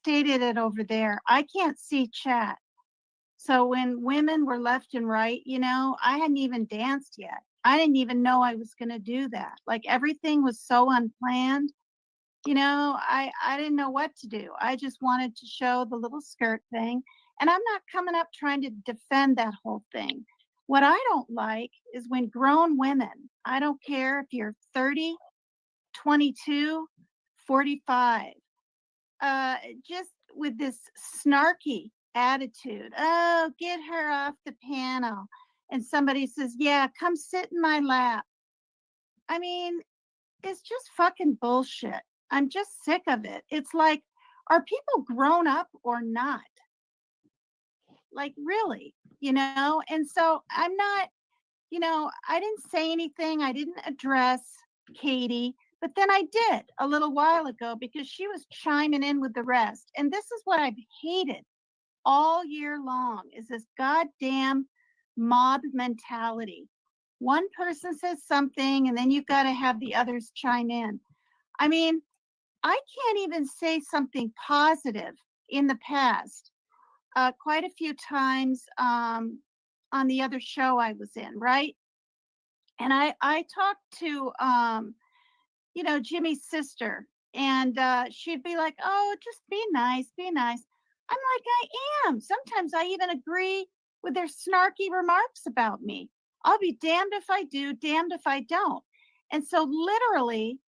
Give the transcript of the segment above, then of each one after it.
stated it over there. I can't see chat. So when women were left and right, I hadn't even danced yet. I didn't even know I was going to do that. Like everything was so unplanned. I didn't know what to do. I just wanted to show the little skirt thing. And I'm not coming up trying to defend that whole thing. What I don't like is when grown women, I don't care if you're 30, 22, 45, just with this snarky attitude. Oh, get her off the panel. And somebody says, yeah, come sit in my lap. I mean, it's just fucking bullshit. I'm just sick of it. It's like, are people grown up or not? Like, really, And so I'm not, I didn't say anything. I didn't address Katie, but then I did a little while ago because she was chiming in with the rest. And this is what I've hated all year long is this goddamn mob mentality. One person says something and then you've got to have the others chime in. I mean, I can't even say something positive in the past. Quite a few times on the other show I was in, right? And I talked to, Jimmy's sister, and she'd be like, oh, just be nice, be nice. I'm like, I am. Sometimes I even agree with their snarky remarks about me. I'll be damned if I do, damned if I don't. And so literally,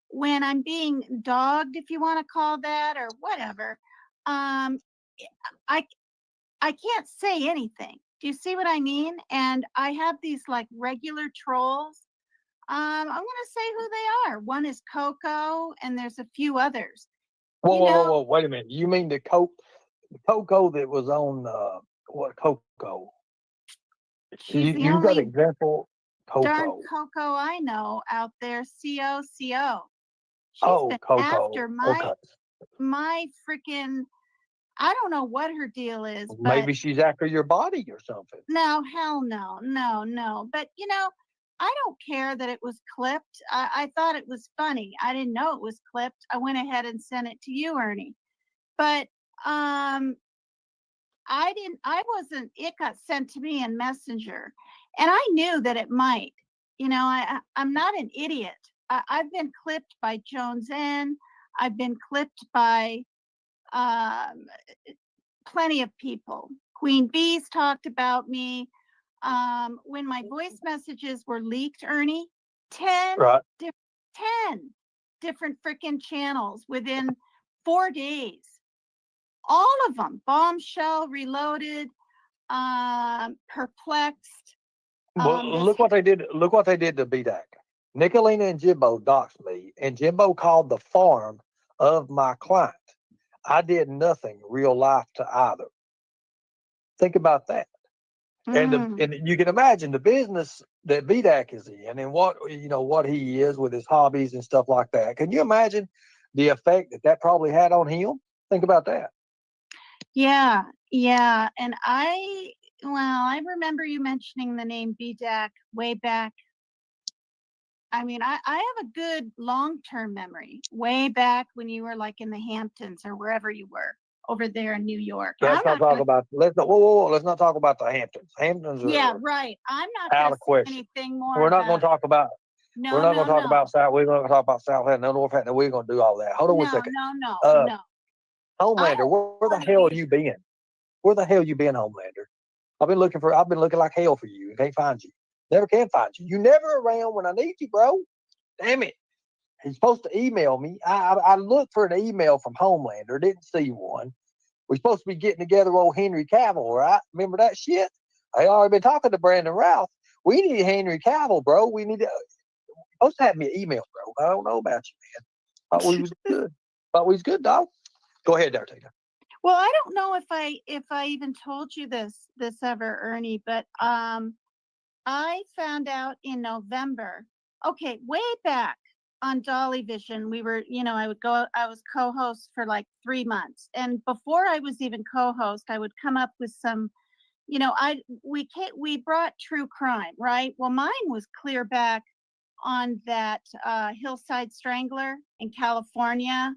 when I'm being dogged, if you want to call that, or whatever, I I can't say anything. Do you see what I mean? And I have these like regular trolls. I'm going to say who they are. One is Coco, and there's a few others. Whoa, wait a minute. You mean the Coco that was on, what Coco? She's the You got only an example? darn Coco. Coco I know out there, C-O-C-O. She's Oh, been Coco. after Okay. my freaking, I don't know what her deal is, but Maybe she's after your body or something. no, hell no, no. But I don't care that it was clipped. I thought it was funny. I didn't know it was clipped. I went ahead and sent it to you, Ernie. But it got sent to me in Messenger. And I knew that it might. I'm not an idiot. I've been clipped by Jones N. I've been clipped by plenty of people. Queen Bee's talked about me. When my voice messages were leaked, Ernie, 10 Right. 10 different freaking channels within 4 days. All of them. Bombshell, Reloaded, Perplexed. Well, look what they did. Look what they did to BDAC. Nicolina and Jimbo doxed me, and Jimbo called the farm of my client. I did nothing real life to either. Think about that. And you can imagine the business that BDAC is in and what he is with his hobbies and stuff like that. Can you imagine the effect that probably had on him? Think about that. Yeah. And I remember you mentioning the name BDAC way back. I mean, I have a good long-term memory way back when you were like in the Hamptons or wherever you were over there in New York. Let's not talk about let's talk about the Hamptons. Hamptons are right. I'm not out of question. Anything more. We're not going to talk about no. We're not going to talk about South. We're going to talk about South and North Hampton. We're going to do all that. Hold on one second. No. Homelander, where the hell have you been? Where the hell you been, Homelander? I've been looking like hell for you. Can't find you. Never can find you. You never around when I need you, bro. Damn it. He's supposed to email me. I looked for an email from Homelander. Didn't see one. We're supposed to be getting together old Henry Cavill, right? Remember that shit? I already been talking to Brandon Routh. We need Henry Cavill, bro. We need to. Supposed to have me an email, bro. I don't know about you, man. Thought we was good. Thought we was good, dog. Go ahead, there, Tina. Well, I don't know if I even told you this ever, Ernie, but I found out in November. Okay, way back on Dolly Vision, we were, I was co-host for like 3 months, and before I was even co-host, I would come up with some, we brought true crime, right? Well, mine was clear back on that Hillside Strangler in California.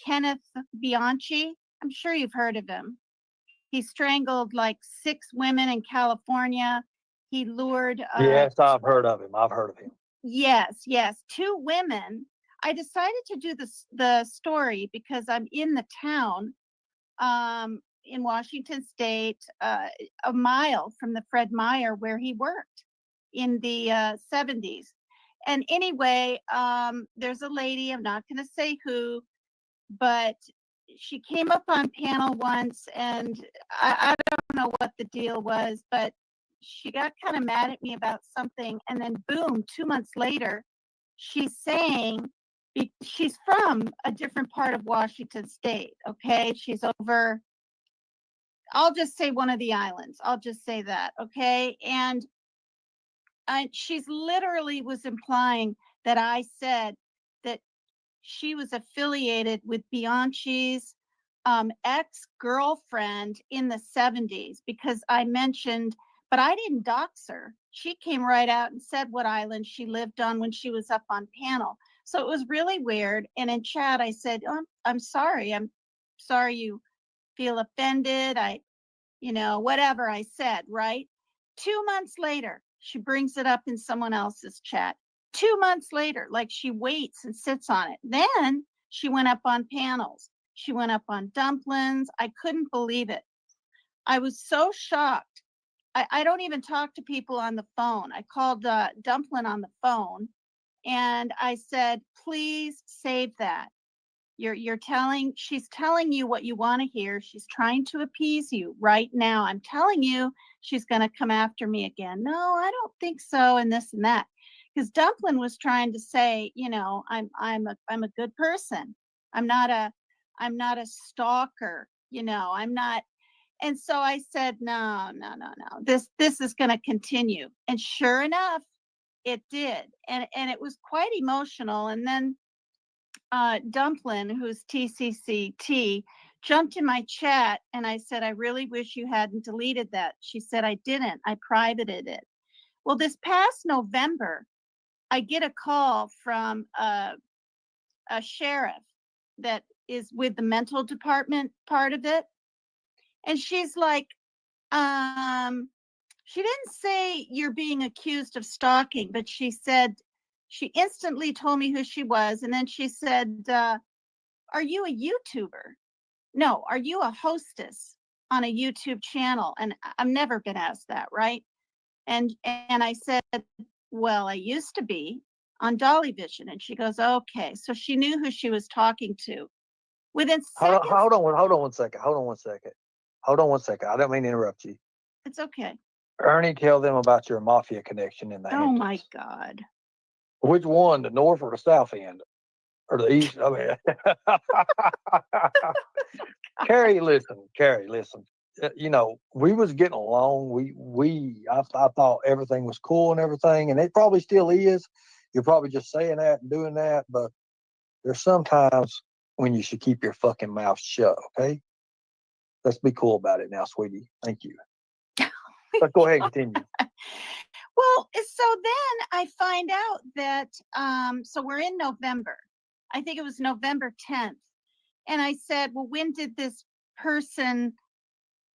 Kenneth Bianchi. I'm sure you've heard of him. He strangled like 6 women in California. He lured. Yes, I've heard of him. I've heard of him. Yes, yes, 2 women. I decided to do the story because I'm in the town in Washington State, a mile from the Fred Meyer where he worked in the 70s. And anyway, there's a lady, I'm not going to say who, but she came up on panel once, and I don't know what the deal was, but she got kind of mad at me about something. And then, boom, 2 months later, she's saying, she's from a different part of Washington State. Okay. She's over, I'll just say one of the islands. I'll just say that. Okay. And she's literally was implying that I said that she was affiliated with Bianchi's ex-girlfriend in the 70s, because I mentioned, but I didn't dox her. She came right out and said what island she lived on when she was up on panel. So it was really weird. And in chat, I said, oh, I'm sorry. I'm sorry you feel offended. Whatever I said, right? 2 months later, she brings it up in someone else's chat. 2 months later, like she waits and sits on it. Then she went up on panels. She went up on Dumplins. I couldn't believe it. I was so shocked. I don't even talk to people on the phone. I called Dumplin on the phone and I said, please save that. She's telling you what you want to hear. She's trying to appease you right now. I'm telling you, she's going to come after me again. No, I don't think so. And this and that. Because Dumplin was trying to say, I'm a good person. I'm not a stalker. I'm not. And so I said, no. This is going to continue. And sure enough, it did. And it was quite emotional. And then Dumplin, who's TCCT, jumped in my chat and I said, I really wish you hadn't deleted that. She said, I didn't. I privated it. Well, this past November, I get a call from a sheriff that is with the mental department part of it. And she's like, she didn't say you're being accused of stalking, but she said, she instantly told me who she was. And then she said, are you a YouTuber? No, are you a hostess on a YouTube channel? And I've never been asked that, right? And I said, well, I used to be on Dolly Vision. And she goes, okay. So she knew who she was talking to. Within seconds. Hold on one second. I don't mean to interrupt you. It's okay. Ernie, tell them about your mafia connection in the Oh Hamptons. my God. Which one, the north or the south end? Or the east? I mean, Carrie, listen. We was getting along. I thought everything was cool and everything, and it probably still is. You're probably just saying that and doing that, but there's sometimes when you should keep your fucking mouth shut, okay? Let's be cool about it now, sweetie. Thank you. Let's go ahead and continue. Well, so then I find out that, so we're in November. I think it was November 10th. And I said, well, when did this person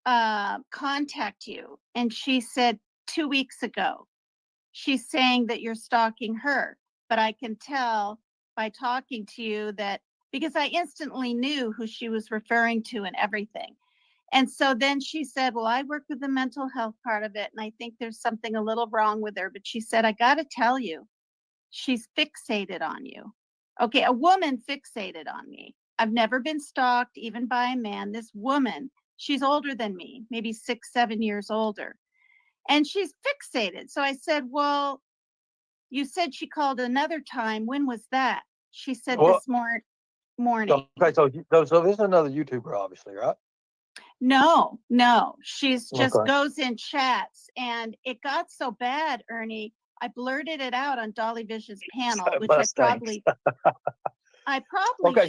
contact you? And she said, 2 weeks ago. She's saying that you're stalking her. But I can tell by talking to you that, because I instantly knew who she was referring to and everything. And so then she said, well, I work with the mental health part of it, and I think there's something a little wrong with her. But she said, I got to tell you, she's fixated on you. Okay, a woman fixated on me. I've never been stalked, even by a man. This woman, she's older than me, maybe 6, 7 years older. And she's fixated. So I said, well, you said she called another time. When was that? She said, Well, this morning. Okay, so this is another YouTuber, obviously, right? No, she's just goes in chats, and it got so bad, Ernie, I blurted it out on Dolly Vision's panel, which I probably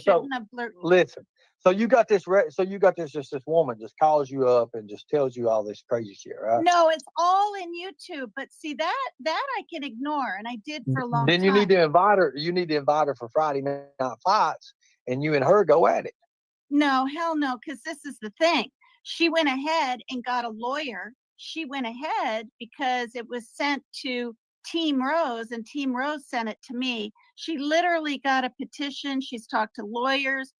shouldn't have blurted. Listen, so you got this just this woman just calls you up and just tells you all this crazy shit, right? No, it's all in YouTube, but see that I can ignore, and I did for a long time. Then you need to invite her. You need to invite her for Friday night fights, and you and her go at it. No, hell no, because this is the thing. She went ahead and got a lawyer. She went ahead because it was sent to Team Rose, and Team Rose sent it to me. She literally got a petition. She's talked to lawyers,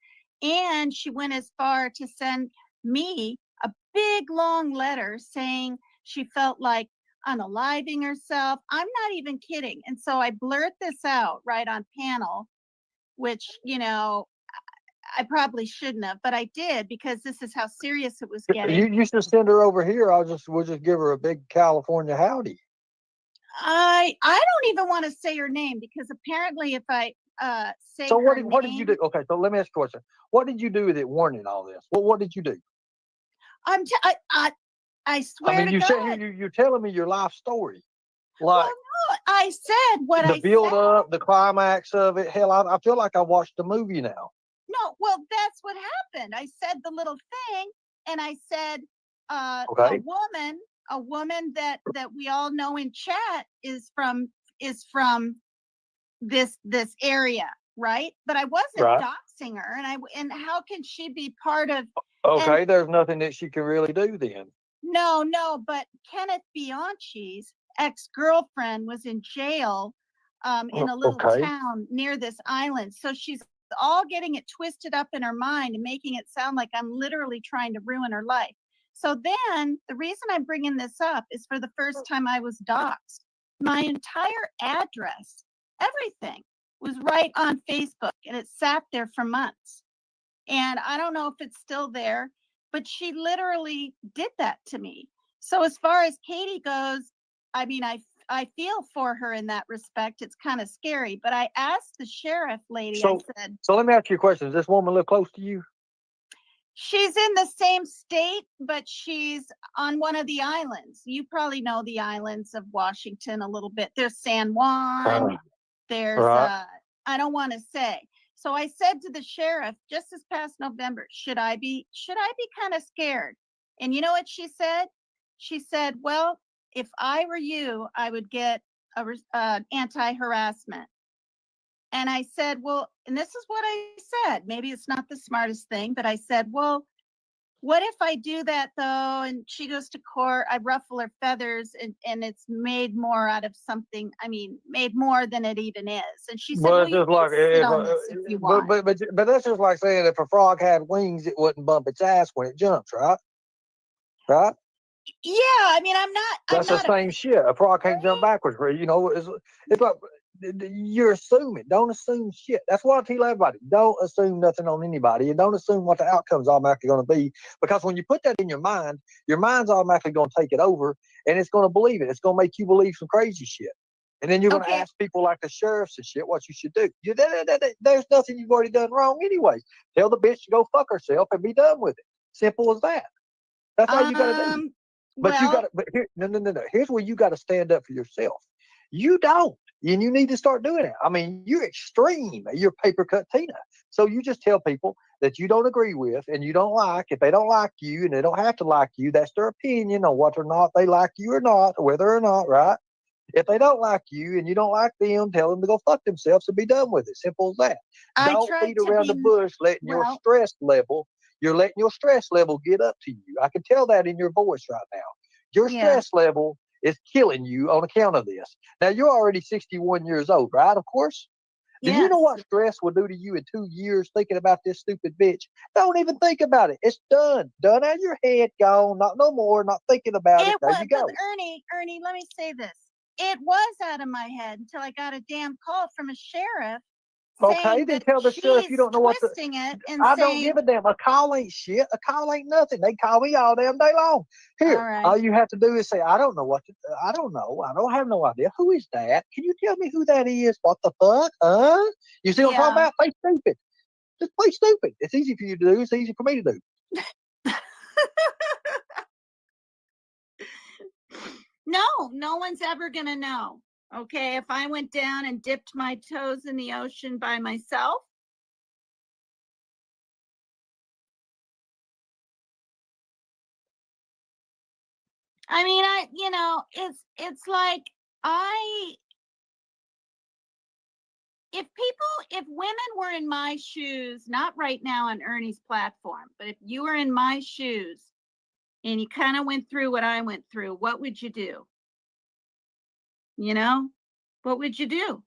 and she went as far to send me a big long letter saying she felt like unaliving herself. I'm not even kidding. And so I blurt this out right on panel, which, I probably shouldn't have, but I did because this is how serious it was getting. You should send her over here. We'll just give her a big California howdy. I don't even want to say her name because apparently if I say so her what did you do? Okay, so let me ask you a question. What did you do with it warning all this? What did you do? I swear to you God. said you're telling me your life story. Like, well, no, I said what I said. The build up, the climax of it. Hell, I feel like I watched the movie now. No, well, that's what happened. I said the little thing, and I said okay. a woman that we all know in chat is from this area, right? But I wasn't doxing her, and how can she be part of? Okay, there's nothing that she can really do then. No, but Kenneth Bianchi's ex-girlfriend was in jail in a little town near this island. So she's all getting it twisted up in her mind and making it sound like I'm literally trying to ruin her life. So then the reason I'm bringing this up is for the first time I was doxxed. My entire address, everything was right on Facebook, and it sat there for months. And I don't know if it's still there, but she literally did that to me. So as far as Katie goes, I mean, I feel for her in that respect. It's kind of scary, but I asked the sheriff lady, I said, so let me ask you a question. Does this woman live close to you? She's in the same state, but she's on one of the islands. You probably know the islands of Washington a little bit. There's San Juan. There's, I don't want to say. So I said to the sheriff just this past November, should I be kind of scared? And you know what she said? She said, well, if I were you, I would get anti-harassment. And I said, well, and this is what I said. Maybe it's not the smartest thing, but I said, well, what if I do that though? And she goes to court, I ruffle her feathers, and it's made more out of something. I mean, made more than it even is. And she said, well, you can sit on this if you want. But that's just like saying if a frog had wings, it wouldn't bump its ass when it jumps, right? Right? Yeah, I mean, That's the same shit. A frog can't jump backwards. It's like you're assuming. Don't assume shit. That's what I tell everybody. Don't assume nothing on anybody, and don't assume what the outcome's automatically going to be. Because when you put that in your mind's automatically going to take it over, and it's going to believe it. It's going to make you believe some crazy shit. And then you're going to ask people like the sheriffs and shit what you should do. There's nothing you've already done wrong anyway. Tell the bitch to go fuck herself and be done with it. Simple as that. That's all you got to do. But you got to. But here, no. Here's where you got to stand up for yourself. You don't, and you need to start doing it. I mean, you're extreme. You're paper cut Tina. So you just tell people that you don't agree with and you don't like. If they don't like you, and they don't have to like you, that's their opinion on whether or not they like you or not, or whether or not, right? If they don't like you and you don't like them, tell them to go fuck themselves and be done with it. Simple as that. Don't beat around the bush, letting your stress level. You're letting your stress level get up to you. I can tell that in your voice right now. Your stress level is killing you on account of this. Now, you're already 61 years old, right? Of course. Do you know what stress will do to you in 2 years thinking about this stupid bitch? Don't even think about it. It's done. Done out of your head, gone. Not no more. Not thinking about it. There you go. Ernie, let me say this. It was out of my head until I got a damn call from a sheriff. Okay, then tell the sheriff you don't know what I don't give a damn. A call ain't shit. A call ain't nothing. They call me all damn day long. Here, all you have to do is say, I don't know what to do. I don't know. I don't have no idea. Who is that? Can you tell me who that is? What the fuck? You see what I'm talking about? Play stupid. Just play stupid. It's easy for you to do. It's easy for me to do. No one's ever going to know. Okay, if I went down and dipped my toes in the ocean by myself, I mean, it's like if women were in my shoes, not right now on Ernie's platform, but if you were in my shoes and you kind of went through what I went through, what would you do? You know, what would you do?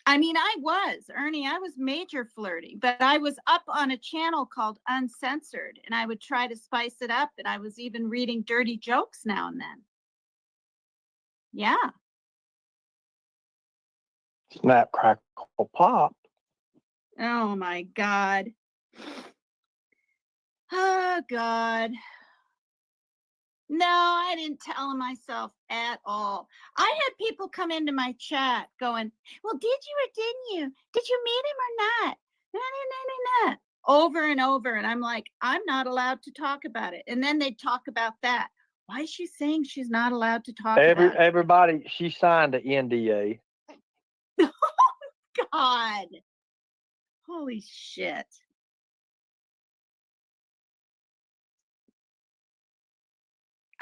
I mean, Ernie, I was major flirty, but I was up on a channel called Uncensored, and I would try to spice it up, and I was even reading dirty jokes now and then. Yeah. Snap, crackle, pop. Oh my God. Oh God. No, I didn't tell him myself at all. I had people come into my chat going, well, did you or didn't you? Did you meet him or not? No. Over and over. And I'm like, I'm not allowed to talk about it. And then they'd talk about that. Why is she saying she's not allowed to talk about it? Everybody, she signed an NDA. Oh, God. Holy shit.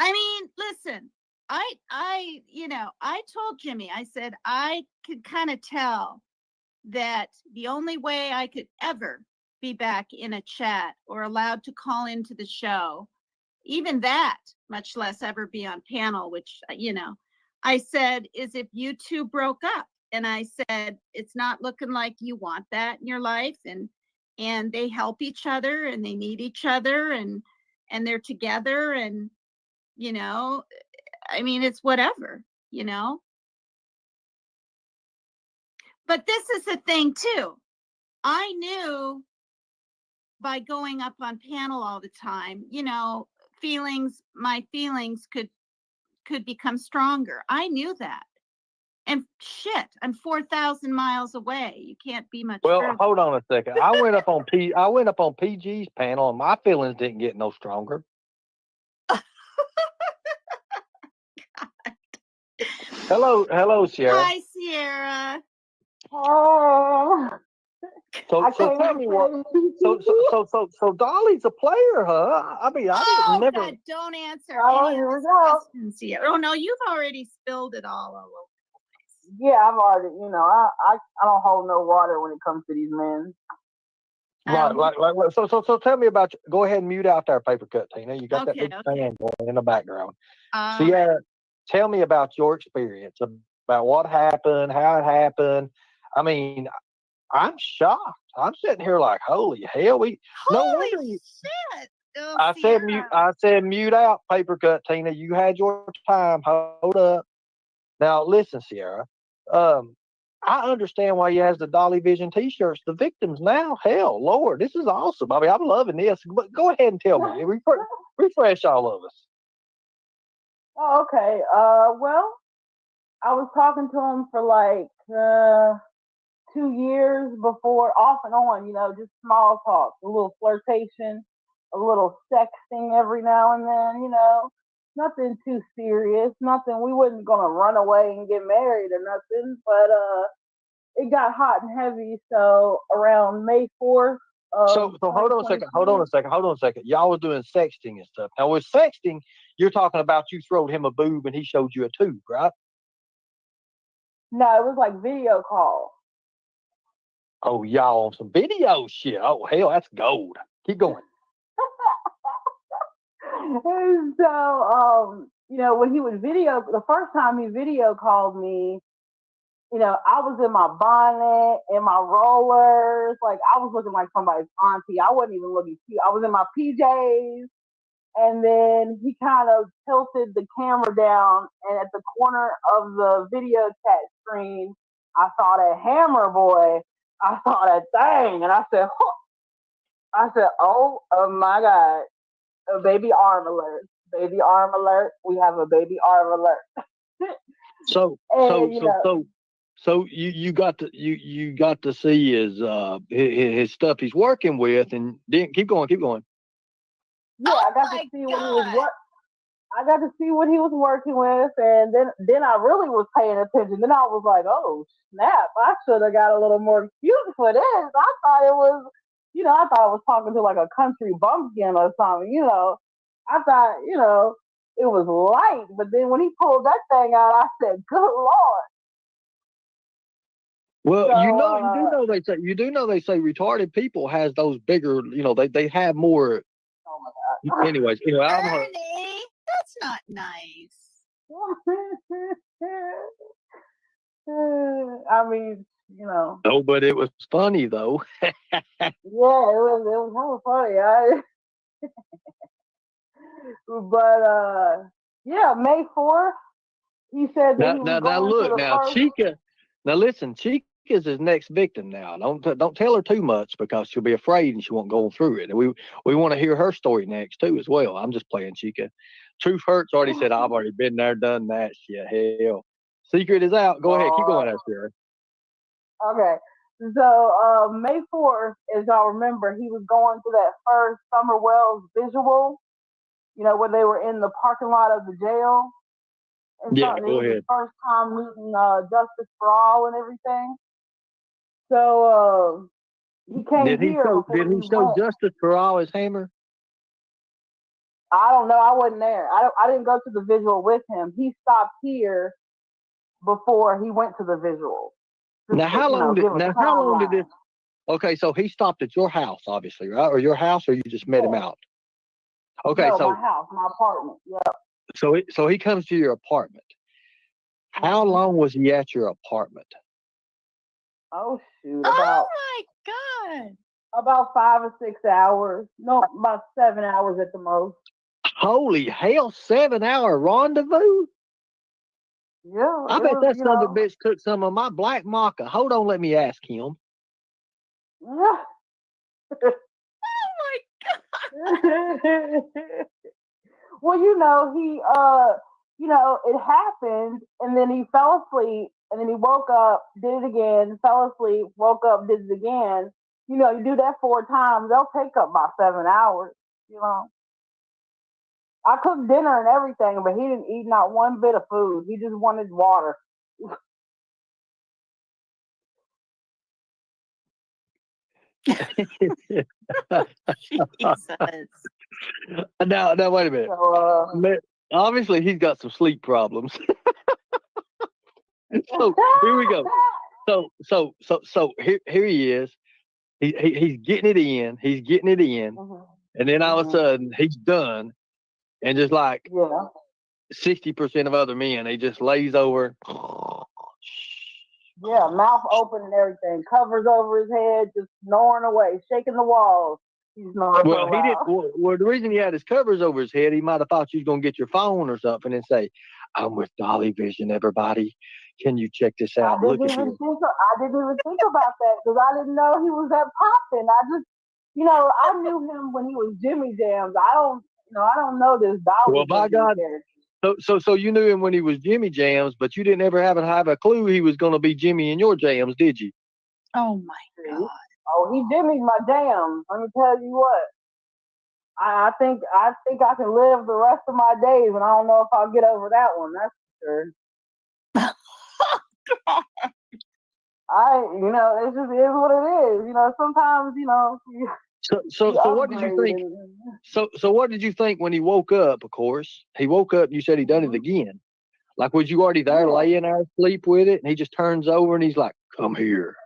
I mean, listen, I told Jimmy, I said, I could kind of tell that the only way I could ever be back in a chat or allowed to call into the show, even that, much less ever be on panel, which, I said, is if you two broke up. And I said, it's not looking like you want that in your life. And they help each other and they need each other and they're together and, I mean, it's whatever, But this is the thing too. I knew by going up on panel all the time, my feelings could become stronger. I knew that. And shit, I'm 4,000 miles away. You can't be much Well, further. hold on a second. I went up on PG's panel, and my feelings didn't get no stronger. Hello, Sierra. Hi, Sierra. Oh, So tell me what. So Dolly's a player, huh? I mean, I didn't never. God, don't answer oh, any here of we these go. questions yet. Oh no, you've already spilled it all over. Yeah, I've already, I don't hold no water when it comes to these men. Right, so tell me about. Go ahead and mute out there, paper cut, Tina. You got that big fan going in the background. Sierra, tell me about your experience, about what happened, how it happened. I mean, I'm shocked. I'm sitting here like, holy hell, Holy shit! Oh, I said mute out, paper cut, Tina. You had your time. Hold up. Now listen, Sierra. I understand why he has the Dolly Vision T-shirts. The victims now, hell, Lord, this is awesome. I mean, I'm loving this. But go ahead and tell me, refresh all of us. Oh, okay. Well, I was talking to him for like 2 years before, off and on, just small talk, a little flirtation, a little sexting every now and then, nothing too serious, nothing. We wasn't gonna run away and get married or nothing, but it got hot and heavy. So around May 4th. So hold on a second. Y'all was doing sexting and stuff. Now with sexting, you're talking about you throwed him a boob and he showed you a tube, right? No, it was like video call. Oh, y'all on some video shit. Oh hell, that's gold. Keep going. And so, when he was the first time he video called me, I was in my bonnet and my rollers. Like, I was looking like somebody's auntie. I wasn't even looking cute. I was in my PJs. And then he kind of tilted the camera down. And at the corner of the video chat screen, I saw that hammer boy. I saw that thing. And I said, oh my God. A baby arm alert. Baby arm alert. We have a baby arm alert. So you got to see his stuff he's working with, and then keep going. Yeah, I got to see what he was I got to see what he was working with, and then I really was paying attention. Then I was like, oh snap! I should have got a little more cute for this. I thought it was, I thought I was talking to like a country bumpkin or something. I thought, it was light, but then when he pulled that thing out, I said, good Lord. Well, So, you do know they say retarded people has those bigger, they have more. oh my God. Anyways, I'm her. Ernie, that's not nice. I mean, you know. Oh, but it was funny though. Yeah, it was kind of funny. But yeah, May 4th, he said that Now, he was now, now, going to look, the now, first. Chica. Now, listen, Chica's his next victim. Now, don't tell her too much because she'll be afraid and she won't go through it. And we want to hear her story next too as well. I'm just playing Chica. Truth Hurts already said I've already been there, done that shit. Hell, secret is out. Go ahead, keep going, Sarah. Okay. So May 4th, as y'all remember, he was going to that first Summer Wells visual, where they were in the parking lot of the jail. And Yeah, so it go was his ahead. first time meeting Justice for All and everything. So he came Did he here show? before Did he show went. Justice for All his hammer? I don't know. I wasn't there. I didn't go to the visual with him. He stopped here before he went to the visual. Now, how long did this? Timeline. Okay, so he stopped at your house, obviously, right? Or your house, or you just met him out? Okay, No, so my house, my apartment. Yeah. so he comes to your apartment. How long was he at your apartment? Oh shoot! Oh my God. About 5 or 6 hours. No, about 7 hours at the most. Holy hell! 7-hour rendezvous? Yeah. I It bet was, that son of a bitch took some of my black maca. Hold on, let me ask him. Yeah. Oh my God. Well, it happened, and then he fell asleep, and then he woke up, did it again, fell asleep, woke up, did it again. You do that 4 times, they'll take up about 7 hours. I cooked dinner and everything, but he didn't eat not one bit of food. He just wanted water. Jesus. Now, wait a minute. So, Obviously, he's got some sleep problems. So here we go. So here he is. He's getting it in. He's getting it in, and then all of a sudden he's done, and just like 60% of other men, he just lays over. Yeah, mouth open and everything, covers over his head, just snoring away, shaking the walls. He's snoring. Well, he didn't. Well, the reason he had his covers over his head, he might have thought you was gonna get your phone or something and say, "I'm with Dolly Vision, everybody. Can you check this out? Look at me." I didn't even think about that because I didn't know he was that popping. I just, I knew him when he was Jimmy Jams. I don't know this Dolly Well, by Vision God. character. So you knew him when he was Jimmy Jams, but you didn't ever have a clue he was going to be Jimmy in your jams, did you? Oh my God. Oh, he Jimmy's my jams. Let me tell you what. I think I can live the rest of my days, and I don't know if I'll get over that one. That's for sure. It just is what it is. Sometimes, So what did you think? So what did you think when he woke up? Of course, he woke up and you said he done it again. Like, was you already there laying there asleep with it? And he just turns over and he's like, "Come here."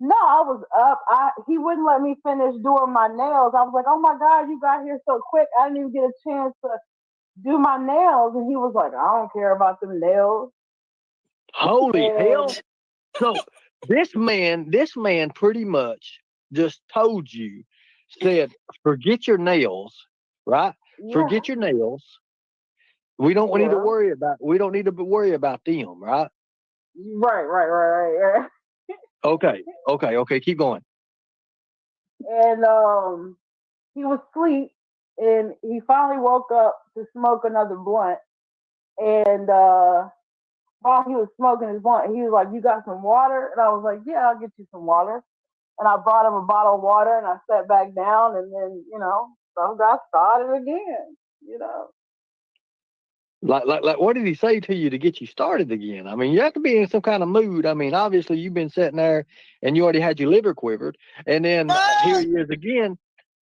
No, I was up. He wouldn't let me finish doing my nails. I was like, "Oh my God, you got here so quick. I didn't even get a chance to do my nails." And he was like, "I don't care about them nails." Holy hell. So this man pretty much just told you, said, forget your nails, right? Yeah. Forget your nails. We don't need to worry about them, right? Right. Okay. Keep going. And he was asleep, and he finally woke up to smoke another blunt. And while he was smoking his blunt, he was like, "You got some water?" And I was like, "Yeah, I'll get you some water." And I brought him a bottle of water, and I sat back down, and then so got started again. Like, what did he say to you to get you started again? I mean, you have to be in some kind of mood. I mean, obviously, you've been sitting there and you already had your liver quivered. And then here he is again,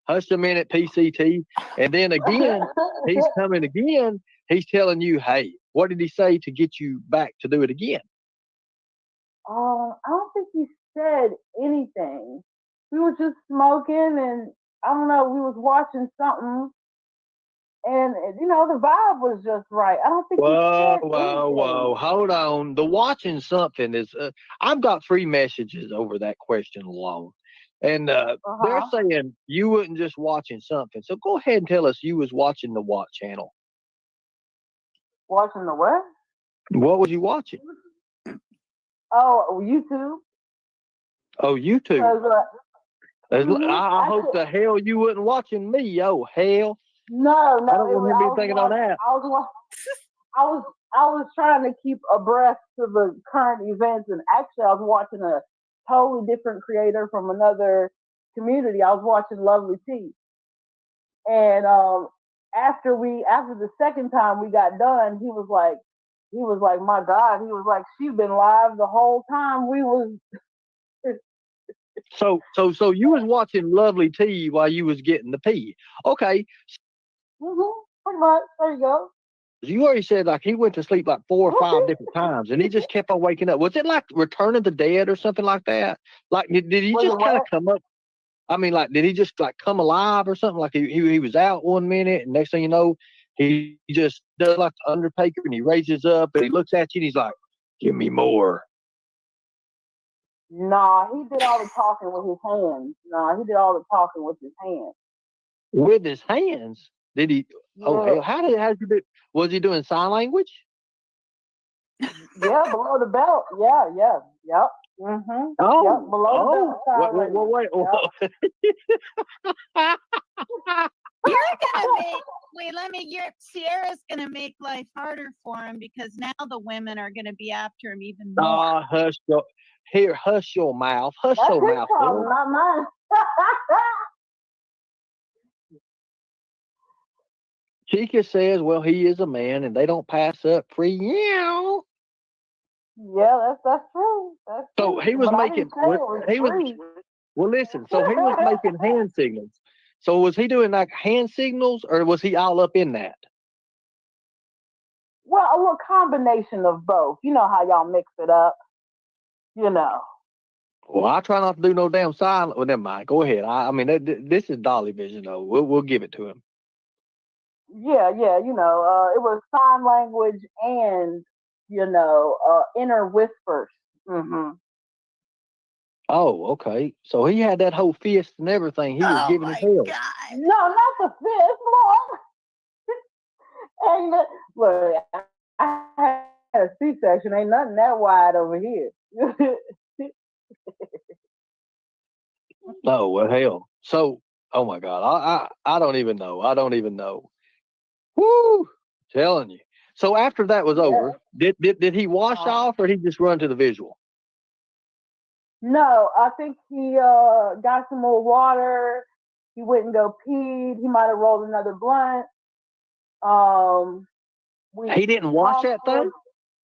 hush a minute, PCT. And then again, he's coming again. He's telling you, hey, what did he say to get you back to do it again? I don't think he said anything. We were just smoking, and I don't know. We was watching something, and the vibe was just right. I don't think he Whoa, said whoa, whoa. anything. Hold on. The watching something is, I've got 3 messages over that question alone. And Uh they're huh. saying you wasn't just watching something. So go ahead and tell us you was watching the what channel. Watching the what? What was you watching? Oh, YouTube. Oh, YouTube. Cause I hope actually, the hell you wasn't watching me. Oh, hell. no, I don't it want was, him to I be was thinking on watching. that. I was I was trying to keep abreast of the current events, and actually, I was watching a totally different creator from another community. I was watching Lovely T, and after the second time we got done, he was like, my God, he was like, she's been live the whole time we was. So you was watching Lovely T while you was getting the pee. Okay. Pretty much. There you go. You already said like he went to sleep like 4 or 5 different times, and he just kept on waking up. Was it like Return of the Dead or something like that? Like did he Was it just kind of what? come up? I mean, like did he just like come alive or something? Like he was out one minute, and next thing you know, he just does like the Undertaker, and he raises up and he looks at you, and he's like, "Give me more." Nah, he did all the talking with his hands. Nah, he did all the talking with his hands. With his hands. Did he? Oh Yeah, hell! How did he do? Was he doing sign language? yeah, below the belt. Yeah, yeah, yep. Yep, Oh, below the belt oh, sign language. wait. You're gonna make wait, let me Sierra's gonna make life harder for him because now the women are gonna be after him even more. Hush your mouth. Hush That's your his mouth, problem, girl. not mine. Chica says, well, he is a man and they don't pass up free. Yeah. Yeah, that's true. That's So true. he was But I didn't making, say it was he was, free. well, listen, so he was making hand signals. So was he doing like hand signals or was he all up in that? Well, a little combination of both. You know how y'all mix it up. You know. Well, I try not to do no damn silent. Well, never mind. Go ahead. I mean, this is Dolly Vision, though. We'll give it to him. Yeah, yeah. It was sign language and inner whispers. Hmm. Oh, okay. So he had that whole fist and everything. He was Oh giving it my hell. God. No, not the fist, Lord. Ain't look, I had a C-section. Ain't nothing that wide over here. Oh, well, hell. So, oh my God. I don't even know. I don't even know. Woo! Telling you. So after that was Yeah. over, did he wash off or he just run to the visual? No, I think he got some more water. He went and go peed. He might have rolled another blunt. He We didn't wash talked that for. thing?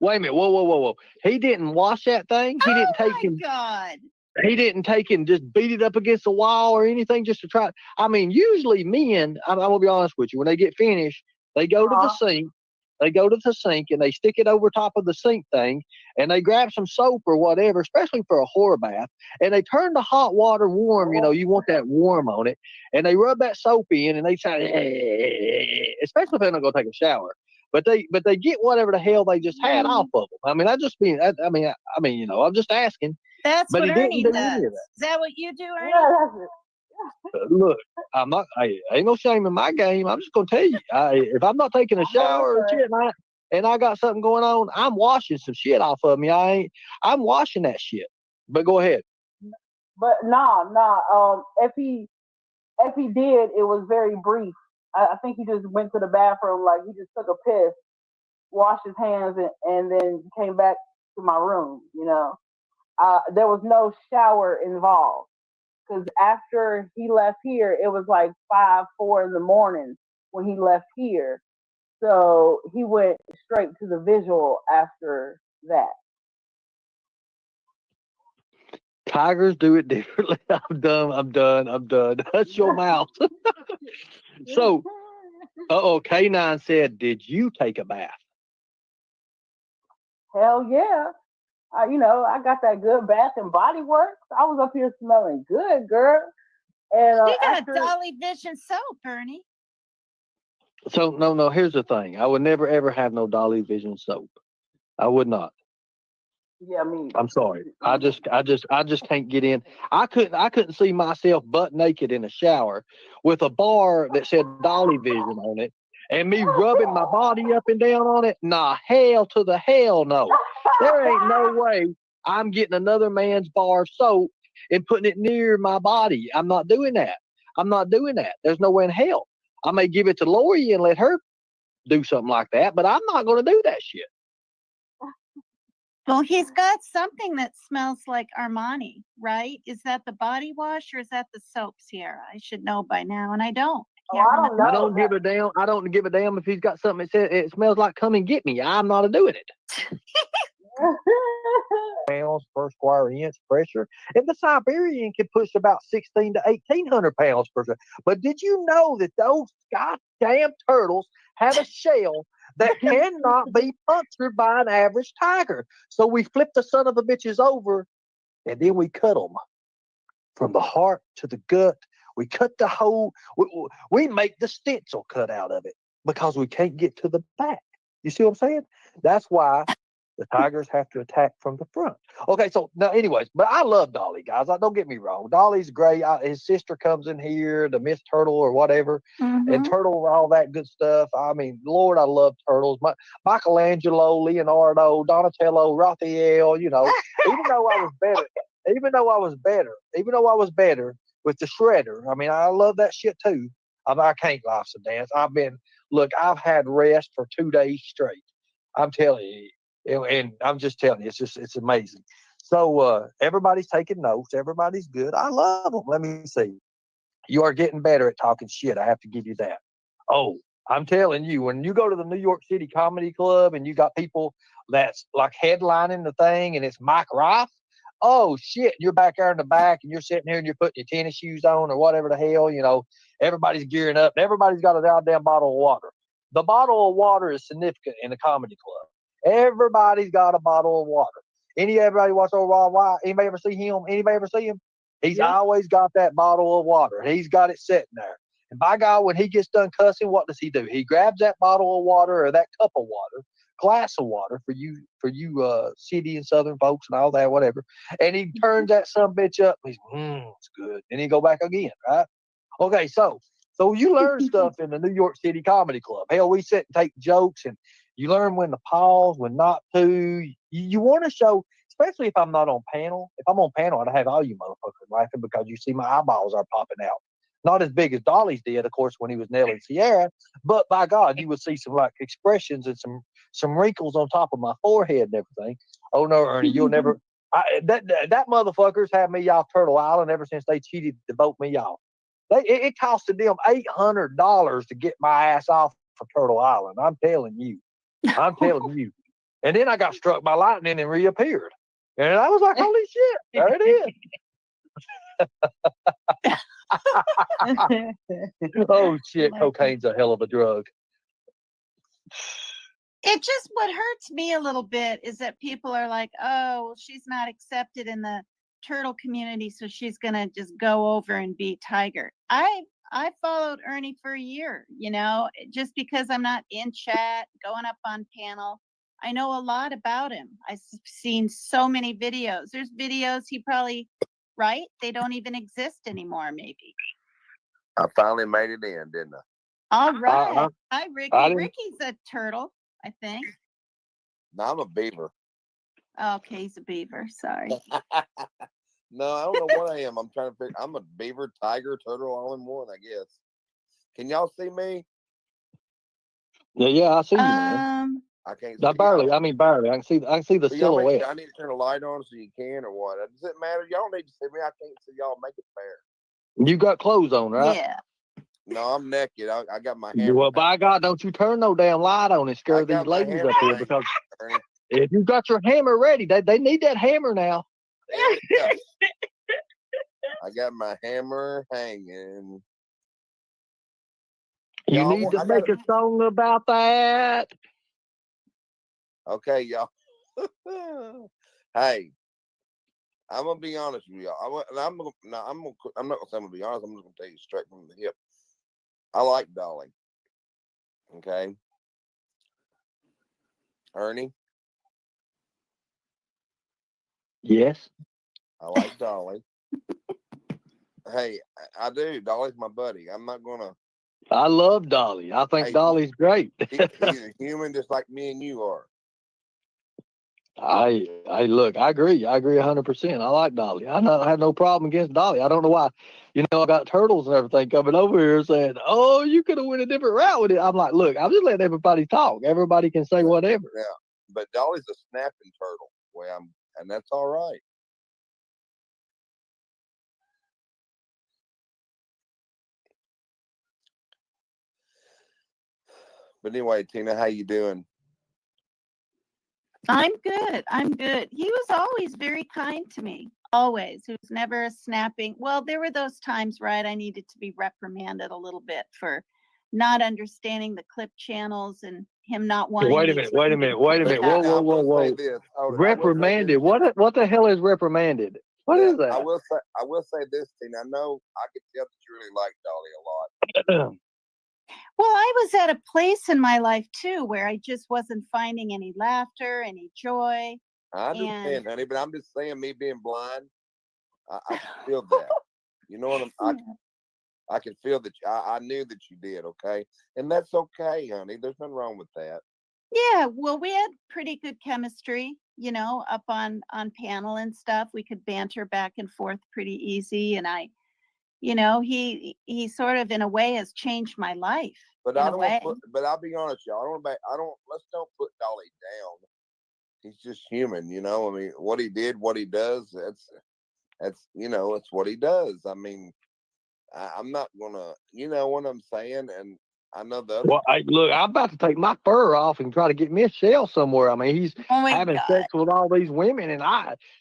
Wait a minute. Whoa. He didn't wash that thing? He Oh didn't take my him. God. He didn't take and just beat it up against the wall or anything just to try. I mean, usually men, I'm going to be honest with you, when they get finished, they go to the sink. They go to the sink and they stick it over top of the sink thing and they grab some soap or whatever, especially for a whore bath, and they turn the hot water warm. You know, you want that warm on it, and they rub that soap in and they say, especially if they're not going to take a shower. But they get whatever the hell they just had off of them. I mean, I'm just asking. That's But what he didn't Ernie do does. any of Is that what you do, Ernie? Yeah, that's it. Look, I'm not. Ain't no shame in my game. I'm just gonna tell you. If I'm not taking a shower or shit, and I got something going on, I'm washing some shit off of me. I'm washing that shit. But go ahead. But nah. If he did, it was very brief. I think he just went to the bathroom, like he just took a piss, washed his hands, and then came back to my room. There was no shower involved because after he left here, it was like 4 in the morning when he left here. So he went straight to the visual after that. Tigers do it differently. I'm done. Hush your mouth. So, K9 said, "Did you take a bath?" Hell yeah. I got that good Bath and Body Works. I was up here smelling good, girl. And You got after, Dolly Vision soap, Bernie. So no. Here's the thing. I would never ever have no Dolly Vision soap. I would not. yeah, me. I'm sorry. I just can't get in. I couldn't see myself butt naked in a shower with a bar that said Dolly Vision on it, and me rubbing my body up and down on it. Nah, hell to the hell no. There ain't no way I'm getting another man's bar of soap and putting it near my body. I'm not doing that. I'm not doing that. There's no way in hell. I may give it to Lori and let her do something like that, but I'm not going to do that shit. Well, he's got something that smells like Armani, right? Is that the body wash or is that the soap, Sierra? I should know by now, and I don't. Oh, I don't know. I don't give a damn. I don't give a damn if he's got something that says it smells like come and get me. I'm not doing it. Pounds per square inch pressure, and the Siberian can push about 16 to 1800 pounds per square. But did you know that those goddamn turtles have a shell that cannot be punctured by an average tiger? So we flip the son of the bitches over, and then we cut them from the heart to the gut. We cut the whole. We make the stencil cut out of it because we can't get to the back. You see what I'm saying? That's why the tigers have to attack from the front. Okay, so now, anyways, but I love Dolly, guys. Don't get me wrong. Dolly's great. His sister comes in here, the Miss Turtle or whatever, and Turtle, all that good stuff. I mean, Lord, I love turtles. Michelangelo, Leonardo, Donatello, Raphael. Even though I was better with the shredder. I mean, I love that shit too. I can't laugh and dance. I've had rest for 2 days straight. I'm telling you. And I'm just telling you, it's amazing. So everybody's taking notes. Everybody's good. I love them. Let me see. You are getting better at talking shit. I have to give you that. Oh, I'm telling you, when you go to the New York City Comedy Club and you got people that's like headlining the thing and it's Mike Rife, oh shit, you're back there in the back and you're sitting here and you're putting your tennis shoes on or whatever the hell, everybody's gearing up. Everybody's got a goddamn bottle of water. The bottle of water is significant in a comedy club. Everybody's got a bottle of water. Everybody watch over Why? Anybody ever see him? Anybody ever see him? He's always got that bottle of water. He's got it sitting there. And by God, when he gets done cussing, what does he do? He grabs that bottle of water or that cup of water, glass of water for you city and southern folks and all that, whatever. And he turns that sumbitch up. He's, it's good. And he go back again, right? Okay, so you learn stuff in the New York City Comedy Club. Hell, we sit and take jokes and you learn when to pause, when not to. You want to show, especially if I'm not on panel. If I'm on panel, I'd have all you motherfuckers laughing because you see my eyeballs are popping out. Not as big as Dolly's did, of course, when he was nailing Sierra, but by God, you would see some like expressions and some wrinkles on top of my forehead and everything. Oh no, Ernie, you'll never. That motherfuckers had me off Turtle Island ever since they cheated to vote me off. It costed them $800 to get my ass off for Turtle Island. I'm telling you. And then I got struck by lightning and reappeared. And I was like, holy shit, there it is. Oh shit, cocaine's a hell of a drug. What hurts me a little bit is that people are like, oh, she's not accepted in the turtle community, so she's gonna just go over and be Tiger. I followed Ernie for a year, just because I'm not in chat, going up on panel. I know a lot about him. I've seen so many videos. There's videos he probably, right? They don't even exist anymore, maybe. I finally made it in, didn't I? All right. Hi, Ricky. Ricky's a turtle, I think. No, I'm a beaver. Okay, he's a beaver. Sorry. No, I don't know what I am. I'm trying to figure. I'm a beaver, tiger, turtle, all in one, I guess. Can y'all see me? Yeah, I see you, man. I can't. Not barely. I mean, barely. I can see the silhouette. I need to turn the light on so you can, or what? Does it matter? Y'all need to see me. I can't see y'all. Make it fair. You got clothes on, right? Yeah. No, I'm naked. I got my hammer. Well, by God, don't you turn no damn light on and scare these ladies up here, because if you got your hammer ready, they need that hammer now. Yeah. I got my hammer hanging. You need to make a song about that. Okay, y'all. Hey, I'm gonna be honest with y'all. I'm not gonna say I'm gonna be honest. I'm just gonna tell you straight from the hip. I like Dolly. Okay, Ernie, Yes, I like Dolly. Hey, I do. Dolly's my buddy. I'm not gonna. I love Dolly. I think Hey, Dolly's great. he's a human just like me and you are. I look. I agree. I agree 100%. I like Dolly. I have no problem against Dolly. I don't know why. I got turtles and everything coming over here saying, "Oh, you could have went a different route with it." I'm like, look, I'm just letting everybody talk. Everybody can say whatever. Yeah, but Dolly's a snapping turtle. And that's all right. But anyway, Tina, how you doing? I'm good. I'm good. He was always very kind to me. Always. He was never a snapping. Well, there were those times, right? I needed to be reprimanded a little bit for not understanding the clip channels and him not wanting Wait a me minute. to Wait a minute. Wait a But minute. Yeah. Whoa, whoa, I whoa, will say whoa. this. I will say Reprimanded. this. What the hell is reprimanded? What Yeah, is that? I will say this, Tina. I know I could tell that you really like Dolly a lot. Well, I was at a place in my life too where I just wasn't finding any laughter, any joy. I And understand, honey, but I'm just saying, me being blind, I can feel that. You know what I can feel that. I knew that you did. Okay, and that's okay, honey. There's nothing wrong with that. yeah, well, we had pretty good chemistry, up on panel and stuff. We could banter back and forth pretty easy. And he sort of in a way has changed my life But in I a don't want way. to put. But I'll be honest, y'all. I don't. Let's don't put Dolly down. He's just human, I mean, what he did, what he does. It's what he does. I mean, I'm not gonna. You know what I'm saying? And I know the other. Well, look, I'm about to take my fur off and try to get me a shell somewhere. I mean, he's Oh my having God. sex with all these women, and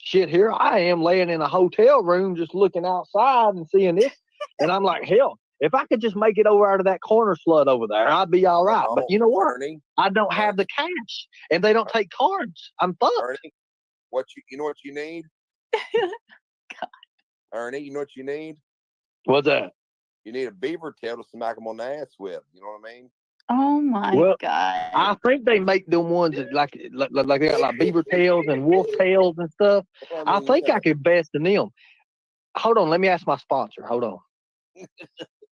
here I am laying in a hotel room just looking outside and seeing this. And I'm like, hell, if I could just make it over out of that corner slut over there, I'd be all right. But you know what? Ernie, I don't have the cash, and they don't take cards. I'm fucked. Ernie, you know what you need? Ernie, you know what you need? What's that? You need a beaver tail to smack them on the ass with. You know what I mean? Oh my Well, God. I think they make them ones that like they got like beaver tails and wolf tails and stuff. I think I could best in them. Hold on, let me ask my sponsor. Hold on.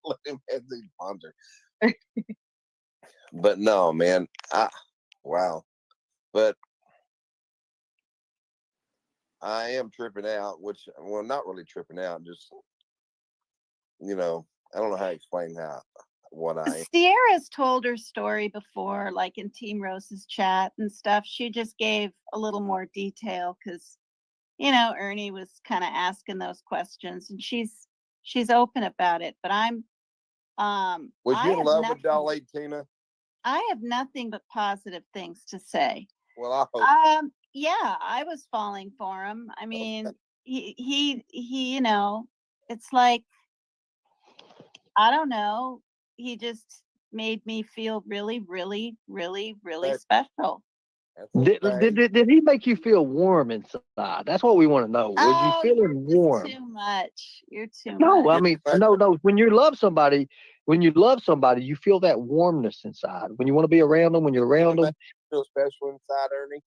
Let him have the sponsor. But no, man. Wow. But I am tripping out, not really tripping out, just, I don't know how to explain what I am. Sierra's told her story before, like in Team Rose's chat and stuff. She just gave a little more detail because, Ernie was kind of asking those questions, and she's open about it. But Was I you in have love with nothing. Dolly, Tina? I have nothing but positive things to say. Well, I hope. Yeah, I was falling for him. I mean, he, it's like, I don't know. He just made me feel really, really, really, really That's special. okay. Did he make you feel warm inside? That's what we want to know. Was you Oh, feeling you're warm? too much. You're too No, I much. mean, no. When you love somebody, you feel that warmness inside. When you want to be around them, when you're around them. Feel special inside, Ernie?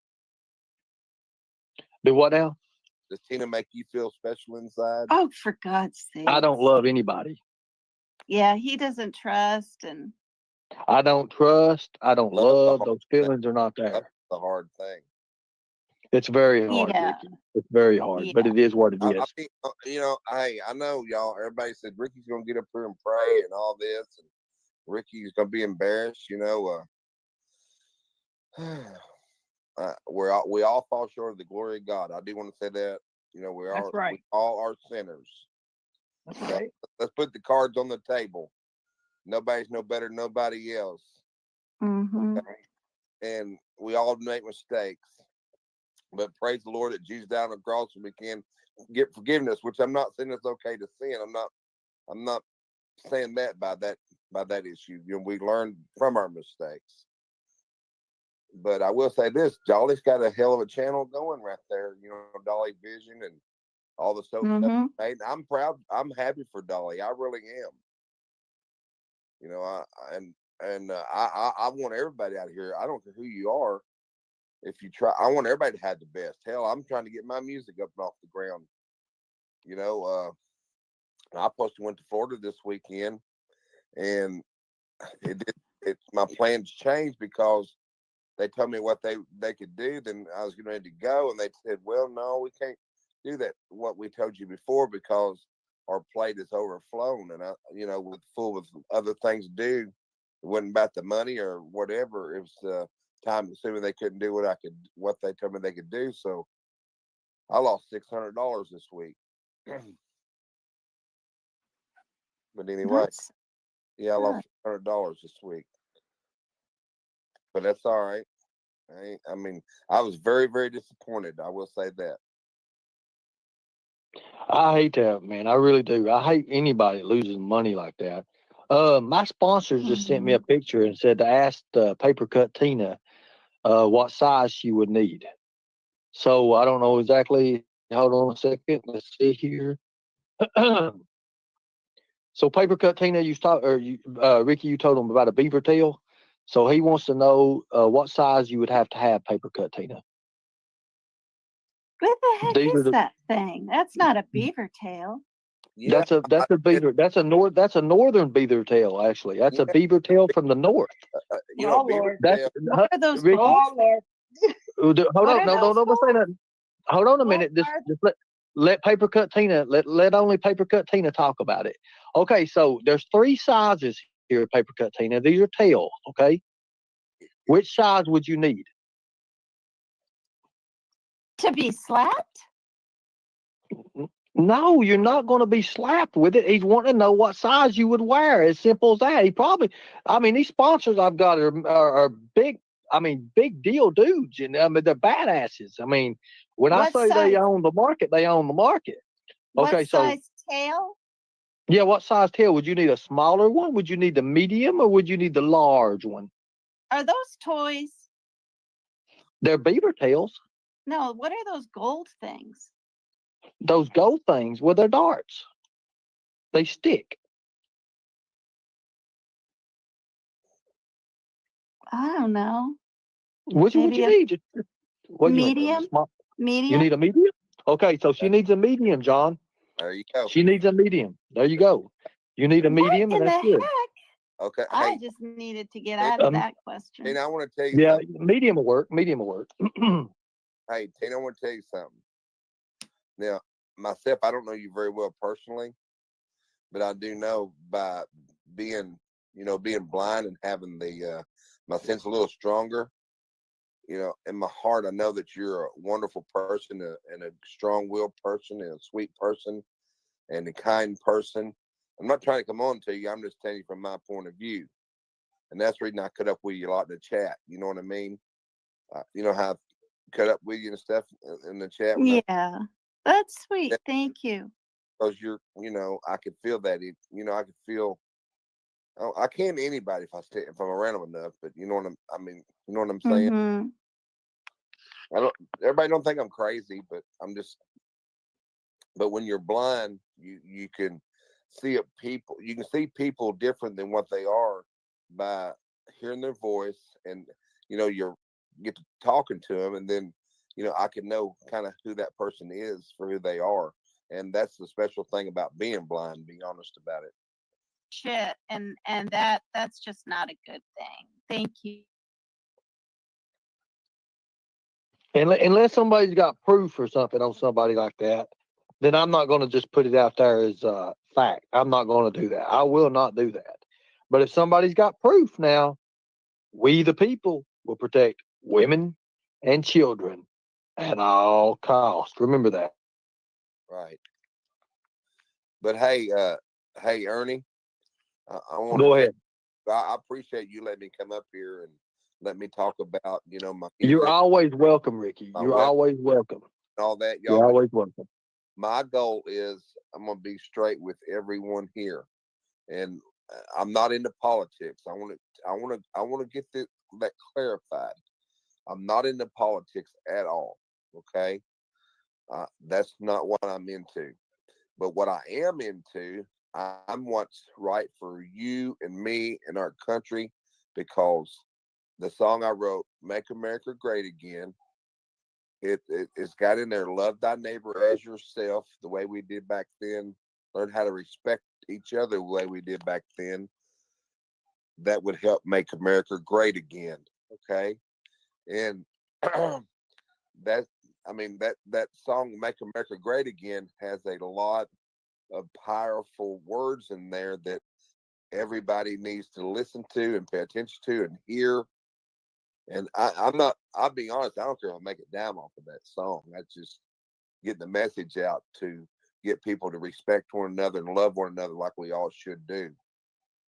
Do what now? Does Tina make you feel special inside? Oh, for God's sake. I don't love anybody. Yeah, he doesn't trust, and I don't trust. I don't love. Those feelings are not That's there. the hard thing. It's very hard, yeah, Ricky. It's very hard, but yeah. it is what it is. I mean, hey, I know y'all. Everybody said Ricky's gonna get up here and pray and all this, and Ricky's gonna be embarrassed. We all fall short of the glory of God. I do want to say that. That's right. We all are sinners. That's right. Let's put the cards on the table. Nobody's no better than nobody else. Mm-hmm. And we all make mistakes. But praise the Lord that Jesus died on the cross and we can get forgiveness, which I'm not saying it's okay to sin. I'm not saying that by that issue. We learn from our mistakes. But I will say this: Dolly's got a hell of a channel going right there. You know, Dolly Vision and all the soap stuff. Mm-hmm. Made. I'm proud. I'm happy for Dolly. I really am. You know, I want everybody out here. I don't care who you are. If you try, I want everybody to have the best. Hell, I'm trying to get my music up and off the ground. You know, I supposed to went to Florida this weekend, and my plans changed because they told me what they could do. Then I was getting ready to go, and they said, "Well, no, we can't do that. What we told you before because our plate is overflown, and you know, with full with other things to do. It wasn't about the money or whatever. It was time assuming they couldn't do what they told me they could do. So I lost $600 this week. But anyway, That's yeah, I good. lost $600 this week. But that's all right. I mean, I was very, very disappointed. I will say that. I hate that, man. I really do. I hate anybody that loses money like that. My sponsors just sent me a Mhm. picture and said to ask Paper Cut Tina what size she would need. So I don't know exactly. Hold on a second. Let's see here. So Paper Cut Tina, Ricky, you told him about a beaver tail. So he wants to know what size you would have to have Paper Cut Tina. What the heck These are is the that thing? That's not a beaver tail. Yeah, that's a beaver. That's a northern beaver tail. Actually, that's yeah. a beaver tail from the north. You know, Oh beaver Lord. That's tail. What are those Ricky. for? Oh Lord. Hold What on, are no, those don't say for? nothing. Hold on a What minute. Just are just let Paper Cut Tina let only Paper Cut Tina talk about it. Okay, so there's three sizes here, Paper Cut Tina. These are tails. Okay, which size would you need? to be slapped? No, you're not going to be slapped with it. He's wanting to know what size you would wear. As simple as that. He probably, I mean, these sponsors I've got are big. I mean, big deal dudes, and I mean they're badasses. I mean, when I What say they size? own the market, they own the market. What Okay, so size tail? yeah, what size tail would you need? A smaller one? Would you need the medium, or would you need the large one? Are those toys? They're beaver tails. No, what are those gold things? Those gold things, well, they're darts. They stick. I don't know. Which one would Maybe you a need? What you want? medium? You need Medium? a medium? Okay, so she That- needs a medium, John. There you go. She needs a medium. There you go. You need a What medium, and in the that's good. heck? Okay. I Hey, just needed to get Tina, out of that question. I want to tell you Yeah, something. medium will work. Medium will work. Hey, Tina, I want to tell you something. Now, myself, I don't know you very well personally, but I do know by being, being blind and having my sense a little stronger. In my heart, I know that you're a wonderful person and a strong-willed person and a sweet person and a kind person. I'm not trying to come on to you. I'm just telling you from my point of view. And that's the reason I cut up with you a lot in the chat. You know what I mean? You know how I cut up with you and stuff in the chat Yeah, that's sweet. Thank you. because I could feel that. I could feel. Oh, I can to anybody if I'm around them enough. But you know what I mean. You know what I'm saying? Mm-hmm. I don't. Everybody don't think I'm crazy, but I'm just. But when you're blind, you can see people. You can see people different than what they are by hearing their voice, and you get to talking to them, and then I can know kind of who that person is for who they are, and that's the special thing about being blind. Being honest about it. Shit, and that's just not a good thing. Thank you. And unless somebody's got proof or something on somebody like that, then I'm not going to just put it out there as fact. I'm not going to do that. I will not do that. But if somebody's got proof now, we the people will protect women and children at all costs. Remember that. Right. But hey, Ernie, I want to Go tell ahead. you, I appreciate you letting me come up here and let me talk about my You're music, always welcome, Ricky. my You're web, always welcome. and all that. You're Y'all, always welcome. my goal is I'm gonna be straight with everyone here, and I'm not into politics. I want to get that clarified. I'm not into politics at all. Okay. That's not what I'm into. But what I am into, I'm what's right for you and me and our country, because the song I wrote, Make America Great Again, it's got in there, love thy neighbor as yourself, the way we did back then. Learn how to respect each other the way we did back then. That would help make America great again. Okay. And that, I mean, that song, Make America Great Again, has a lot of powerful words in there that everybody needs to listen to and pay attention to and hear. And I'll be honest, I don't care if I make a dime off of that song. That's just getting the message out to get people to respect one another and love one another like we all should do.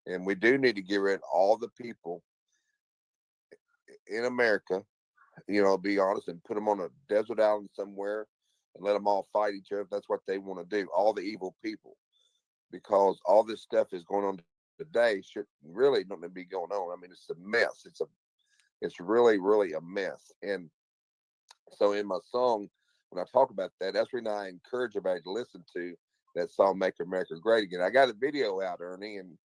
And we do need to get rid of all the people in America, be honest, and put them on a desert island somewhere and let them all fight each other. If that's what they want to do. All the evil people, because all this stuff is going on today should really not be going on. I mean, it's a mess. It's really, really a mess. And so in my song, when I talk about that, that's when I encourage everybody to listen to that song, Make America Great Again. I got a video out, Ernie, and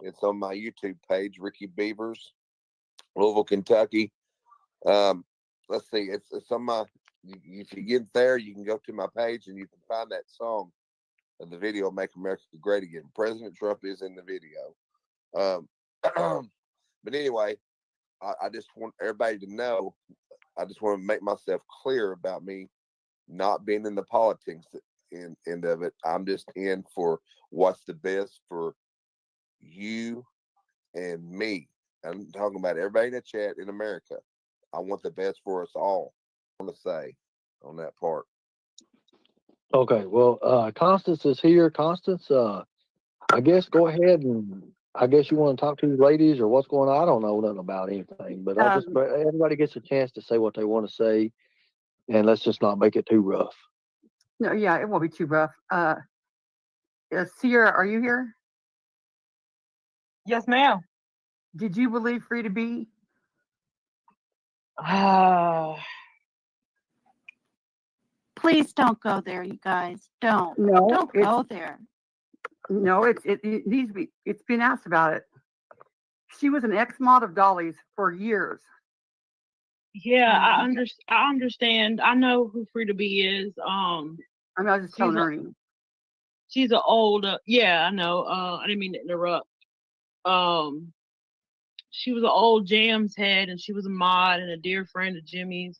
it's on my YouTube page, Ricky Beavers, Louisville, Kentucky. Let's see, it's on my, if you get there, you can go to my page and you can find that song of the video, Make America Great Again. President Trump is in the video. But anyway, I just want everybody to know, I just want to make myself clear about me not being in the politics end of it. I'm just in for what's the best for you and me. I'm talking about everybody in the chat in America. I want the best for us all. I want to say on that part. Okay, well, Constance is here. Constance, I guess go ahead, and I guess you want to talk to these ladies or what's going on. I don't know nothing about anything, but everybody gets a chance to say what they want to say, and let's just not make it too rough. No, yeah, it won't be too rough. Sierra, are you here? Yes, ma'am. Did you believe Free to Be? Please don't go there, you guys. Don't No, go there. No, it needs to be. It's been asked about it. She was an ex-mod of Dolly's for years. Yeah, I understand. I know who Free to Be is. I mean, I was just telling Ernie. She's an old. Yeah, I know. I didn't mean to interrupt. She was an old Jams head, and she was a mod and a dear friend of Jimmy's.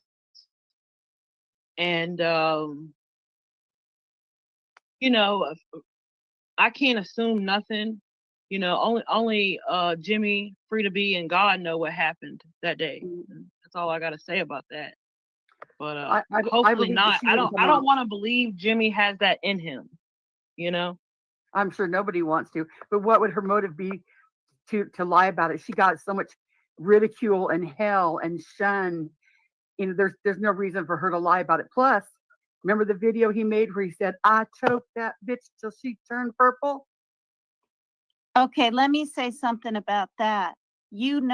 And I can't assume nothing. Only Jimmy, Free to Be, and God know what happened that day. That's all I got to say about that. But hopefully not. I don't want to believe Jimmy has that in him. I'm sure nobody wants to. But what would her motive be to lie about it? She got so much ridicule and hell and shun. There's no reason for her to lie about it. Plus, remember the video he made where he said, "I choked that bitch till she turned purple." Okay, let me say something about that. You've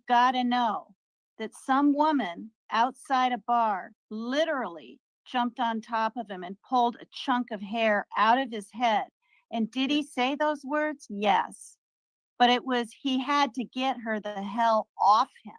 got to know that some woman outside a bar literally jumped on top of him and pulled a chunk of hair out of his head. And did he say those words? Yes. But he had to get her the hell off him.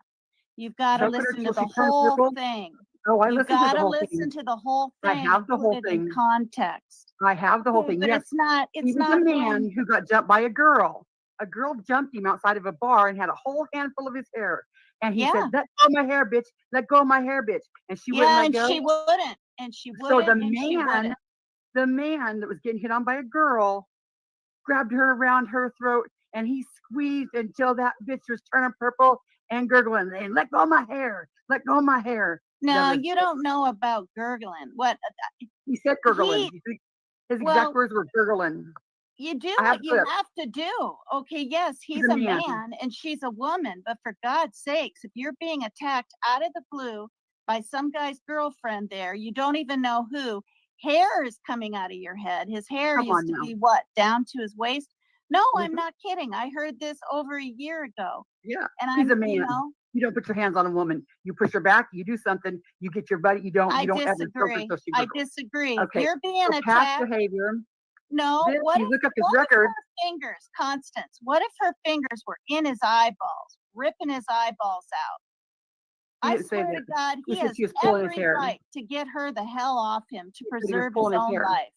You've got to listen to the whole thing. Oh, I You've got to listen to the whole thing. I have the whole thing in context. I have the whole thing. But yes, it's not a man who got jumped by a girl. A girl jumped him outside of a bar and had a whole handful of his hair. And he said, "Let go of my hair, bitch. Let go of my hair, bitch." And she wouldn't let go. She wouldn't. And she wouldn't. So the man that was getting hit on by a girl grabbed her around her throat and he squeezed until that bitch was turning purple and gurgling and "Let go of my hair. Let go of my hair." No, you don't know about gurgling. What he said, gurgling. His exact words were gurgling. You do what you have to do. Okay, yes, he's a man and she's a woman, but for God's sakes, if you're being attacked out of the blue by some guy's girlfriend there, you don't even know who, hair is coming out of your head. His hair used to be down to his waist. No, Mhm. I'm not kidding. I heard this over a year ago. Yeah, And he's a I'm, man. You don't put your hands on a woman. You push her back. You do something. You get your buddy. You don't I ever choke her disagree. till she I wiggles. disagree. Okay. You're being So past attacked. behavior. No, Then what you if, look up his what if record. her fingers, Constance, what if her fingers were in his eyeballs, ripping his eyeballs out? He I didn't say swear to that. God, He he said has she was pulling his every hair. right to get her the hell off him to He said he was preserve his pulling his own hair. life.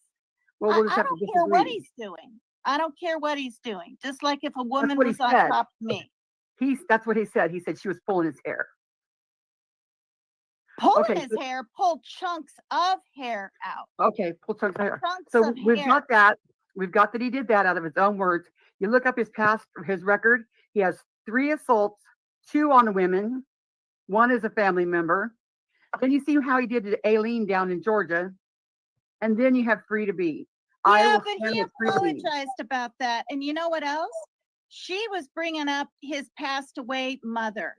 Well, we'll just I have to don't care what disagree. he's doing. I don't care what he's doing. Just like if a That's woman what he was on said. top of me. That's what he said. He said she was pulling his hair. Pulling Okay, his so- hair, pull chunks of hair out. Okay, pull chunks of hair. Chunks So of we've hair. got that. We've got that he did that out of his own words. You look up his record. He has 3 assaults, 2 on women, 1 is a family member. Then you see how he did to Aileen down in Georgia, and then you have Free to Be. Yeah, will but stand he with Free to Be. apologized about that. And you know what else? She was bringing up his passed away mother.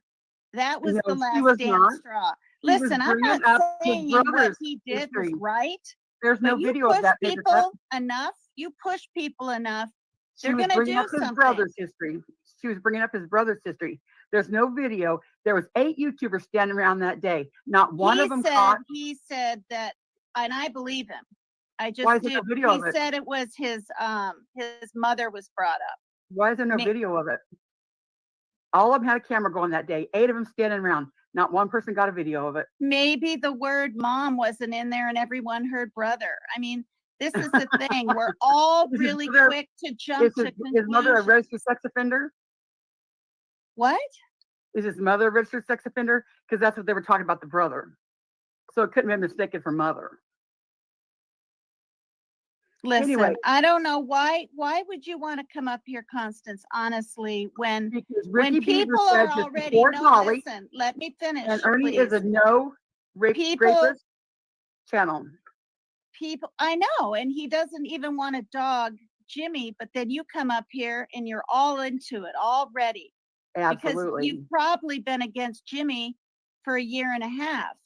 That was No, the she last was damn not. straw. He was Listen, I'm bringing not up his saying what brother's he did was history. right, There's no but you video of push that. Paper cut. people enough, you push people enough, She they're was gonna bringing do up his something. brother's history. She was bringing up his brother's history. There's no video. There was 8 YouTubers standing around that day. Not one of them caught. He said that, and I believe him. I Why just is there no do. video He of it? said it was his mother was brought up. Why is there no video of it? All of them had a camera going that day. 8 of them standing around. Not one person got a video of it. Maybe the word mom wasn't in there and everyone heard brother. I mean, this is the thing. We're all Is his really mother- quick to jump to His mother a conclusions. registered sex offender? What? Is his mother a registered sex offender? Because that's what they were talking about, the brother. So it couldn't have been mistaken for mother. Listen, Anyway. I don't know why would you want to come up here, Constance, honestly, when Because Ricky Beaver people said are to already, support no, Dolly, listen, let me finish, and Ernie please. is a no rapist channel. People, I know, and he doesn't even want to dog Jimmy, but then you come up here and you're all into it already. Absolutely. Because you've probably been against Jimmy for a year and a half.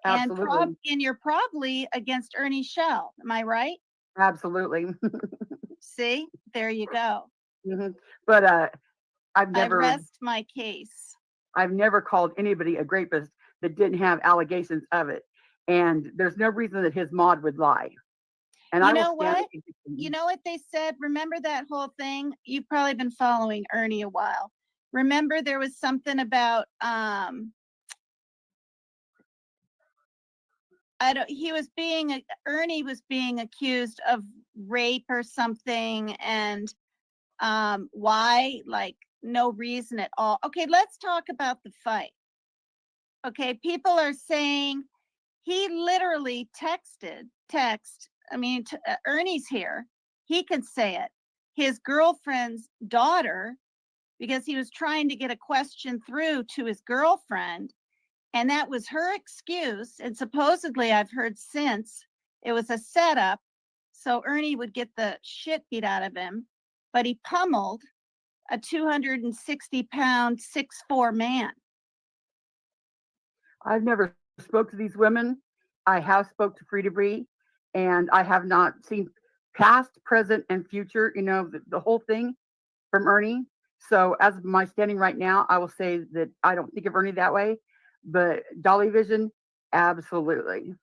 Absolutely. And you're probably against Ernie Shell. Am I right? Absolutely. See, there you go. Mhm. But I I've rest my case. never called anybody a rapist that didn't have allegations of it. And there's no reason that his mod would lie. And You I know will stand what? against You him. know what they said? Remember that whole thing? You've probably been following Ernie a while. Remember there was something about Ernie was being accused of rape or something, and why? Like no reason at all. Okay, let's talk about the fight. Okay, people are saying he literally Ernie's here. He can say it. His girlfriend's daughter, because he was trying to get a question through to his girlfriend, and that was her excuse. And supposedly, I've heard since it was a setup so Ernie would get the shit beat out of him, but he pummeled a 260-pound 6'4" man. I've never spoke to these women. I have spoke to Free to Be, and I have not seen past, present, and future, the whole thing from Ernie. So as of my standing right now, I will say that I don't think of Ernie that way, but Dolly Vision, absolutely.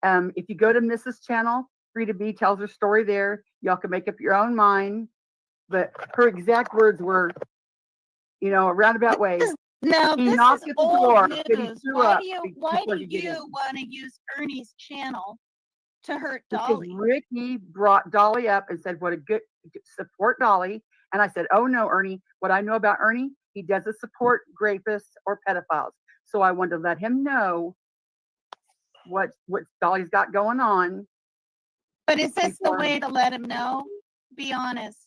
If you go to Mrs. Channel, Free to Be tells her story there. Y'all can make up your own mind, but her exact words were, a roundabout way. No, He this knocked is at the old door, news. then he threw Why up do you before he get in. want to use Ernie's channel to hurt Because Dolly? Ricky brought Dolly up and said, what a good support Dolly. And I said, oh no, Ernie, what I know about Ernie, he doesn't support rapists or pedophiles. So I wanted to let him know what Dolly's got going on. But is this the way to let him know? Be honest.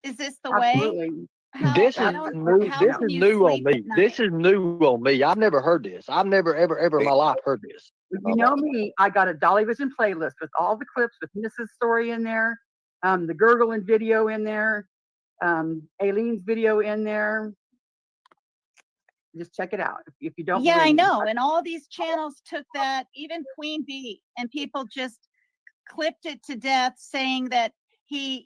Is this the way? Absolutely. This is new. This is new on me. This is new on me. I've never heard this. I've never, ever in my life heard this. You know me, I got a Dolly Vision playlist with all the clips with Mrs. Story in there, the gurgling video in there, Aileen's video in there. Just check it out. If you don't Yeah, believe I me. know. And all these channels took that, even Queen Bee, and people just clipped it to death saying that he,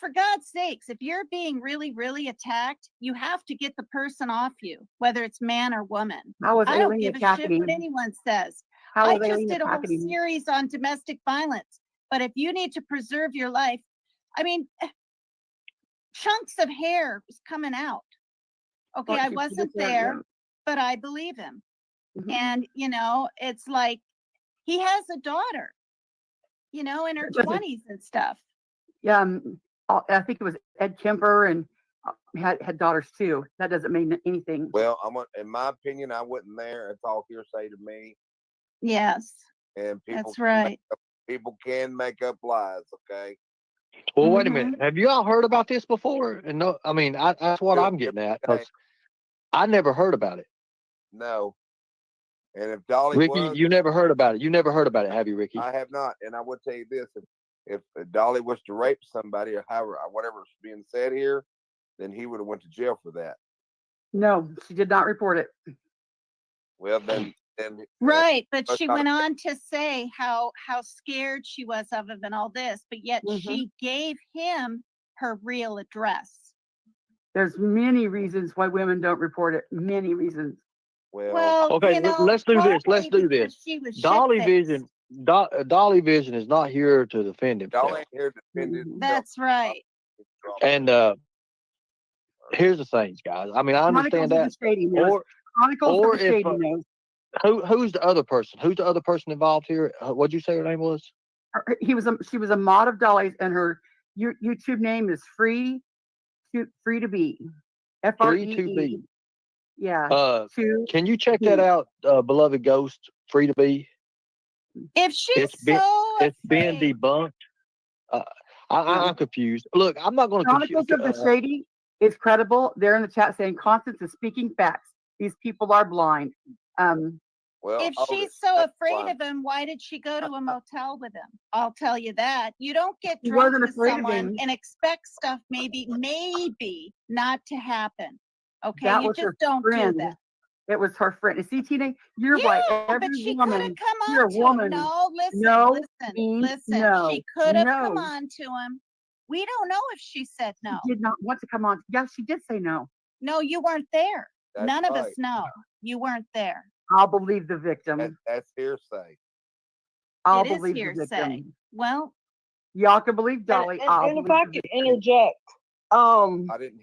for God's sakes, if you're being really, really attacked, you have to get the person off you, whether it's man or woman. How was I don't Aileen give a shit attacking what him? anyone says. How I was just Aileen did a whole attacking him? series on domestic violence. But if you need to preserve your life, I mean, chunks of hair was coming out. Okay, Well, I she wasn't did that, there, but I believe him. Mhm. And, you know, it's like he has a daughter, you know, in her Was it- 20s and stuff. Yeah, I think it was Ed Kemper and had daughters too. That doesn't mean anything. Well, in my opinion, I wasn't there. It's all hearsay to me. Yes, And that's right. people can make up lies. Okay. Well, wait a minute. Have you all heard about this before? And no, I mean, that's what Sure. I'm getting at, because I never heard about it. No. And if Dolly Ricky, was, you never heard about it. You never heard about it, have you, Ricky? I have not. And I will tell you this: if Dolly was to rape somebody or however, whatever's being said here, then he would have went to jail for that. No, she did not report it. Well, then Right, but that's she not- went on to say how scared she was of him and all this, but yet she gave him her real address. There's many reasons why women don't report it. Many reasons. well, Okay, you know, let's do this. Let's probably do because this. she was Dolly shit-faced. Vision, Dolly Vision is not here to defend himself. Dolly ain't here to defend himself. That's right. And here's the things, guys. I mean, I understand that. Chronicles or of the if, Shady Nose. Who's the other person? Who's the other person involved here? What'd you say her name was? She was a mod of Dolly's, and her YouTube name is Free to Be. Free to Be. Yeah. Can you check that out, beloved ghost? Free to Be. If she's It's been debunked. I'm confused. Look, I'm not going to Chronicles of the Shady is credible. They're in the chat saying Constance is speaking facts. These people are blind. Well, if she's so afraid of him, why did she go to a motel with him? I'll tell you that. You don't get drunk with someone and expect stuff maybe not to happen. Okay, that you was just her don't friend. do that. It was her friend. See, Tina, you're right. But Every she could have woman, come you're a on to him. woman. No, listen, No, listen. no, She could have come no. on to him. We don't know if she said no. She did not want to come on. Yeah, she did say no. No, you weren't there. That's None of us right. know. You weren't there. I'll believe the victim. That's hearsay. I'll It is believe the hearsay. victim. Well, Y'all can believe Dolly. And if I could interject, Why didn't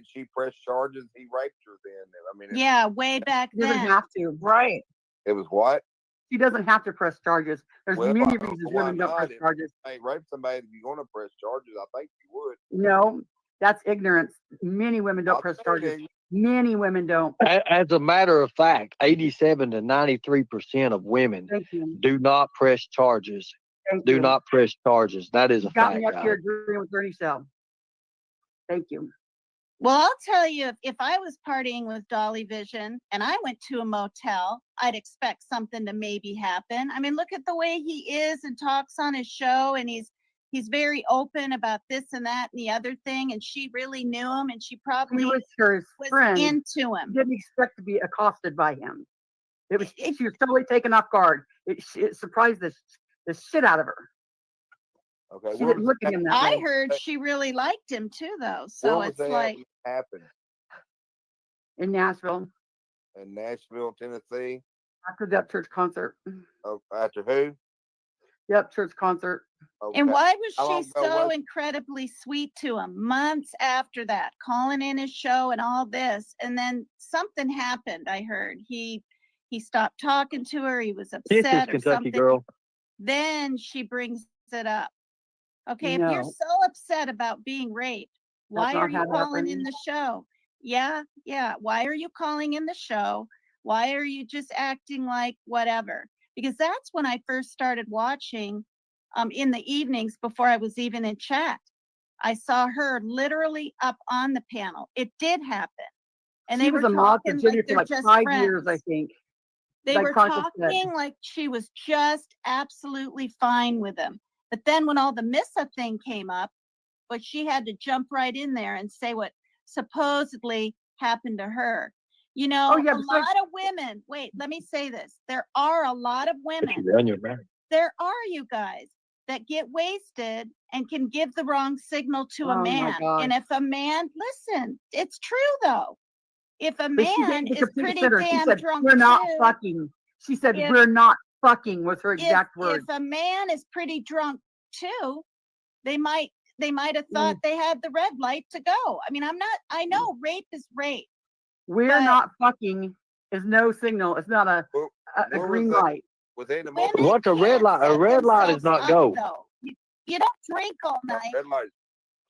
she press charges? He raped her then. I mean, yeah, way back She doesn't then. have to. right? it was what? She doesn't have to press charges. There's Well, many why reasons women don't not? press If charges. you ain't raped somebody, if you're going to press charges, I think you would. No, that's ignorance. Many women don't press charges. Many women don't. As a matter of fact, 87 to 93% of women Thank you. do not press charges. Thank Do you. not press charges. That is a Got fact, me up guys. here agreeing with Bernie Sell. Thank you. Well, I'll tell you, if I was partying with Dolly Vision and I went to a motel, I'd expect something to maybe happen. I mean, look at the way he is and talks on his show, and he's very open about this and that and the other thing, and she really knew him, and she probably He was her was friend. into him. Didn't expect to be accosted by him. She was totally taken off guard. It surprised the shit out of her. Okay. She didn't look at him that I way. heard she really liked him too, though. So Where was it's that like, happened? In Nashville In Nashville, Tennessee. after that church concert. Oh, after who? Yep, church concert. Okay. and why was How long she ago so was it? incredibly sweet to him months after that, calling in his show and all this? And then something happened. I heard he stopped talking to her. He was This is upset or Kentucky something. girl. Then she brings it up. Okay, if No. you're so upset about being raped, why not are you how that calling in happened. the show? Yeah. Why are you calling in the show? Why are you just acting like whatever? Because that's when I first started watching in the evenings before I was even in chat. I saw her literally up on the panel. It did happen. And She they was were a mod for talking Jimmy like for they're like just 5 friends. years, I think. They like were Chronicles said. talking like she was just absolutely fine with him. But then when all the Missa thing came up, but she had to jump right in there and say what supposedly happened to her. You know, Oh, yeah, a lot of women, wait, let me say this. There are a lot of women. Run your mouth. There are, you guys, that get wasted and can give the wrong signal to a Oh my man. God. And if a man, listen, it's true though. If a But she man gave the is complete pretty center. She damn said, drunk we're not too, fucking. She said, if we're not fucking was her if exact words. a man is pretty drunk too, they might have thought they had the red light to go. I mean, I know rape is rape. We're but not fucking is no signal. It's not a Where green was that? light. Was they in the women motel? What's a red can't light? A set red light is themselves not up, go. though. You don't drink all night. Red light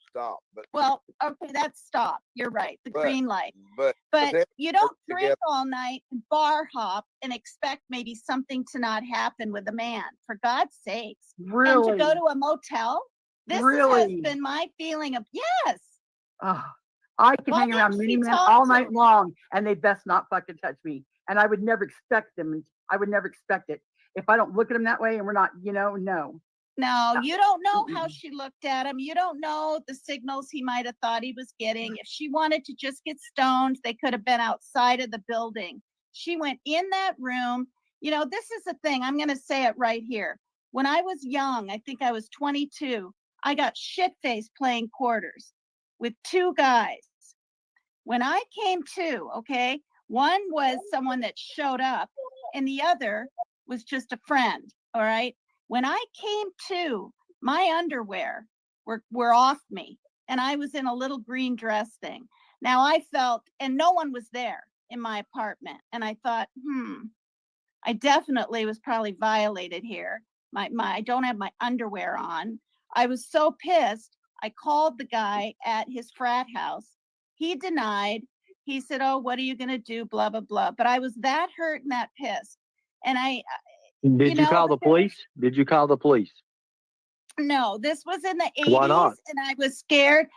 stop, but Well, okay, that's stop. You're right. The But- green light. but But they you don't work drink together. all night and bar hop and expect maybe something to not happen with a man, for God's sakes. And to Really? go to a motel, this has Really? been my feeling of, yes. Oh, I can Why hang around didn't many she men talk all to night him? long, and they best not fucking touch me. And I would never expect them. I would never expect it if I don't look at them that way, and we're not, no. No, you don't know how Mm-mm. she looked at him. You don't know the signals he might have thought he was getting. If she wanted to just get stoned, they could have been outside of the building. She went in that room. You know, this is the thing. I'm going to say it right here. When I was young, I think I was 22, I got shit-faced playing quarters with two guys. When I came to, okay, one was someone that showed up and the other was just a friend, all right? When I came to, my underwear were off me and I was in a little green dress thing. Now I felt, and no one was there in my apartment. And I thought, I definitely was probably violated here. I don't have my underwear on. I was so pissed. I called the guy at his frat house. He denied. He said, "Oh, what are you going to do? Blah, blah, blah." But I was that hurt and that pissed. And Did you call the police? Did you call the police? No, this was in the 80s. Why not? And I was scared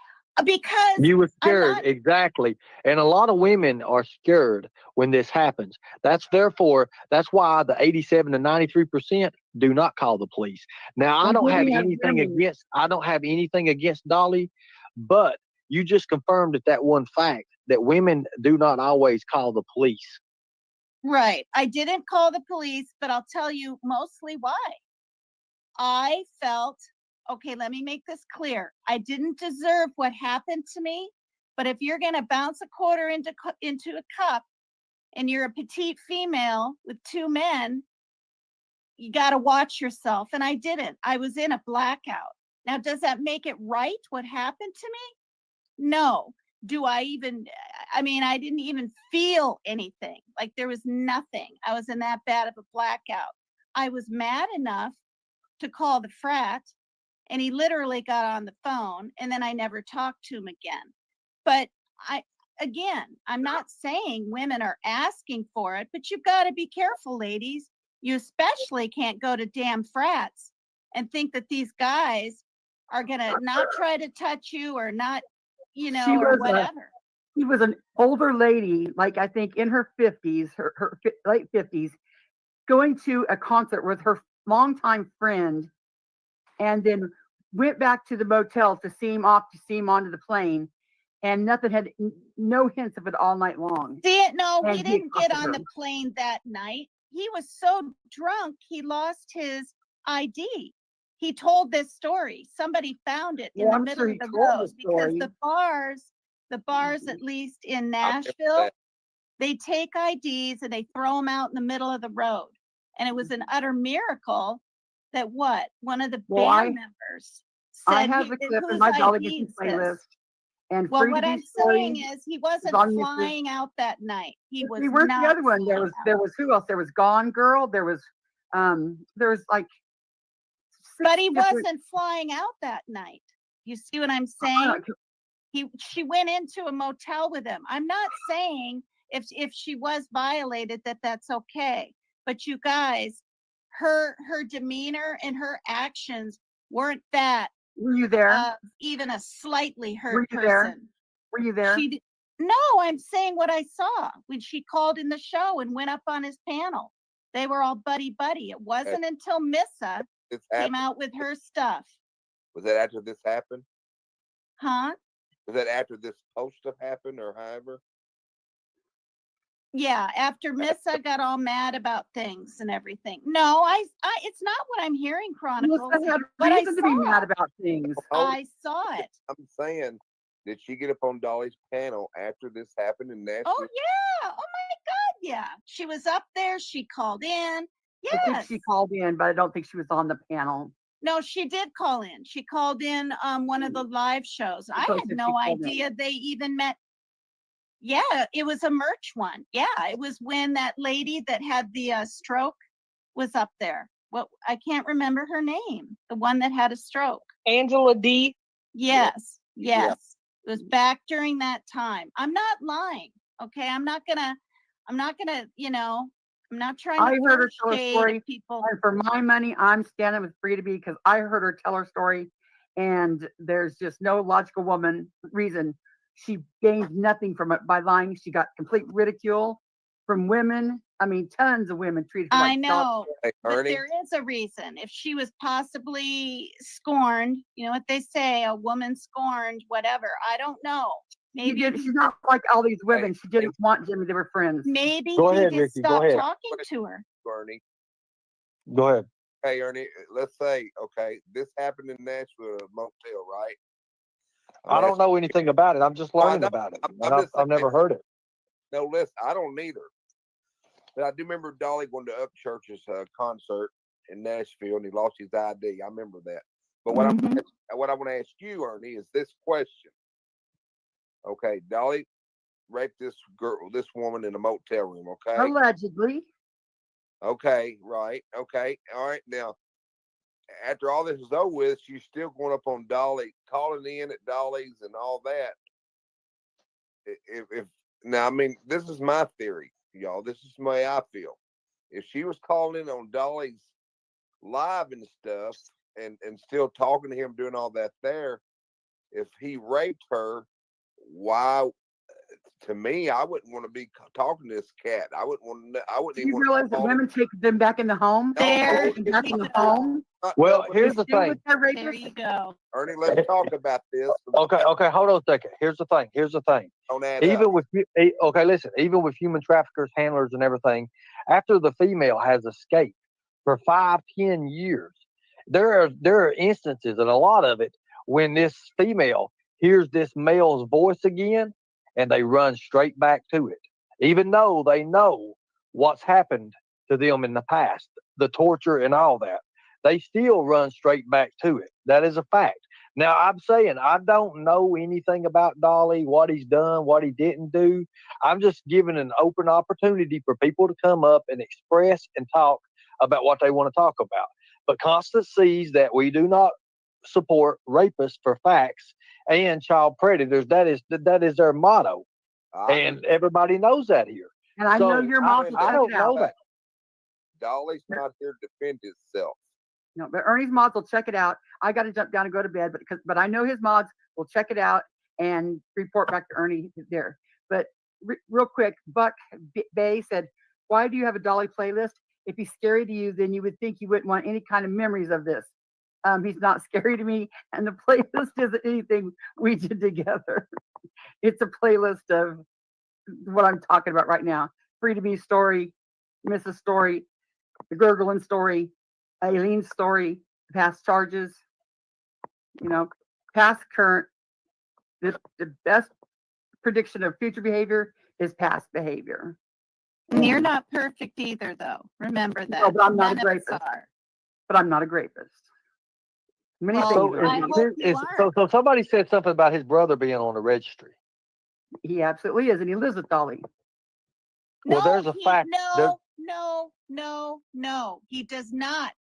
because You were I'm scared, not- exactly. And a lot of women are scared when this happens. That's why the 87 to 93% do not call the police. Now, I don't have anything against Dolly, but you just confirmed that one fact that women do not always call the police. Right. I didn't call the police, but I'll tell you mostly why. I felt, okay, let me make this clear. I didn't deserve what happened to me, but if you're going to bounce a quarter into a cup and you're a petite female with two men, you got to watch yourself. And I didn't. I was in a blackout. Now, does that make it right what happened to me? No. I didn't even feel anything. Like there was nothing. I was in that bad of a blackout. I was mad enough to call the frat, and he literally got on the phone, and then I never talked to him again. But I'm not saying women are asking for it, but you've got to be careful, ladies. You especially can't go to damn frats and think that these guys are going to not try to touch you or not, or whatever. She was an older lady, like I think in her 50s, her late 50s, going to a concert with her longtime friend, and then went back to the motel to see him onto the plane, and nothing had no hints of it all night long. He didn't get on the plane that night. He was so drunk he lost his ID. He told this story. Somebody found it in the middle of the road because the bars, at least in Nashville, they take IDs and they throw them out in the middle of the road. And it was an utter miracle that one of the band members said, I have the clip in my Dolly playlist. And well, what I'm saying is he wasn't flying out that night. He weren't the other one. There was who else? There was Gone Girl. There was like. But he wasn't flying out that night. You see what I'm saying? She went into a motel with him. I'm not saying if she was violated that's okay. But you guys, her demeanor and her actions weren't that. Were you there? Even a slightly hurt person. Were you there? No, I'm saying what I saw when she called in the show and went up on his panel. They were all buddy. It wasn't until Missa came out with her stuff. Was that after this happened? Huh? Was that after this post stuff happened or however? Yeah, after Missa got all mad about things and everything. No, it's not what I'm hearing, Chronicles, Melissa had but I reason to be mad saw, about things. I saw it. I'm saying, did she get up on Dolly's panel after this happened in Nashville? Oh yeah. Oh my God. Yeah. She was up there. She called in. I think Yes. she called in, but I don't think she was on the panel. No, she did call in. She called in one of the live shows. I Supposed had to no she called in. idea they even met. Yeah, it was a merch one. Yeah, it was when that lady that had the stroke was up there. Well, I can't remember her name. The one that had a stroke. Angela D. Yes, Yeah. yes. It was back during that time. I'm not lying. Okay, I'm not gonna, you know, I'm not trying I to heard her throw tell a shade story. at people. And for my money, I'm standing with Free to Be because I heard her tell her story, and there's just no logical reason she gained nothing from it by lying. She got complete ridicule from women. I mean, tons of women treated her I like dog. know, Hey, but Ernie, there is a reason. If she was possibly scorned, you know what they say, a woman scorned, whatever. I don't know. Maybe She's not like all these women. She didn't want Jimmy. They were friends. maybe Go he ahead, just Ricky, go stopped ahead. talking to her. Ernie. Go ahead. Hey, Ernie, let's say, okay, this happened in Nashville at a motel, right? I don't know anything about it. I'm just Oh, I learning know. about it. I'm And just I've never saying. heard it. No, listen, I don't either. But I do remember Dolly going to Upchurch's concert in Nashville, and he lost his ID. I remember that. But what Mhm. what I want to ask you, Ernie, is this question. Okay, Dolly raped this woman in a motel room. Okay. Allegedly. Okay, right. Okay, all right. Now, after all this is over with, she's still going up on Dolly, calling in at Dolly's and all that. If now, I mean, this is my theory, y'all. This is the way I feel. If she was calling in on Dolly's live and stuff, and still talking to him, doing all that there, if he raped her, why? To me, I wouldn't want to be talking to this cat. I wouldn't want to. I wouldn't Do even you want to realize that call women take them back in the home? No, There Take them back in the you go. home. Well, but here's the Still thing. with their There rapist? you go. Ernie, let's talk about this. Okay, hold on a second. Here's the thing. Don't add Even up. with okay, listen. Even with human traffickers, handlers, and everything, after the female has escaped for 5, 10 years, there are instances, and a lot of it, when this female hears this male's voice again, and they run straight back to it, even though they know what's happened to them in the past, the torture and all that. They still run straight back to it. That is a fact. Now, I'm saying I don't know anything about Dolly, what he's done, what he didn't do. I'm just giving an open opportunity for people to come up and express and talk about what they want to talk about. But Constance sees that we do not support rapists for facts and child predators. That is their motto, and everybody knows that here. And I know So, your mom will I check don't it out. know that. Dolly's not here to defend himself. No, but Ernie's mods will check it out. I got to jump down and go to bed, but I know his mods will check it out and report back to Ernie there. But real quick, Buck Bay said, "Why do you have a Dolly playlist? If he's scary to you, then you would think you wouldn't want any kind of memories of this. He's not scary to me, and the playlist isn't anything we did together. It's a playlist of what I'm talking about right now: Free to Be story, Mrs. story, the Gurgling story, Aileen's story, past charges, past, current. The best prediction of future behavior is past behavior. And you're not perfect either, though. Remember that. No, but I'm not None a of us rapist. are. But I'm not a rapist. Many Well, things So, are I not. hope you aren't. so somebody said something about his brother being on the registry. He absolutely is, and he lives with Dolly. Well, there's a fact. No. He does not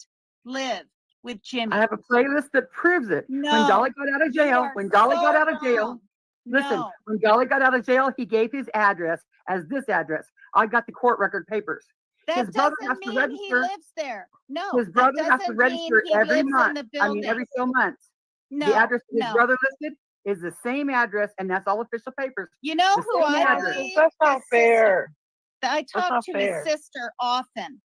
live with Jimmy. I have a playlist that proves it. No, When Dolly got out of jail, when Dolly got out of jail, wrong. listen, No. when Dolly got out of jail, he gave his address as this address. I got the court record papers. That His brother doesn't has to mean he register. lives there. No, His brother that has to doesn't mean register he every lives month. in the I mean, every building. few months. No, The address his no. brother listed is the same address, and that's all official papers. You know The who same I address. believe? That's not His sister. fair. I not talk to fair. his sister often.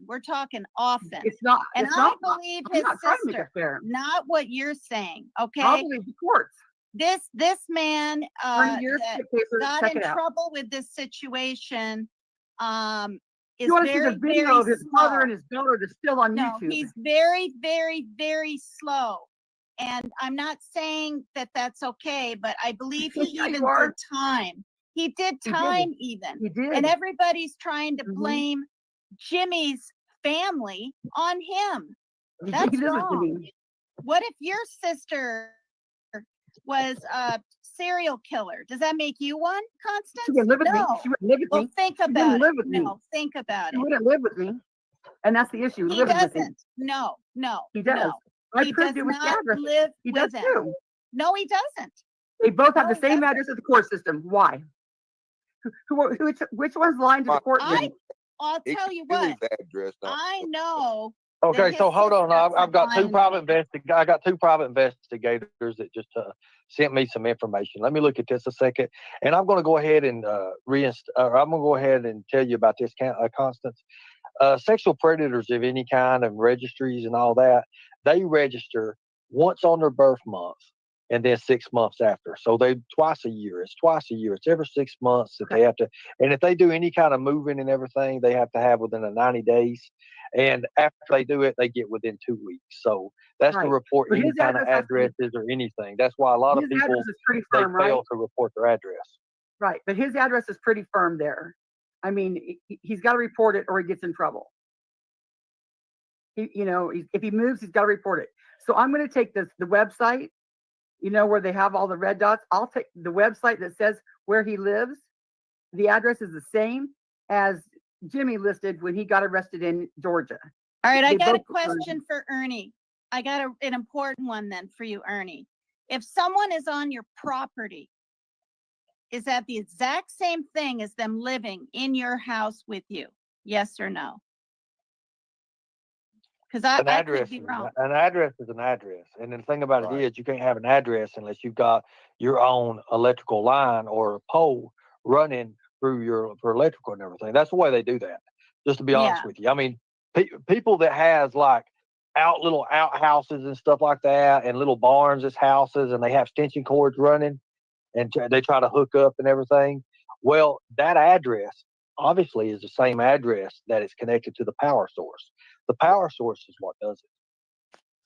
We're talking often. It's not. And it's I not. believe I'm his not trying to make sister, it fair. not what you're saying. I Okay. believe the courts. this man Your that papers, got check in it out. trouble with this situation is You want to see very, the video very of his mother slow. and his daughter that's still on No, YouTube. he's very, very, very slow. And I'm not saying that that's okay, but I believe he Yeah, you even are. did time. He did He did. time even. He did. And everybody's trying to Mhm. blame Jimmy's family on him. He That's lives with wrong. Jimmy. What if your sister was a serial killer? Does that make you one, Constance? She wouldn't live with me. No. She wouldn't live with Well, me. think wouldn't about live it. with me. No, think about He it. wouldn't live with me. And that's the issue. He Living with him. doesn't. No, no, He does. no. I He proved does it with the not address. live He with does him. too. No, he doesn't. They both have No, the he same doesn't. address at the court system. Why? Which one's lying to the court? Jimmy? I'll He tell you really what. that address. I know. Okay, his so hold on. sister I've got two said private I got two private investigators that just sent me some information. Let me look at this a second, and I'm going to go ahead and I'm going to go ahead and tell you about this, Constance. Sexual predators of any kind and registries and all that, they register once on their birth month and then 6 months after. So they twice a year. It's twice a year. It's every 6 months that they have to. And if they do any kind of moving and everything, they have to have within a 90 days. And after they do it, they get within 2 weeks. So that's to report But any his kind of address has to be- addresses or anything. That's why a lot of His people, address is pretty they firm, right? fail to report their address. Right. But his address is pretty firm there. I mean, he's got to report it or he gets in trouble. If he moves, he's got to report it. So I'm going to take the website, where they have all the red dots. I'll take the website that says where he lives. The address is the same as Jimmy listed when he got arrested in Georgia. All right, I They got a both confirmed. question for Ernie. I got an important one then for you, Ernie. If someone is on your property, is that the exact same thing as them living in your house with you? Yes or no? Because I could be wrong. An address is an address. And the thing about Right. it is you can't have an address unless you've got your own electrical line or a pole running through for electrical and everything. That's the way they do that, just to be honest Yeah. with you. I mean, people that has like little outhouses and stuff like that and little barns as houses and they have extension cords running and they try to hook up and everything. Well, that address obviously is the same address that is connected to the power source. The power source is what does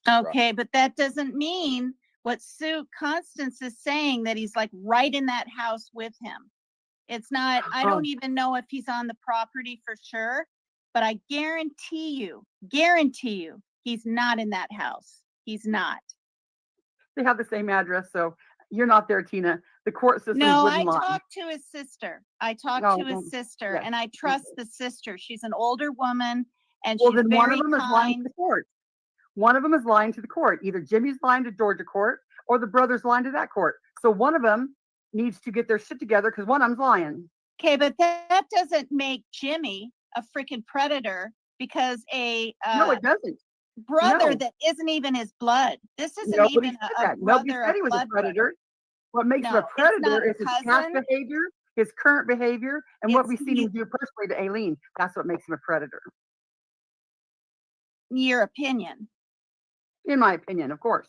it. Okay, but that doesn't mean what Sue Constance is saying, that he's like right in that house with him. It's not, I don't even know if he's on the property for sure, but I guarantee you, he's not in that house. He's not. They have the same address, so you're not there, Tina. The court system No, wouldn't I lie. talked to his sister. Yes. And I trust the sister. She's an older woman and Well, she's then one very of them is lying to kind. the court. One of them is lying to the court. Either Jimmy's lying to Georgia court or the brother's lying to that court. So one of them needs to get their shit together because one of them's lying. Okay, but that doesn't make Jimmy a freaking predator because No, it doesn't. brother No. that isn't even his blood. This isn't Nobody even said a that. Nobody brother, said he a was a blood brother. predator. What makes him No, a it's predator not a is his past cousin. behavior, his current behavior, and what It's we've seen him do personally to Aileen. That's what makes him a predator, Your opinion. in my opinion, of course.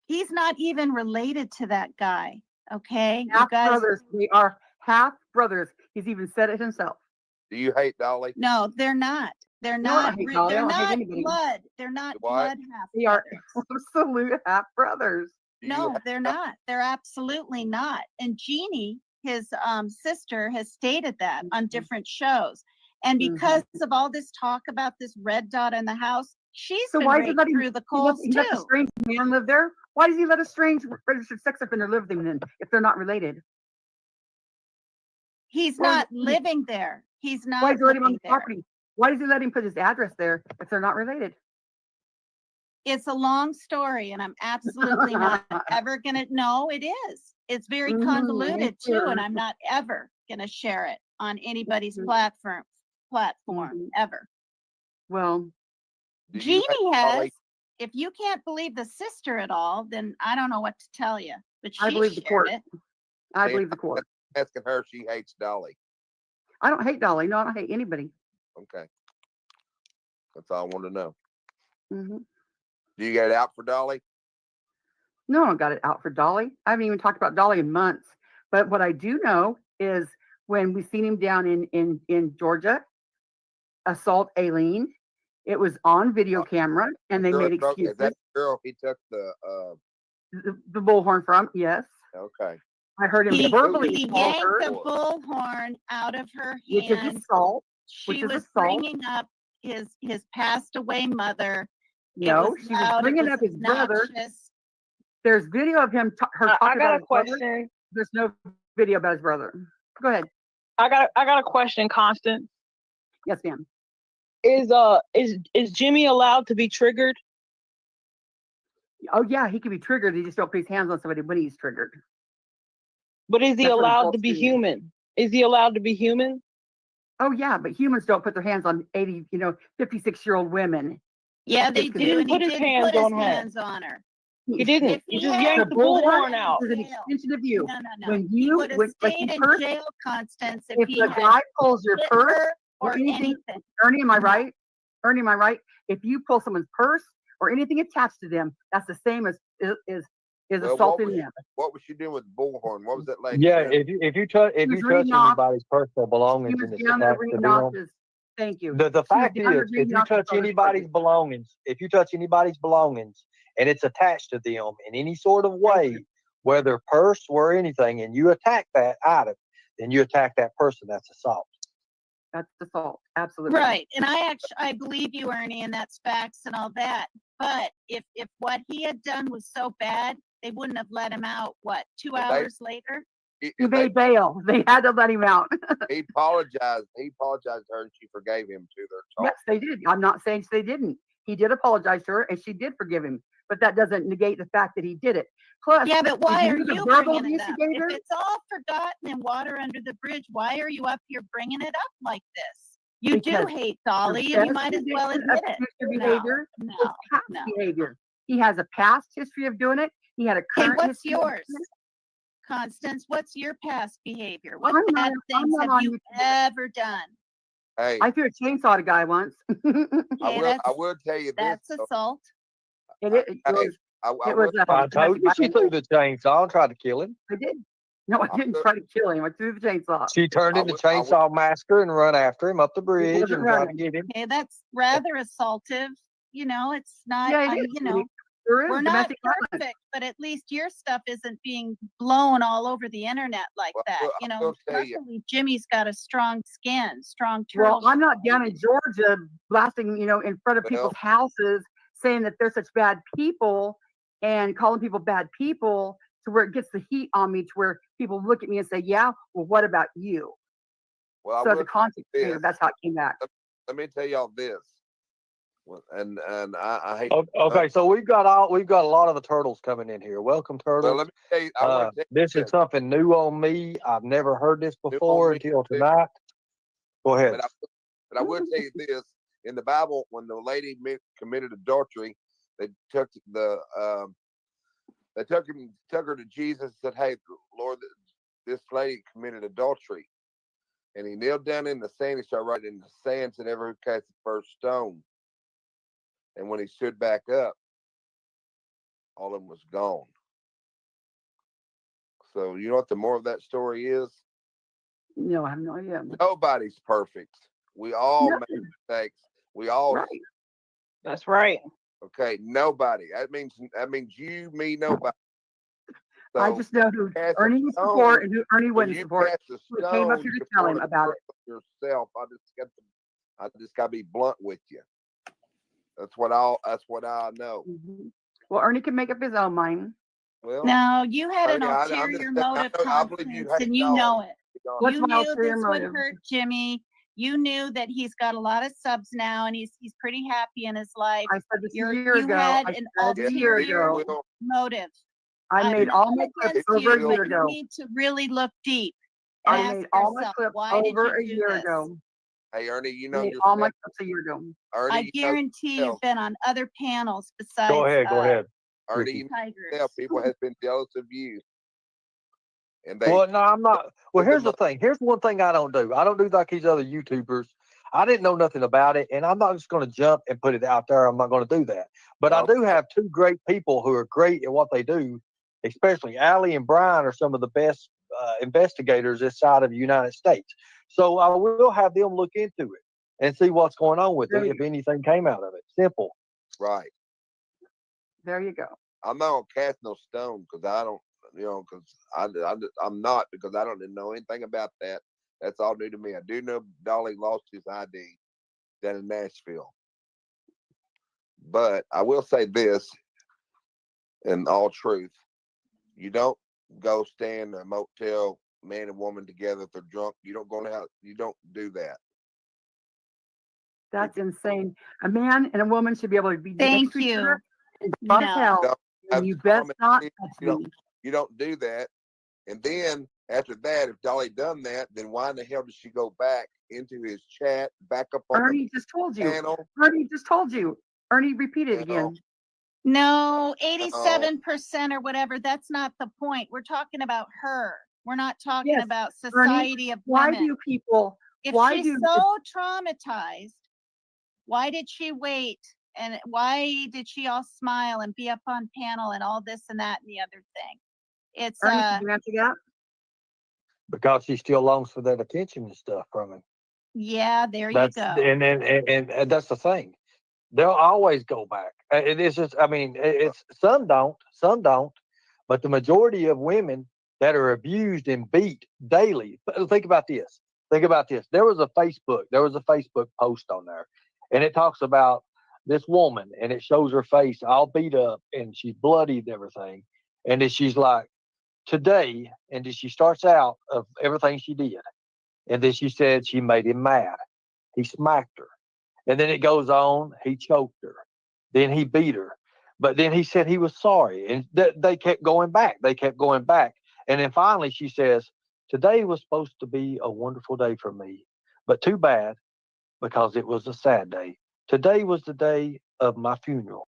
He's not even related to that guy. Okay, you Half guys. brothers. They are half brothers. He's even said it himself. Do you hate Dolly? No, they're not. They're No, I not. don't hate Dolly. I They're don't hate not anybody. blood. They're not What? blood half They are brothers. absolute half brothers. Do you No, hate they're Dolly? not. They're absolutely not. And Jeannie, his sister, has stated that on different shows. And Mhm. because of all this talk about this red dot in the house, she's So been why does he raked let him? through the He let, coals he let the too. strange man live there. Why does he let a strange registered sex offender live with him then, if they're not related? He's Why- not living there. He's Why not does he let him on living the there. property? Why does he let him put his address there if they're not related? It's a long story, and I'm absolutely not ever gonna. No, it is. It's very Mhm, convoluted too, sure. and I'm not ever gonna share it on anybody's Mhm. platform Mhm. ever. Well, Do you Jeannie hate has. Dolly? If you can't believe the sister at all, then I don't know what to tell you. But I she believe the shared court. it. I See, believe the court. Asking her if she hates Dolly. I don't hate Dolly. No, I don't hate anybody. Okay. That's all I want to know. Hmm. Do you get out for Dolly? No one got it out for Dolly. I haven't even talked about Dolly in months. But what I do know is when we seen him down in Georgia, assault Aileen, it was on video camera, and they made excuses. Is that the girl he took the bullhorn from? Yes. Okay. I heard him He verbally assault yanked her, the bullhorn out of her which is hand. assault. She was bringing up his passed away mother. No, she was bringing up his brother. There's video of him. Her talking I got about a question. There's no video about his brother. Go ahead. I got a question, Constance. Yes, ma'am. Is Jimmy allowed to be triggered? Oh yeah, he can be triggered. He just don't put his hands on somebody when he's triggered. But is he That's what allowed adults to be do. human? Is he allowed to be human? Oh yeah, but humans don't put their hands on 56-year-old women. Yeah, they He do. And he put his did hands put his on her. hands on her. He didn't. If He he just had yanked The the bullhorn bullhorn out. is an extension of you. No. When He you would have like stayed you in purse, jail, Constance, if he a had guy pulls your hit purse her or or anything, anything. Ernie, am I right? Ernie, am I right? If you pull someone's purse or anything attached to them, that's the same as Well, assaulting them. what was she doing with the bullhorn? What was that lady? Yeah, saying? if you touch reading off- anybody's personal He belongings was and it's down there attached to reading them, off his. Thank you. the She was fact down there is, if reading you off his touch brother's anybody's birthday. belongings, and it's attached to them in any sort of way, whether purse or anything, and you attack that item, then you attack that person. That's assault. That's assault. Absolutely. Right. And I believe you, Ernie, and that's facts and all that. But if what he had done was so bad, they wouldn't have let him out, 2 hours later? He made bail. They had to let him out. He apologized. He apologized to her, and she forgave him to their talk. Yes, they did. I'm not saying they didn't. He did apologize to her, and she did forgive him. But that doesn't negate the fact that he did it. Plus, Yeah, but why are the you verbal bringing it up? instigator? If it's all forgotten and water under the bridge, why are you up here bringing it up like this? You do Because hate Dolly, and you might as well admit it. Future behavior, No, his past no. behavior. He has a past history of doing it. He had a Hey, current what's history of yours? doing it. Constance, what's your past behavior? What I'm bad not things have on you YouTube. ever done? Hey, I threw a chainsaw at a guy once. I will tell you this. That's though. assault. It was. I It was. will- I told you she threw the chainsaw and tried to kill him. I did. No, I didn't try to kill him. I threw the chainsaw. She turned I into will- I will- Chainsaw Massacre and run after him up the bridge wasn't and tried to running. get him. Okay, that's rather assaultive. It's not. Yeah, it is. There is We're not domestic violence. perfect, but at least your stuff isn't being blown all over the internet like Well, that. I will tell you. Luckily, Jimmy's got a strong skin, strong Well, turtle. I'm not down in Georgia blasting, in front of people's houses saying that they're such bad people and calling people bad people to where it gets the heat on me to where people look at me and say, yeah, well, what about you? Well, So I the will context, this. that's how it came back. Let me tell y'all this. Well, and I hate. Okay, so we've got a lot of the turtles coming in here. Welcome, turtles. Well, let me tell you. I want to tell you This is something new on me. I've never heard this before until tonight. Go ahead. But I will tell you this: in the Bible, when the lady committed adultery, they took her to Jesus and said, "Hey, Lord, this lady committed adultery," and he knelt down in the sand. He started writing in the sand, said, "Ever who cast the first stone." And when he stood back up, all of them was gone. So you know what the moral of that story is? No, I have no idea. Nobody's perfect. We all make mistakes. We all Right. That's right. okay. Nobody. That means you, me, nobody. So I just know who cast a Ernie would stone. support and who Ernie when wouldn't you support. cast a We came up stone, here to you're tell him throwing about it. yourself. I just got to be blunt with you. That's what I know. Mhm. Well, Ernie can make up his own mind. Well, No, you had an Ernie, I ulterior understand. motive, I believe you Constance, hate and you dogs. know it. What's You my knew ulterior this motive? would hurt Jimmy. You knew that he's got a lot of subs now, and he's pretty happy in his life. I said this a You year ago. had I an said it a year ulterior ago. motive. I made all my nothing clips against over a you, year but you ago. need to really look deep and I ask made all my yourself, clips why did over a you do year this? ago. Hey, Ernie, you I know made all my yourself. clips a year ago. Ernie, I you know guarantee you've yourself. been on other panels besides Go ahead. Ernie, you know Tigers. yourself. People have been jealous of you, and Well, no, I'm not. Well, here's the thing. Here's one thing I don't do. I don't do like these other YouTubers. I didn't know nothing about it, and I'm not just going to jump and put it out there. I'm not going to do that. But I do have two great people who are great at what they do, especially Allie and Brian are some of the best investigators this side of the United States. So I will have them look into it and see what's going on with it, if anything came out of it. Simple. Right. There you go. I'm not gonna cast no stone because I don't, because I'm not, because I don't know anything about that. That's all new to me. I do know Dolly lost his ID down in Nashville, but I will say this, in all truth, you don't go stay in a motel, man and woman together if they're drunk. You don't go out. You don't do that. That's insane. A man and a woman should be able to be Thank next to each you. other and fun as No. hell. And you best not touch me. You don't do that. And then after that, if Dolly done that, then why in the hell did she go back into his chat, back up on Ernie just told you. panel? Ernie just told you. Ernie, repeat it again. No, 87% or whatever. That's not the point. We're talking about her. We're not talking Yes, about Ernie, society of why women. do people? If why she's do so traumatized, why did she wait? And why did she all smile and be up on panel and all this and that and the other thing? It's Ernie, can you answer that? Because she still longs for that attention and stuff from him. yeah, there That's you go. and that's the thing. They'll always go back. It is just, I mean, it's some don't, but the majority of women that are abused and beat daily. Think about this. Think about this. There was a Facebook post on there, and it talks about this woman, and it shows her face all beat up, and she's bloodied and everything, and then she's like, today, and then she starts out of everything she did, and then she said she made him mad. He smacked her. And then it goes on, he choked her. Then he beat her. But then he said he was sorry. And they kept going back. They kept going back. And then finally she says, today was supposed to be a wonderful day for me, but too bad because it was a sad day. Today was the day of my funeral.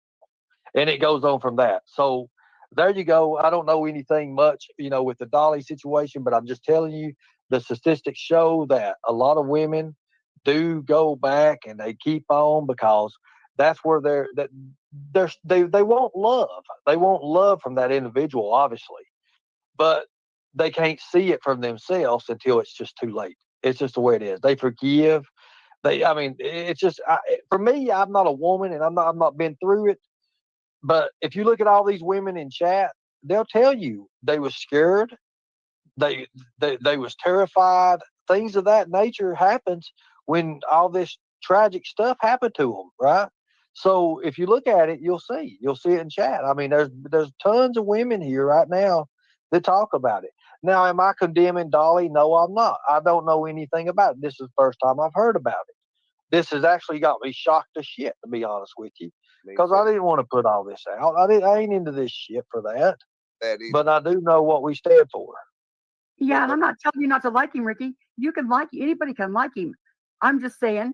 And it goes on from that. So there you go. I don't know anything much, with the Dolly situation, but I'm just telling you, the statistics show that a lot of women do go back and they keep on because that's where they want love. They want love from that individual, obviously, but they can't see it from themselves until it's just too late. It's just the way it is. They forgive. I mean, it's just for me. I'm not a woman, and I'm not been through it. But if you look at all these women in chat, they'll tell you they was scared, they was terrified. Things of that nature happens when all this tragic stuff happened to them, right? So if you look at it, you'll see it in chat. I mean, there's tons of women here right now that talk about it. Now, am I condemning Dolly? No, I'm not. I don't know anything about it. This is the first time I've heard about it. This has actually got me shocked to shit, to be honest with you, because I didn't want to put all this out. I ain't into this shit for that. But I do know what we stand for. Yeah, and I'm not telling you not to like him, Ricky. You can like anybody can like him. I'm just saying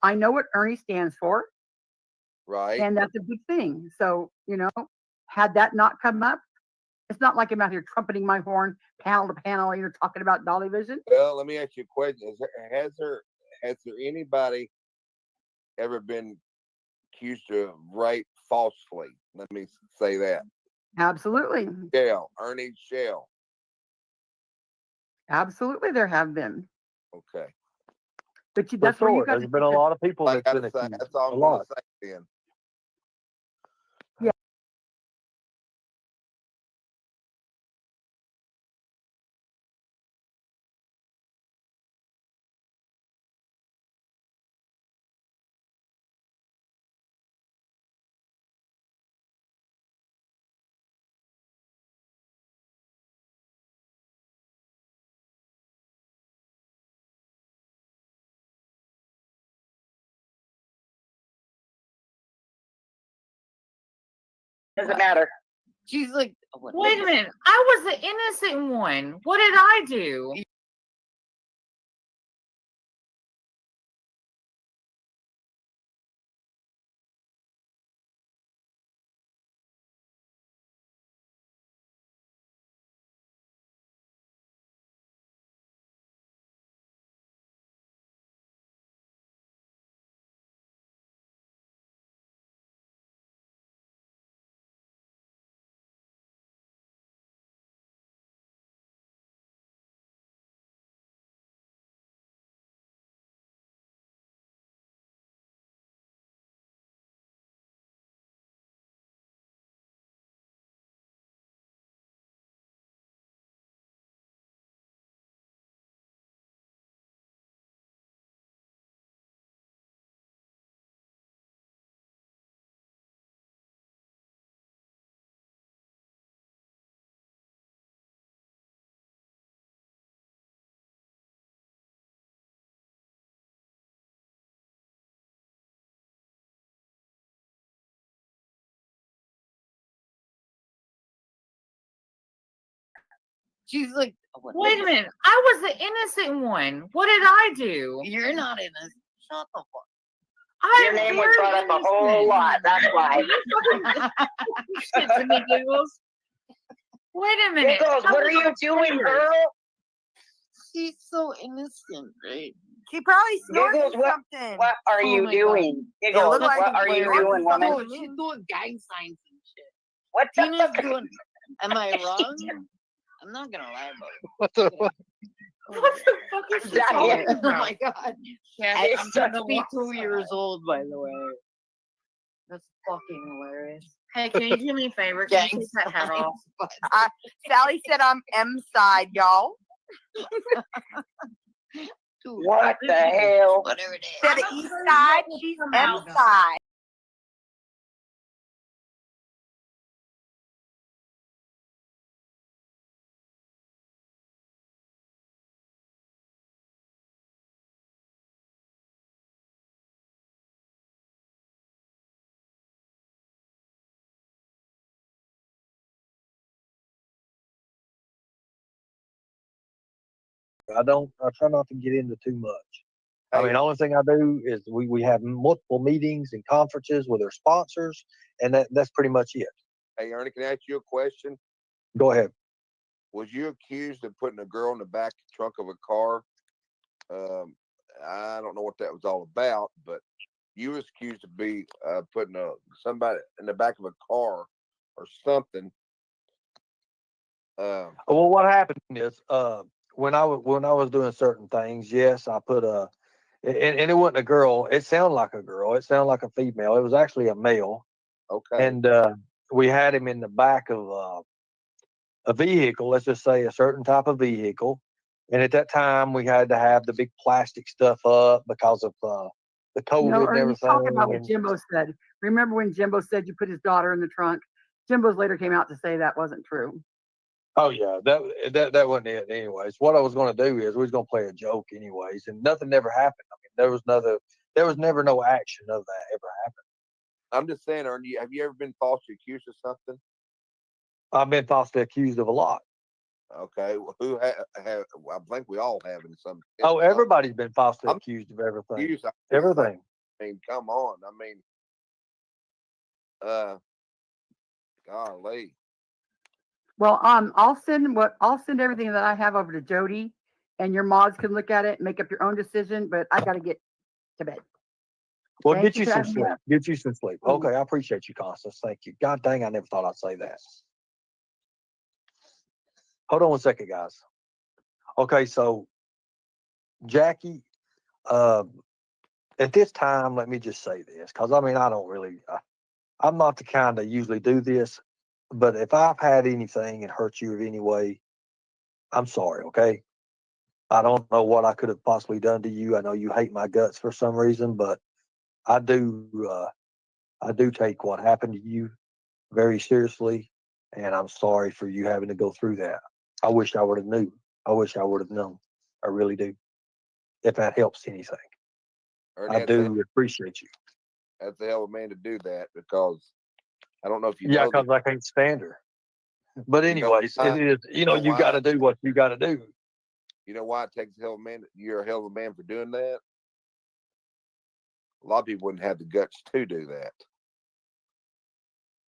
I know what Ernie stands for. Right. And that's a big thing. So, had that not come up, it's not like I'm out here trumpeting my horn panel to panel, talking about Dolly Vision. Well, let me ask you a question. Has there anybody ever been accused of rape falsely? Let me say that. Absolutely. Ernie Shell. Absolutely, there have been. Okay. But that's where you got. There's been a lot of people that's been accused. That's all I'm going to say then. Doesn't matter. She's like, wait a minute, I was the innocent one. What did I do? She's like, wait a minute. I was the innocent one. What did I do? You're not innocent. Shut the fuck. Your name was brought up a whole lot. That's why. Shit to me, Giggles. Wait a minute. Giggles, what are you doing, girl? She's so innocent, right? She probably snorted Giggles, something. What are Oh you my doing? Giggles, looked like what are you Larry. doing, woman? She's doing gang signs and shit. What the Tina's fuck? doing. Am I wrong? I'm not gonna lie about it. What the fuck? What the fuck is she That- talking Oh about? my god. Kathy, I'm 72 years old, by the way. That's fucking hilarious. Hey, can you do me a favor? Can you Gang take that hat off? signs. Sally said I'm M side, y'all. Dude, What the hell? whatever it is. Instead of East side, she's M side. I try not to get into too much. I Hey, mean, the only thing I do is we have multiple meetings and conferences with our sponsors, and that's pretty much it. hey, Ernie, can I ask you a question? Go ahead. Was you accused of putting a girl in the back trunk of a car? I don't know what that was all about, but you was accused of putting somebody in the back of a car or something. Well, what happened is, when I was doing certain things, yes, I put and it wasn't a girl. It sounded like a girl. It sounded like a female. It was actually a male, Okay. and we had him in the back of a vehicle. Let's just say a certain type of vehicle. And at that time, we had to have the big plastic stuff up because of the COVID No, and or you everything. talk about what and- Jimbo said. Remember when Jimbo said you put his daughter in the trunk? Jimbo's later came out to say that wasn't true. Oh yeah, that wasn't it. Anyways, what I was going to do is we was going to play a joke, anyways, and nothing never happened. I mean, there was never no action of that ever happened. I'm just saying, Ernie, have you ever been falsely accused of something? I've been falsely accused of a lot. Okay. Well, who have? I think we all have in some. Oh, everybody's been falsely I'm accused of everything. Accused. Everything. I mean, come on. I mean, golly. Well, I'll send everything that I have over to Jody, and your mods can look at it, make up your own decision. But I got to get to bed. Well, Thank get you you for some having me sleep. up. Get you some sleep. Mhm. Okay, I appreciate you, Constance. Thank you. God dang, I never thought I'd say that. Hold on one second, guys. Okay, so Jackie, at this time, let me just say this, because I mean, I don't really, I'm not the kind that usually do this, but if I've had anything and hurt you in any way, I'm sorry, okay? I don't know what I could have possibly done to you. I know you hate my guts for some reason, but I do take what happened to you very seriously, and I'm sorry for you having to go through that. I wish I would have knew. I wish I would have known. I really do. If that helps anything, Ernie, I do appreciate you. That's a hell of a man to do that, because I don't know if you Yeah, know that. because I can't stand her. But You know anyways, why? it is. You know, You know you got to why? do what you got to do. You know why it takes a hell of a man? You're a hell of a man for doing that. A lot of people wouldn't have the guts to do that.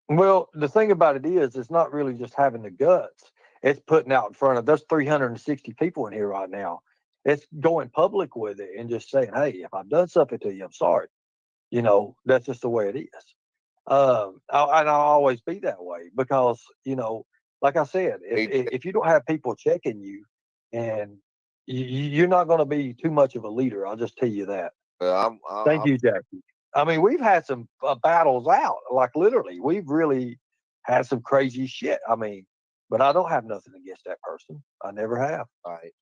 Well, the thing about it is, it's not really just having the guts. It's putting out in front of, there's 360 people in here right now. It's going public with it and just saying, hey, if I've done something to you, I'm sorry. You know, that's just the way it is. And I'll always be that way because, you know, like I said, if you don't have people checking you, and you're not going to be too much of a leader, I'll just tell you that. Thank you, Jackie. I mean, we've had some battles out, like literally, we've really had some crazy shit. I mean, but I don't have nothing against that person. I never have. Right.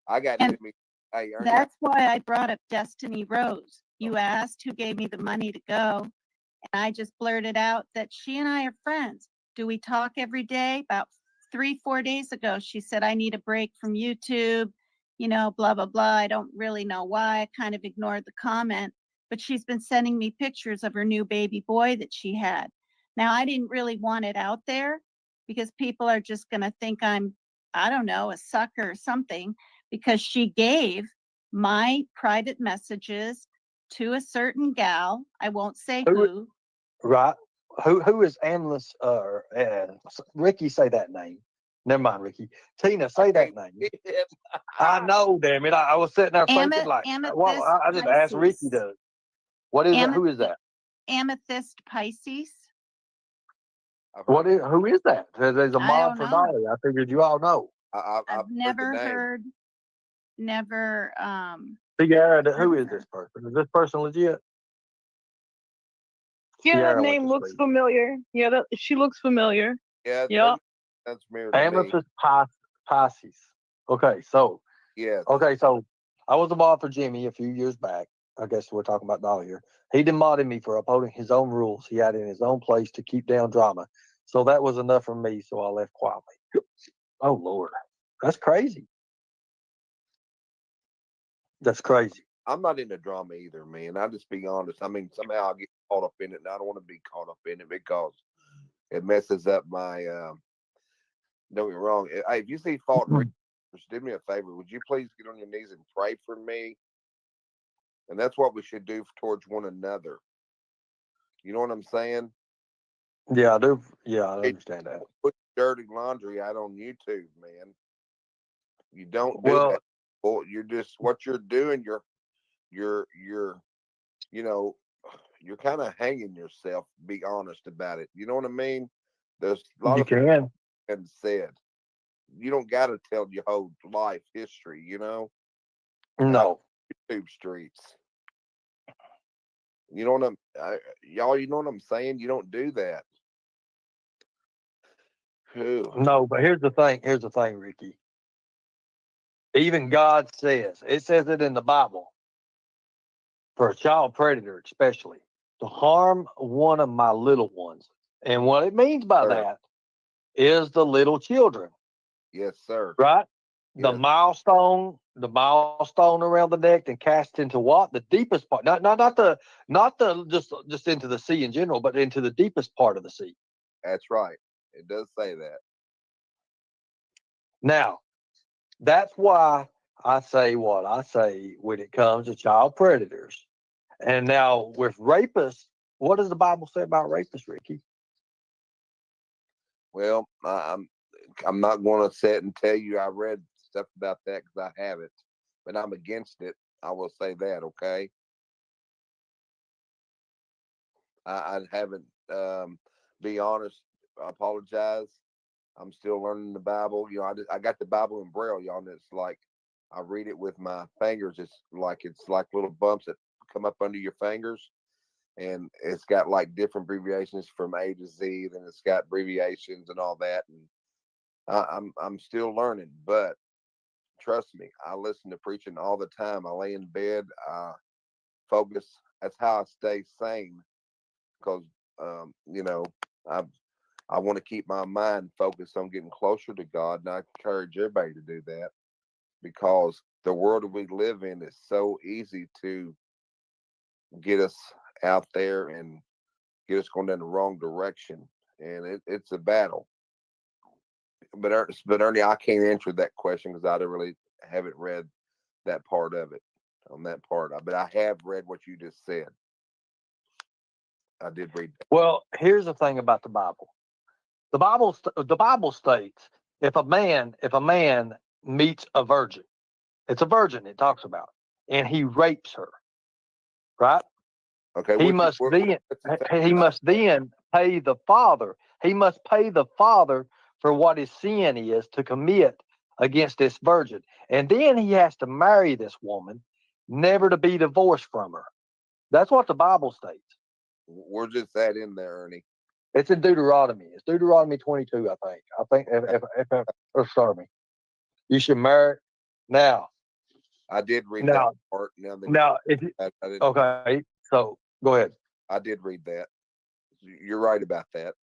I got And to me. Hey, Ernie, That's why I brought up Destiny Rose. You asked who gave me the money to go, and I just blurted out that she and I are friends. Do we talk every day? About 3-4 days ago, she said, I need a break from YouTube, you know, blah, blah, blah. I don't really know why. I kind of ignored the comment, but she's been sending me pictures of her new baby boy that she had. Now, I didn't really want it out there, because people are just going to think I'm, I don't know, a sucker or something, because she gave my private messages to a certain gal. I won't say who. Right. Who is Amless? Ricky, say that name. Never mind, Ricky. Tina, say that name. I know, damn it. I was sitting there thinking like, well, I just asked Ricky to. What is it? Who is that? Amethyst Pisces. Who is that? There's a mod for Dolly. I figured you all know. I've never heard, Tiara, who is this person? Is this person legit? Yeah, Tiara that name looks familiar. Yeah, she looks familiar. Yeah. Yep. That's mirrored. Amethyst Pisces. Okay, so. Yeah. Okay, so I was a mod for Jimmy a few years back. I guess we're talking about Dolly here. He demoted me for upholding his own rules he had in his own place to keep down drama. So that was enough for me, so I left quietly. Oh, Lord. That's crazy. That's crazy. I'm not into drama either, man. I'll just be honest. I mean, somehow I get caught up in it, and I don't want to be caught up in it because it messes up my. Don't get me wrong. Hey, if you see fault in readers, do me a favor. Would you please get on your knees and pray for me? And that's what we should do towards one another. You know what I'm saying? Yeah, I do. Yeah, I understand that. Put dirty laundry out on YouTube, man. You don't do that. Well, you're just what you're doing. You're you know, you're kind of hanging yourself. Be honest about it. You know what I mean? There's a lot of things and said. You don't got to tell your whole life history. You know. No. YouTube streets. You know what y'all. You know what I'm saying? You don't do that. No, but here's the thing, Ricky. Even God says, it says it in the Bible, for a child predator especially, to harm one of my little ones. And what it means by that is the little children. Yes, sir. Right? Yes. The milestone around the neck and cast into what? The deepest part. Not the just into the sea in general, but into the deepest part of the sea. That's right. It does say that. Now, that's why I say what I say when it comes to child predators. And now with rapists, what does the Bible say about rapists, Ricky? Well, I'm not going to sit and tell you I read stuff about that because I haven't, but I'm against it. I will say that, okay? I haven't. Be honest. I apologize. I'm still learning the Bible. You know, I got the Bible in Braille, y'all, and it's like I read it with my fingers. It's like little bumps that come up under your fingers, and it's got like different abbreviations from A to Z. Then it's got abbreviations and all that. And I'm still learning, but trust me, I listen to preaching all the time. I lay in bed, focus. That's how I stay sane, because you know, I want to keep my mind focused on getting closer to God, and I encourage everybody to do that, because the world we live in is so easy to get us out there and get us going down the wrong direction, and it's a battle. But Ernie, I can't answer that question because I really haven't read that part of it on that part. But I have read what you just said. I did read that. Well, here's the thing about the Bible. The Bible states if a man meets a virgin, it's a virgin it talks about, and he rapes her, right? Okay. He must then pay the father. He must pay the father for what his sin is to commit against this virgin. And then he has to marry this woman, never to be divorced from her. That's what the Bible states. Where's just that in there, Ernie? It's in Deuteronomy. It's Deuteronomy 22, I think. I think if sorry, you should marry now. I did read that part. Okay, so go ahead. I did read that. You're right about that.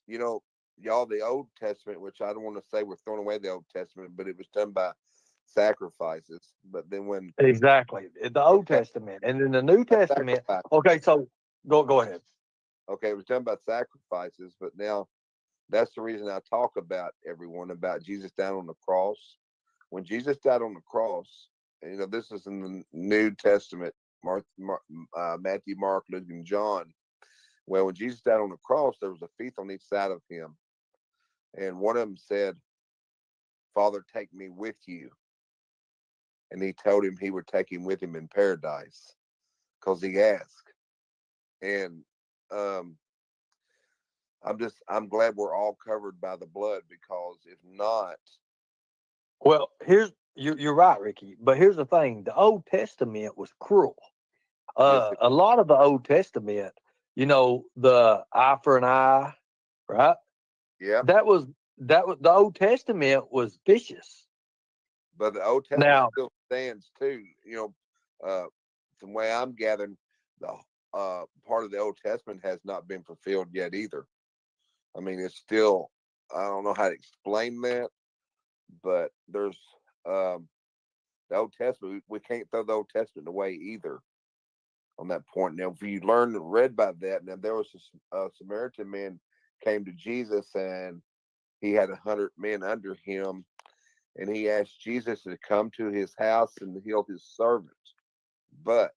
You know, y'all, the Old Testament, which I don't want to say we're throwing away the Old Testament, but it was done by sacrifices. But then when exactly the Old Testament and then the New Testament. Okay, so go ahead. Okay, it was done by sacrifices, but now that's the reason I talk about everyone about Jesus down on the cross. When Jesus died on the cross, this is in the New Testament, Matthew, Mark, Luke, and John. Well, when Jesus died on the cross, there was a thief on each side of him. And one of them said, Father, take me with you. And he told him he would take him with him in paradise because he asked. And I'm glad we're all covered by the blood, because if not. Well, you're right, Ricky. But here's the thing: the Old Testament was cruel. Yes, A lot of the Old Testament, the eye for an eye, right? Yeah. That was the Old Testament was vicious. But the Old Testament Now, still stands too. From the way I'm gathering, the part of the Old Testament has not been fulfilled yet either. I mean, it's still, I don't know how to explain that, but there's the Old Testament. We can't throw the Old Testament away either on that point. Now, if you read about that, now there was a Samaritan man came to Jesus, and he had 100 men under him, and he asked Jesus to come to his house and heal his servant. But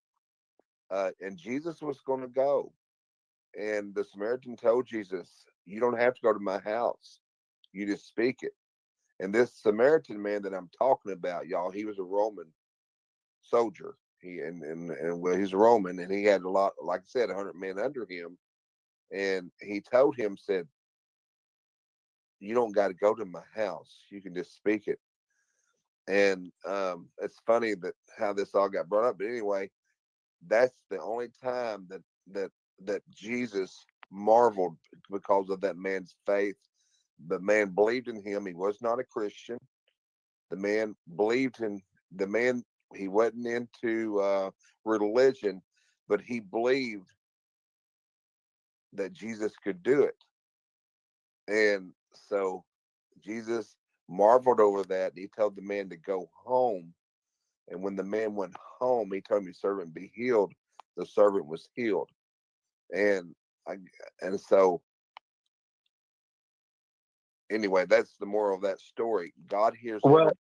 and Jesus was going to go, and the Samaritan told Jesus, "You don't have to go to my house. You just speak it." And this Samaritan man that I'm talking about, y'all, he was a Roman soldier. Well, he's a Roman, and he had a lot, like I said, 100 men under him. And he told him, said, "You don't got to go to my house. You can just speak it." And it's funny that how this all got brought up. But anyway, that's the only time that Jesus marveled because of that man's faith. The man believed in him. He was not a Christian. The man believed in the man. He wasn't into religion, but he believed that Jesus could do it. And so Jesus marveled over that. He told the man to go home. And when the man went home, he told him his servant be healed. The servant was healed. And so anyway, that's the moral of that story. God hears well,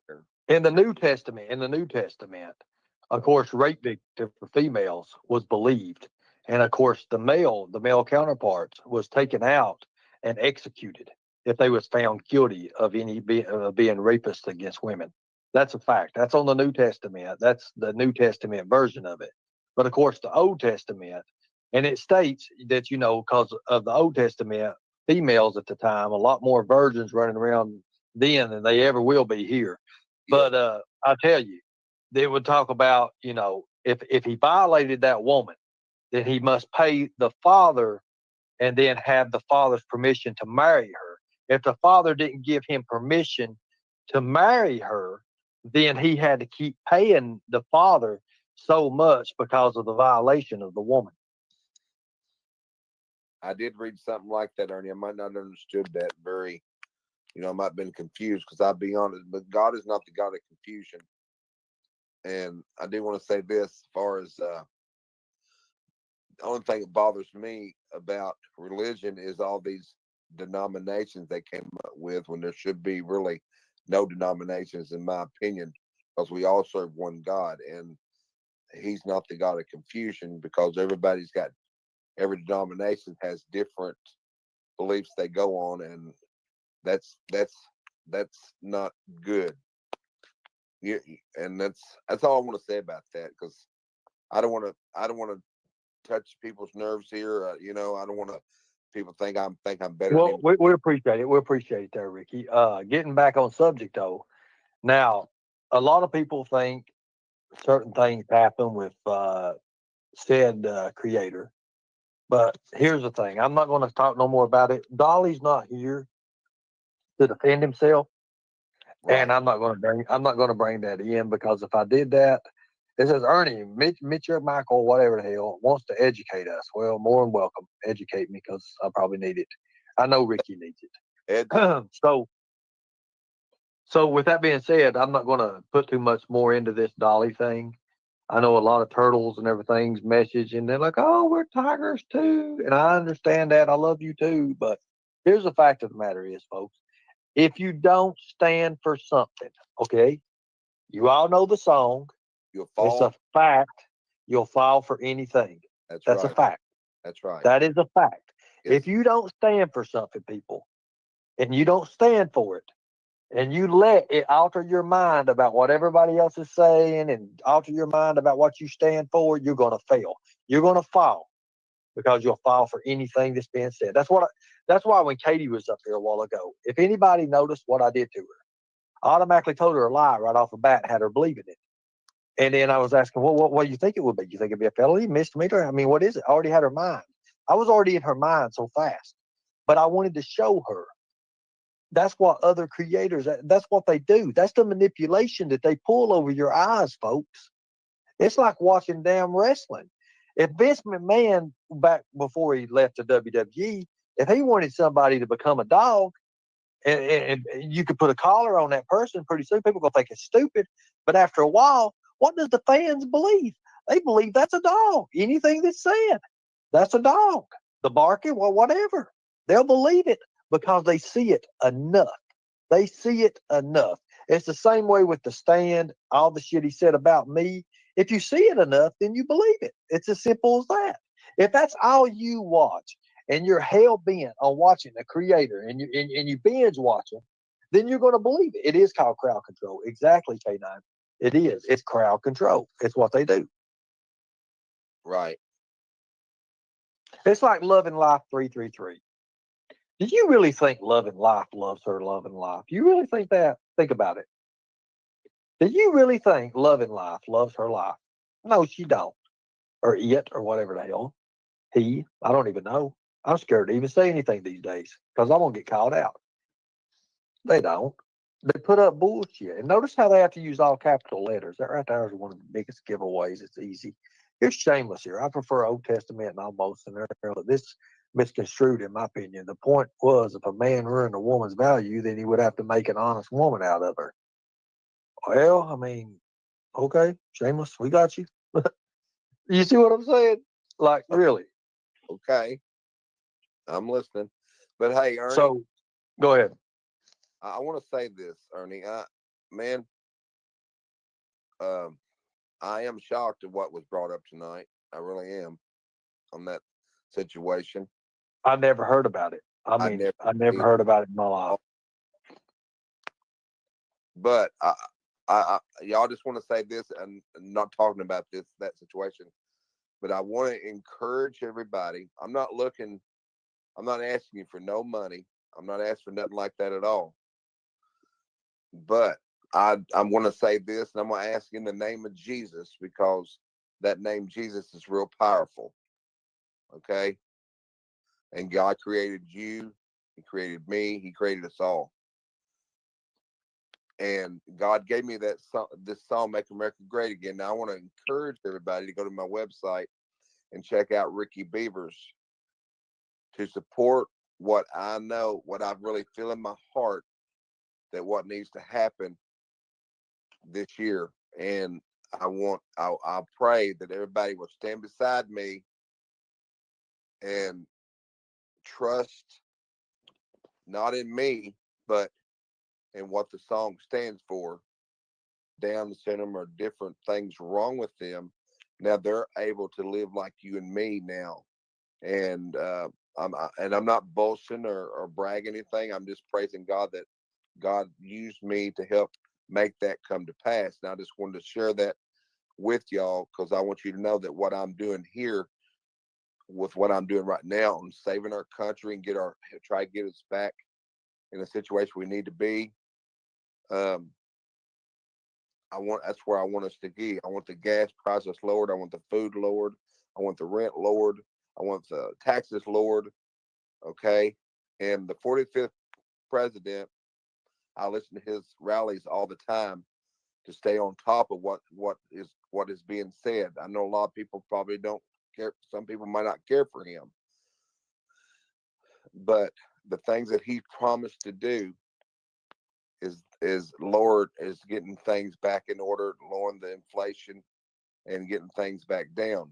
every in the New Testament, of course, rape victim for females was believed, and of course, the male counterparts was taken out and executed if they was found guilty of being rapists against women. That's a fact. That's on the New Testament. That's the New Testament version of it. But of course, the Old Testament, and it states that because of the Old Testament, females at the time, a lot more virgins running around then than they ever will be here. But I tell you, they would talk about, if he violated that woman, then he must pay the father and then have the father's permission to marry her. If the father didn't give him permission to marry her, then he had to keep paying the father so much because of the violation of the woman. I did read something like that, Ernie. I might not have understood that very, I might have been confused, because I'll be honest, but God is not the God of confusion. And I do want to say this, as far as the only thing that bothers me about religion is all these denominations they came up with, when there should be really no denominations, in my opinion, because we all serve one God, and he's not the God of confusion, because every denomination has different beliefs they go on, and that's not good. Yeah, and that's all I want to say about that, because I don't want to touch people's nerves here. I don't want to people think I'm better Well, than we appreciate it. We appreciate it there, Ricky. Getting back on subject though, now a lot of people think certain things happen with said creator, but here's the thing: I'm not going to talk no more about it. Dolly's not here to defend himself, right. and I'm not going to bring that in, because if I did that, it says Ernie, Mitch or Michael, whatever the hell, wants to educate us. Well, more than welcome, educate me, because I probably need it. I know Ricky needs it. So with that being said, I'm not going to put too much more into this Dolly thing. I know a lot of turtles and everything's message, and they're like, "Oh, we're tigers too," and I understand that. I love you too, but here's the fact of the matter is, folks, if you don't stand for something, okay, you all know the song. You'll It's fall. a fact. You'll fall for anything. That's right. a fact. That's right. That is a fact. Yes. If you don't stand for something, people, and you don't stand for it, and you let it alter your mind about what everybody else is saying and alter your mind about what you stand for, you're going to fail. You're going to fall because you'll fall for anything that's being said. That's why when Katie was up here a while ago, if anybody noticed what I did to her, I automatically told her a lie right off the bat, had her believing it. And then I was asking, well, what do you think it would be? You think it'd be a felony, misdemeanor? I mean, what is it? I already had her mind. I was already in her mind so fast. But I wanted to show her. That's what other creators, that's what they do. That's the manipulation that they pull over your eyes, folks. It's like watching damn wrestling. If Vince McMahon, back before he left the WWE, if he wanted somebody to become a dog, and you could put a collar on that person, pretty soon people going to think it's stupid. But after a while, what does the fans believe? They believe that's a dog. Anything that's said, that's a dog. The barking, well, whatever. They'll believe it because they see it enough. They see it enough. It's the same way with the stand, all the shit he said about me. If you see it enough, then you believe it. It's as simple as that. If that's all you watch and you're hell bent on watching the creator and you binge watching, then you're going to believe it. It is called crowd control. Exactly, K9. It is. It's crowd control. It's what they do. Right. It's like Love and Life 333. Do you really think Love and Life loves her Love and Life? You really think that? Think about it. Do you really think Love and Life loves her life? No, she don't. Or it, or whatever the hell. He, I don't even know. I'm scared to even say anything these days because I'm going to get called out. They don't. They put up bullshit. And notice how they have to use all capital letters. That right there is one of the biggest giveaways. It's easy. Here's shameless here. I prefer Old Testament and almost and everything, but this misconstrued in my opinion. The point was if a man ruined a woman's value, then he would have to make an honest woman out of her. Well, I mean, okay, shameless, we got you. You see what I'm saying? Like, really? Okay. I'm listening. But hey, Ernie. So, go ahead. I want to say this, Ernie. Man, I am shocked at what was brought up tonight. I really am on that situation. I never heard about it. I never heard about it in my life. But y'all just want to say this, and not talking about that situation, but I want to encourage everybody. I'm not asking you for no money. I'm not asking for nothing like that at all. But I'm going to say this, and I'm going to ask in the name of Jesus because that name Jesus is real powerful. Okay? And God created you. He created me. He created us all. And God gave me this song, Make America Great Again. Now, I want to encourage everybody to go to my website and check out Ricky Beavers to support what I know, what I really feel in my heart that what needs to happen this year. And I'll pray that everybody will stand beside me and trust not in me, but in what the song stands for. Down syndrome or different things wrong with them. Now they're able to live like you and me now. And I'm not boasting or bragging anything. I'm just praising God that God used me to help make that come to pass. And I just wanted to share that with y'all because I want you to know that what I'm doing here with what I'm doing right now and saving our country and try to get us back in a situation we need to be. That's where I want us to be. I want the gas prices lowered. I want the food lowered. I want the rent lowered. I want the taxes lowered. Okay. And the 45th president, I listen to his rallies all the time to stay on top of what is being said. I know a lot of people probably don't care. Some people might not care for him, but the things that he promised to do is getting things back in order, lowering the inflation, and getting things back down.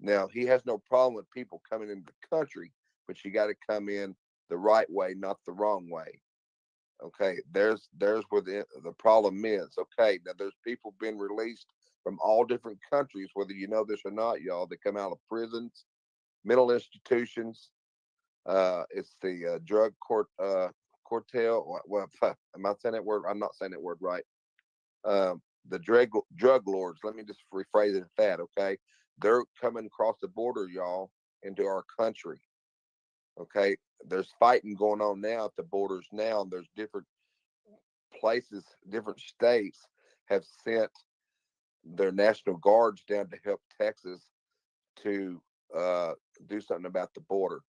Now, he has no problem with people coming into the country, but you got to come in the right way, not the wrong way. Okay, there's where the problem is. Okay, now there's people being released from all different countries, whether you know this or not, y'all. They come out of prisons, mental institutions. It's the drug cartel. Well, am I saying that word? I'm not saying that word right. The drug lords. Let me just rephrase it at that. Okay, they're coming across the border, y'all, into our country. Okay, there's fighting going on now at the borders now. There's different places, different states have sent their national guards down to help Texas to do something about the border.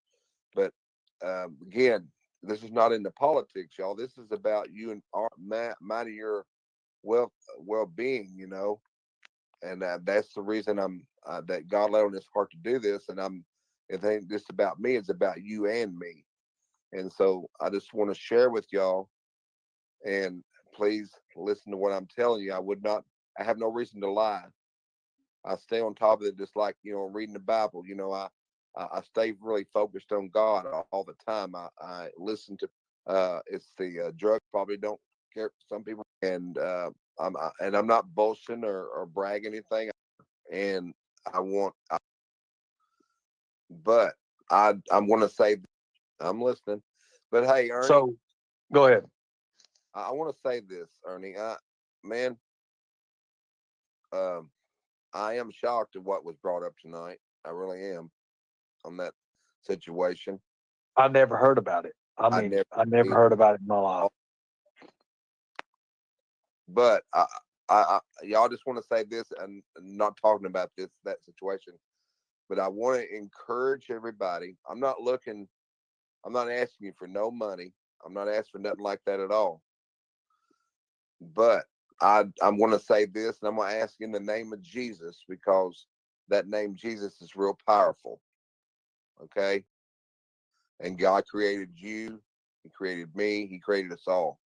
But again, this is not into politics, y'all. This is about you and mine and your well-being, you know. And that's the reason that God led on his heart to do this. And it ain't just about me; it's about you and me. And so I just want to share with y'all, and please listen to what I'm telling you. I have no reason to lie. I stay on top of it, just like, you know, reading the Bible. You know, I stay really focused on God all the time. I listen to, it's the drug, probably don't care, some people. And I'm not boasting or bragging anything. And but I'm going to say, I'm listening. But hey, Ernie. So go ahead. I want to say this, Ernie. Man, I am shocked at what was brought up tonight. I really am on that situation. I never heard about it. I never heard about it in my life. But y'all just want to say this, and not talking about that situation. But I want to encourage everybody. I'm not asking you for no money. I'm not asking for nothing like that at all. But I'm going to say this, and I'm going to ask in the name of Jesus, because that name Jesus is real powerful. Okay? And God created you. He created me. He created us all.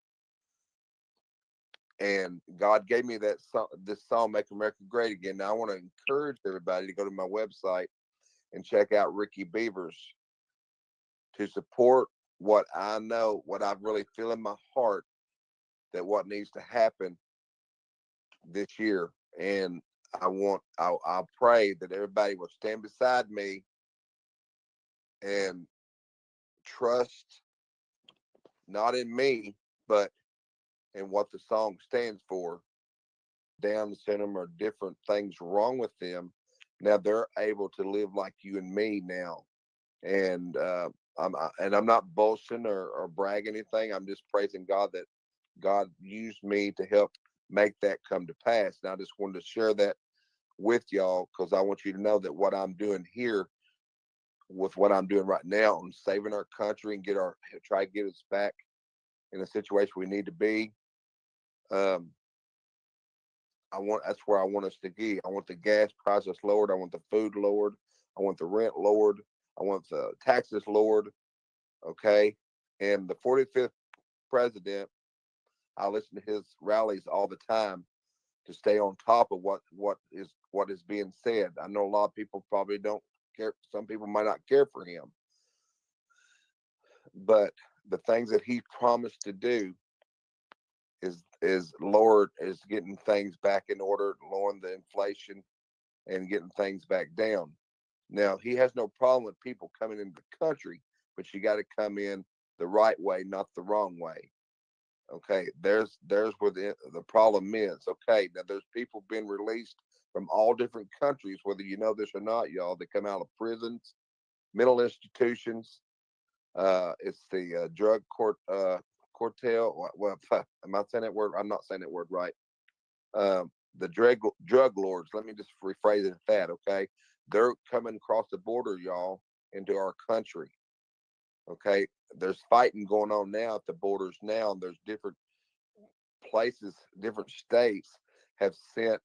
And God gave me this song, Make America Great Again. Now, I want to encourage everybody to go to my website and check out Ricky Beavers to support what I know, what I really feel in my heart, that what needs to happen this year. And I'll pray that everybody will stand beside me and trust not in me, but in what the song stands for. Down syndrome or different things wrong with them. Now they're able to live like you and me now. And I'm not boasting or bragging anything. I'm just praising God that God used me to help make that come to pass. And I just wanted to share that with y'all, because I want you to know that what I'm doing here with what I'm doing right now, I'm saving our country and try to get us back in a situation we need to be. That's where I want us to be. I want the gas prices lowered. I want the food lowered. I want the rent lowered. I want the taxes lowered. Okay. And the 45th president, I listen to his rallies all the time to stay on top of what is being said. I know a lot of people probably don't care. Some people might not care for him, but the things that he promised to do is getting things back in order, lowering the inflation and getting things back down. Now, he has no problem with people coming into the country, but you got to come in the right way, not the wrong way. Okay, there's where the problem is. Okay, now there's people being released from all different countries, whether you know this or not, y'all. They come out of prisons, mental institutions. It's the drug cartel. Well, am I saying that word? I'm not saying that word right. The drug lords. Let me just rephrase it at that. Okay, they're coming across the border, y'all, into our country. Okay, there's fighting going on now at the borders now. And there's different places, different states have sent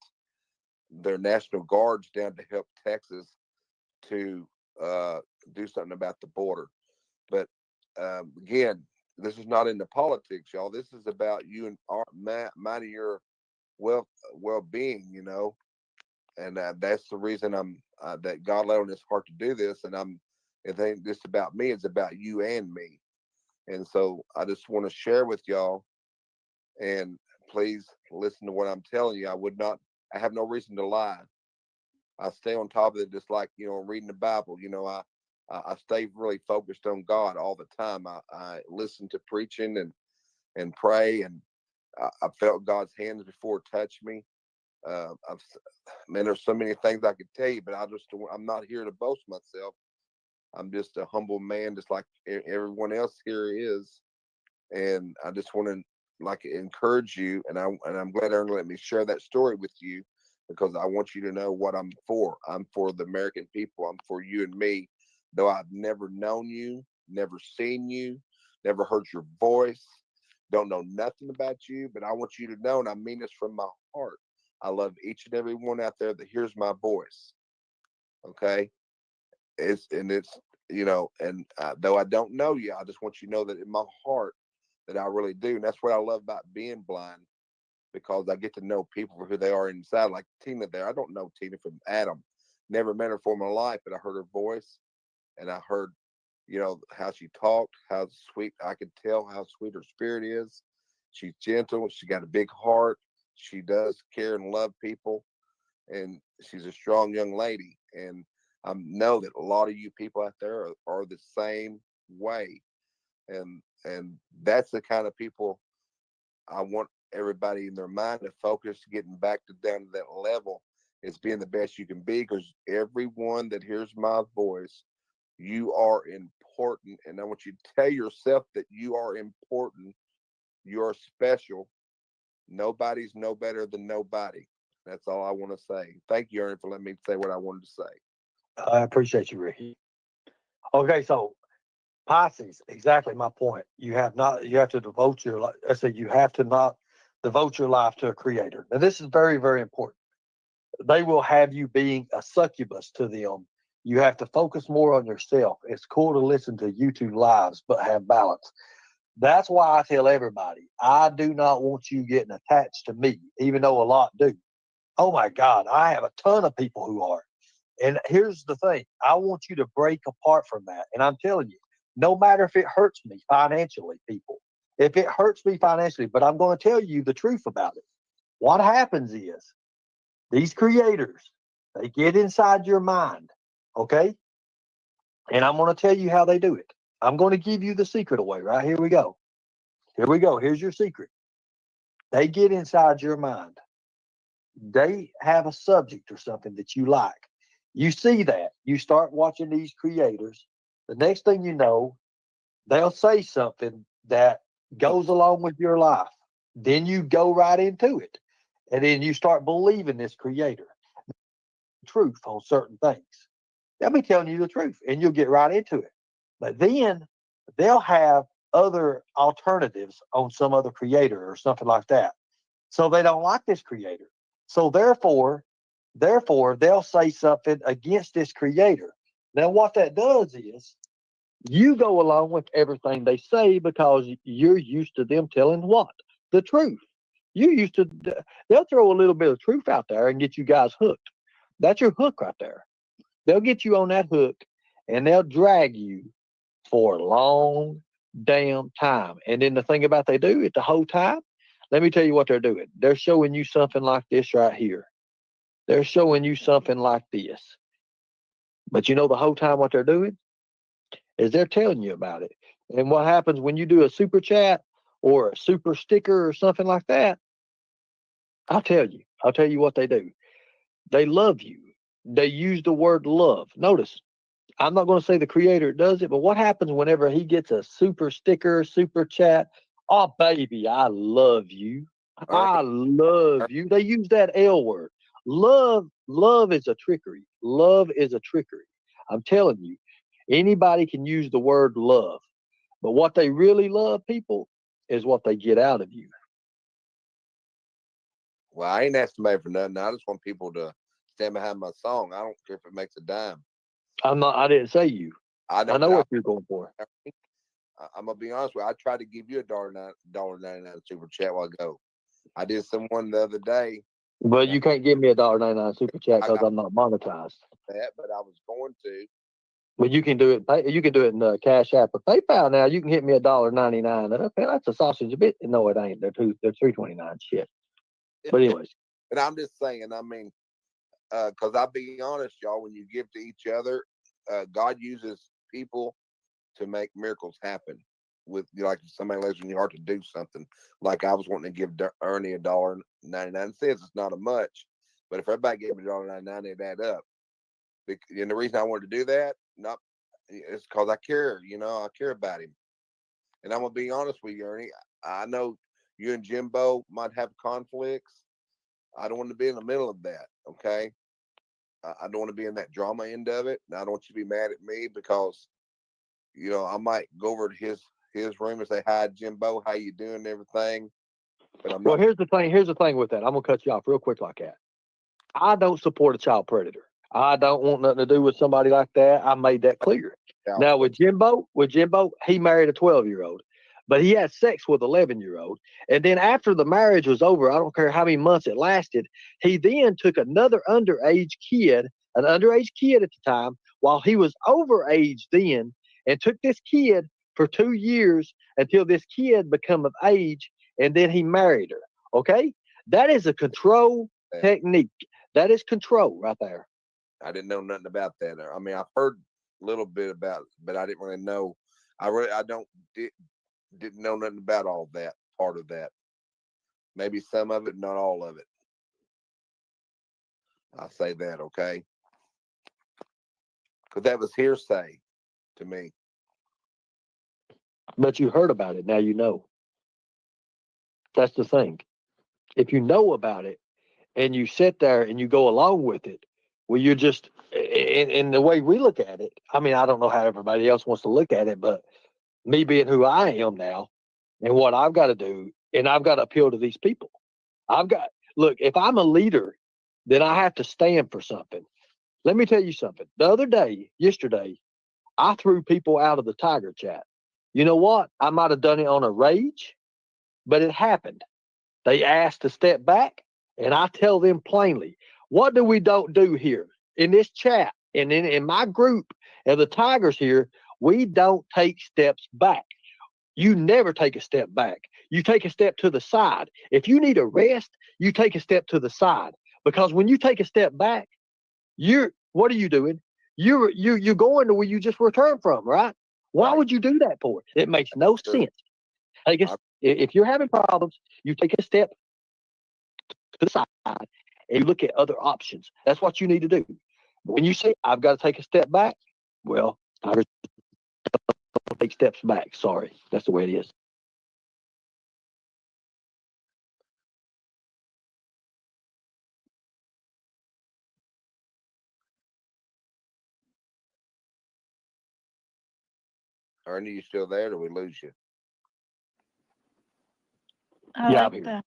their national guards down to help Texas to do something about the border. But again, this is not into politics, y'all. This is about you and mine and your well-being, you know. that's the reason that God led on his heart to do this. And it ain't just about me; it's about you and me. And so I just want to share with y'all, and please listen to what I'm telling you. I have no reason to lie. I stay on top of it, just like, reading the Bible. I stay really focused on God all the time. I listen to preaching and pray, and I felt God's hands before it touched me. Man, there's so many things I could tell you, but I'm not here to boast myself. I'm just a humble man, just like everyone else here is. And I just want to encourage you, and I'm glad Aaron let me share that story with you, because I want you to know what I'm for. I'm for the American people. I'm for you and me. Though I've never known you, never seen you, never heard your voice, don't know nothing about you, but I want you to know, and I mean this from my heart, I love each and every one out there that hears my voice. Okay? Though I don't know you, I just want you to know that in my heart that I really do. And that's what I love about being blind, because I get to know people for who they are inside. Like Tina there. I don't know Tina from Adam. Never met her for my life, but I heard her voice, and I heard, how she talked, how sweet, I could tell how sweet her spirit is. She's gentle. She got a big heart. She does care and love people. And she's a strong young lady. And I know that a lot of you people out there are the same way. And that's the kind of people I want everybody in their mind to focus, getting back down to that level, is being the best you can be, because everyone that hears my voice, you are important. And I want you to tell yourself that you are important. You're special. Nobody's no better than nobody. That's all I want to say. Thank you, Aaron, for letting me say what I wanted to say. I appreciate you, Ricky. Okay, so Pisces, exactly my point. You have to devote your life. I said you have to not devote your life to a creator. Now, this is very, very important. They will have you being a succubus to them. You have to focus more on yourself. It's cool to listen to YouTube lives, but have balance. That's why I tell everybody, I do not want you getting attached to me, even though a lot do. Oh my God, I have a ton of people who are. And here's the thing, I want you to break apart from that. And I'm telling you, no matter if it hurts me financially, people, if it hurts me financially, but I'm going to tell you the truth about it. What happens is these creators, they get inside your mind, okay? And I'm going to tell you how they do it. I'm going to give you the secret away, right? Here we go. Here we go. Here's your secret. They get inside your mind. They have a subject or something that you like. You see that. You start watching these creators. The next thing you know, they'll say something that goes along with your life. Then you go right into it. And then you start believing this creator. Truth on certain things. They'll be telling you the truth and you'll get right into it. But then they'll have other alternatives on some other creator or something like that. So they don't like this creator. So therefore, they'll say something against this creator. Now, what that does is you go along with everything they say because you're used to them telling what? The truth. You're used to, they'll throw a little bit of truth out there and get you guys hooked. That's your hook right there. They'll get you on that hook and they'll drag you for a long damn time. And then the thing about they do it the whole time, let me tell you what they're doing. They're showing you something like this right here. They're showing you something like this. But you know the whole time what they're doing is they're telling you about it. And what happens when you do a super chat or a super sticker or something like that, I'll tell you what they do. They love you. They use the word love. Notice, I'm not going to say the creator does it, but what happens whenever he gets a super sticker, super chat? Oh, baby, I love you. I love you. They use that L word. Love is a trickery. Love is a trickery. I'm telling you, anybody can use the word love, but what they really love, people, is what they get out of you. Well, I ain't asking anybody for nothing. I just want people to stand behind my song. I don't care if it makes a dime. I didn't say you. I know what you're going for. I'm gonna be honest with you. I tried to give you $1.99 super chat while ago. I did someone the other day But you can't give me a $1.99 super chat I because got I'm not monetized. that, but I was going to. But you can do it. You can do it in Cash App or PayPal now. You can hit me $1.99. Okay, that's a sausage a bit. No, it ain't. They're $3.29. Shit. But anyways, And I'm just saying. I mean, because I'll be honest, y'all. When you give to each other, God uses people to make miracles happen. With like if somebody lays on your heart to do something, like I was wanting to give Ernie $1.99. It's not a much, but if everybody gave me $1.99, it'd add up. And the reason I wanted to do that, not it's because I care. You know, I care about him. And I'm gonna be honest with you, Ernie. I know you and Jimbo might have conflicts. I don't want to be in the middle of that. Okay, I don't want to be in that drama end of it. And I don't want you to be mad at me because I might go over to his room and say, "Hi, Jimbo, how you doing?" and everything. But I'm well, not. here's the thing. Here's the thing with that. I'm gonna cut you off real quick like that. I don't support a child predator. I don't want nothing to do with somebody like that. I made that clear. Now with Jimbo, he married a 12-year-old, but he had sex with 11-year-old. And then after the marriage was over, I don't care how many months it lasted, he then took another underage kid, an underage kid at the time, while he was overage then, and took this kid for 2 years until this kid become of age, and then he married her. Okay? That is a control technique. That is control right there. I didn't know nothing about that. I mean, I've heard a little bit about it, but I didn't really know. Didn't know nothing about all that part of that. Maybe some of it, not all of it. I say that, okay? Because that was hearsay to me. But you heard about it. Now you know. That's the thing. If you know about it and you sit there and you go along with it, well, you're just, in the way we look at it, I mean, I don't know how everybody else wants to look at it, but me being who I am now and what I've got to do, and I've got to appeal to these people. Look, if I'm a leader, then I have to stand for something. Let me tell you something. Yesterday, I threw people out of the Tiger chat. You know what? I might have done it on a rage, but it happened. They asked to step back, and I tell them plainly, what do we don't do here in this chat and in my group of the Tigers here? We don't take steps back. You never take a step back. You take a step to the side. If you need a rest, you take a step to the side. Because when you take a step back, what are you doing? You're going to where you just returned from, right? Why would you do that for? It makes no sense. I guess if you're having problems, you take a step to the side and you look at other options. That's what you need to do. But when you say, I've got to take a step back, well, I don't take steps back. Sorry. That's the way it is. Ernie, you still there? Or did we lose you? Yeah, I'm here.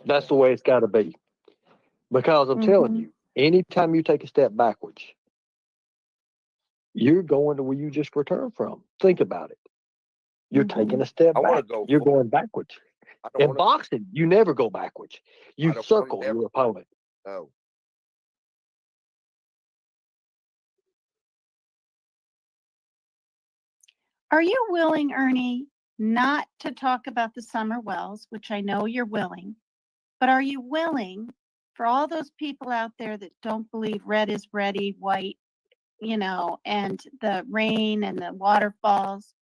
That's the way it's got to be. Because I'm telling you, anytime you take a step backwards, you're going to where you just returned from. Think about it. You're taking a step back. You're going backwards. In boxing, you never go backwards. You circle your opponent. No. Are you willing, Ernie, not to talk about the summer wells, which I know you're willing, but are you willing for all those people out there that don't believe red is ready, white, and the rain and the waterfalls?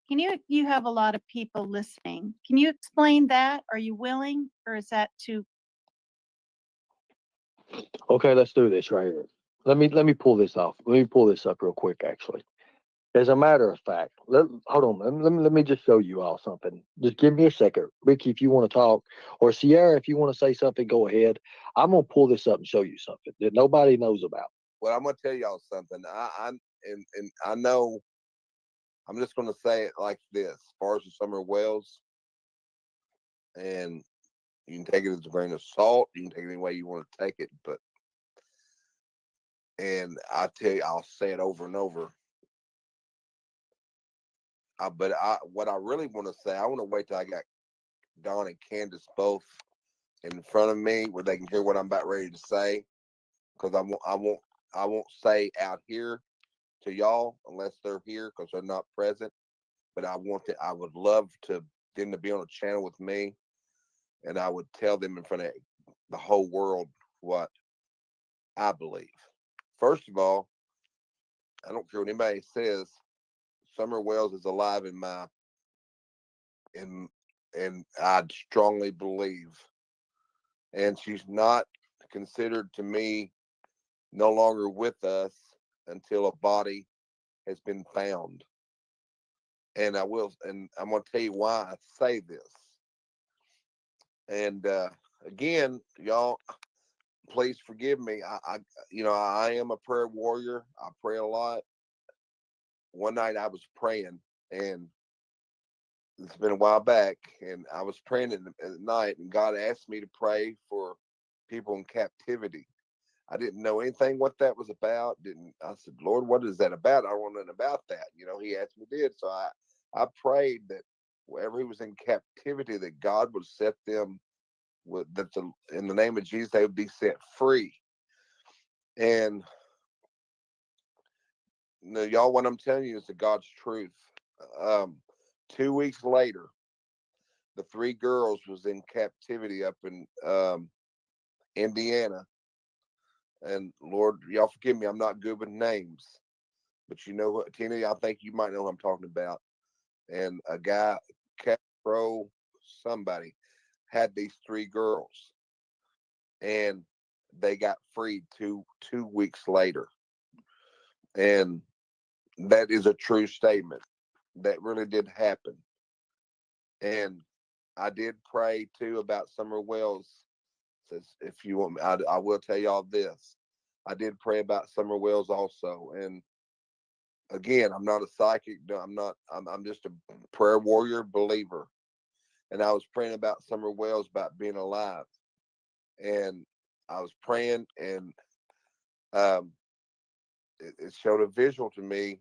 You have a lot of people listening. Can you explain that? Are you willing, or is that too? Okay, let's do this right here. Let me pull this off. Let me pull this up real quick, actually. As a matter of fact, hold on. Let me just show you all something. Just give me a second. Ricky, if you want to talk, or Sierra, if you want to say something, go ahead. I'm going to pull this up and show you something that nobody knows about. Well, I'm going to tell y'all something. I know, I'm just going to say it like this. As far as the summer wells, and you can take it as a grain of salt. You can take it any way you want to take it. And I tell you, I'll say it over and over. What I really want to say, I want to wait till I got Don and Candace both in front of me where they can hear what I'm about ready to say. Because I won't say out here to y'all unless they're here because they're not present. But I would love to them to be on a channel with me, and I would tell them in front of the whole world what I believe. First of all, I don't care what anybody says. Summer Wells is alive and I strongly believe. And she's not considered to me no longer with us until a body has been found. And I'm going to tell you why I say this. And again, y'all, please forgive me. I am a prayer warrior. I pray a lot. One night I was praying, and it's been a while back, and I was praying at night, and God asked me to pray for people in captivity. I didn't know anything what that was about. I said, Lord, what is that about? I don't know nothing about that. He asked me to. So I prayed that wherever he was in captivity, that God would set them in the name of Jesus, they would be set free. And y'all, what I'm telling you is the God's truth. 2 weeks later, the 3 girls was in captivity up in Indiana. And Lord, y'all forgive me, I'm not good with names. But you know what, Tina, I think you might know who I'm talking about. And a guy, Castro, somebody, had these 3 girls. And they got freed two weeks later. And that is a true statement. That really did happen. And I did pray too about Summer Wells. Says, if you want me, I will tell y'all this. I did pray about Summer Wells also. And again, I'm not a psychic. I'm just a prayer warrior believer. And I was praying about Summer Wells about being alive. And I was praying, and it showed a visual to me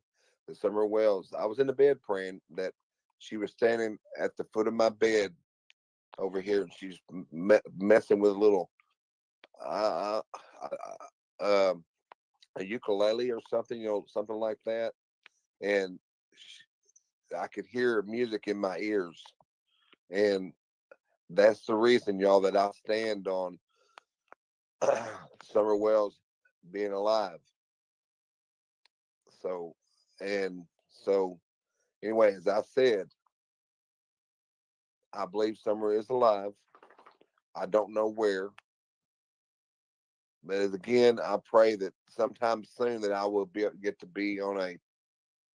that Summer Wells, I was in the bed praying that she was standing at the foot of my bed over here, and she's messing with a little a ukulele or something, something like that. And I could hear music in my ears. And that's the reason, y'all, that I stand on Summer Wells being alive. So anyway, as I said, I believe Summer is alive. I don't know where. But again, I pray that sometime soon that I will get to be on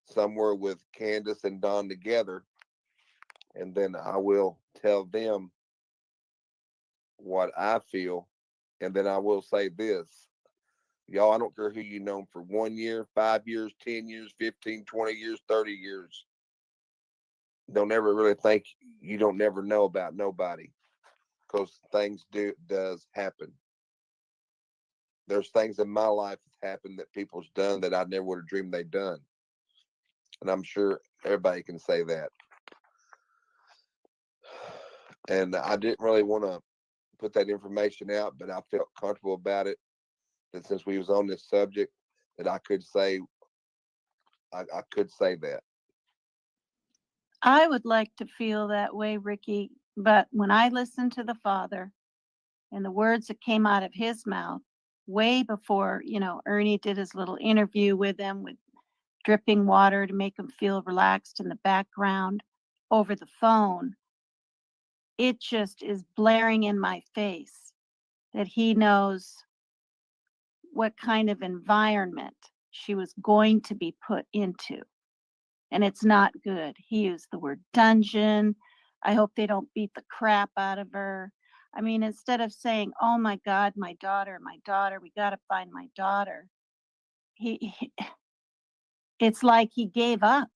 somewhere with Candace and Don together. And then I will tell them what I feel. And then I will say this. Y'all, I don't care who you know for 1 year, 5 years, 10 years, 15, 20 years, 30 years. Don't ever really think you don't never know about nobody, because things does happen. There's things in my life that happened that people's done that I never would have dreamed they'd done. And I'm sure everybody can say that. And I didn't really want to put that information out, but I felt comfortable about it. That since we was on this subject, that I could say that. I would like to feel that way, Ricky, but when I listened to the Father and the words that came out of his mouth way before, Ernie did his little interview with him with dripping water to make him feel relaxed in the background over the phone, it just is blaring in my face that he knows what kind of environment she was going to be put into. And it's not good. He used the word dungeon. I hope they don't beat the crap out of her. I mean, instead of saying, oh my God, my daughter, we got to find my daughter. It's like he gave up.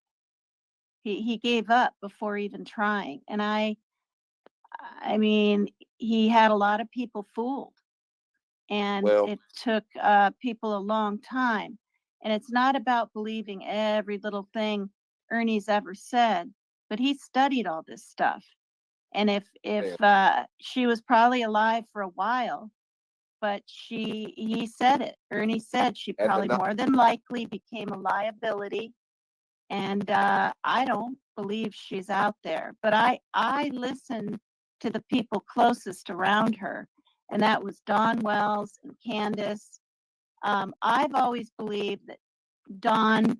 He gave up before even trying. And I mean, he had a lot of people fooled. And it took people a long time. And it's not about believing every little thing Ernie's ever said, but he studied all this stuff. And if she was probably alive for a while, but he said it. Ernie said she probably more than likely became a liability. And I don't believe she's out there. But I listened to the people closest around her, and that was Dawn Wells and Candace. I've always believed that Dawn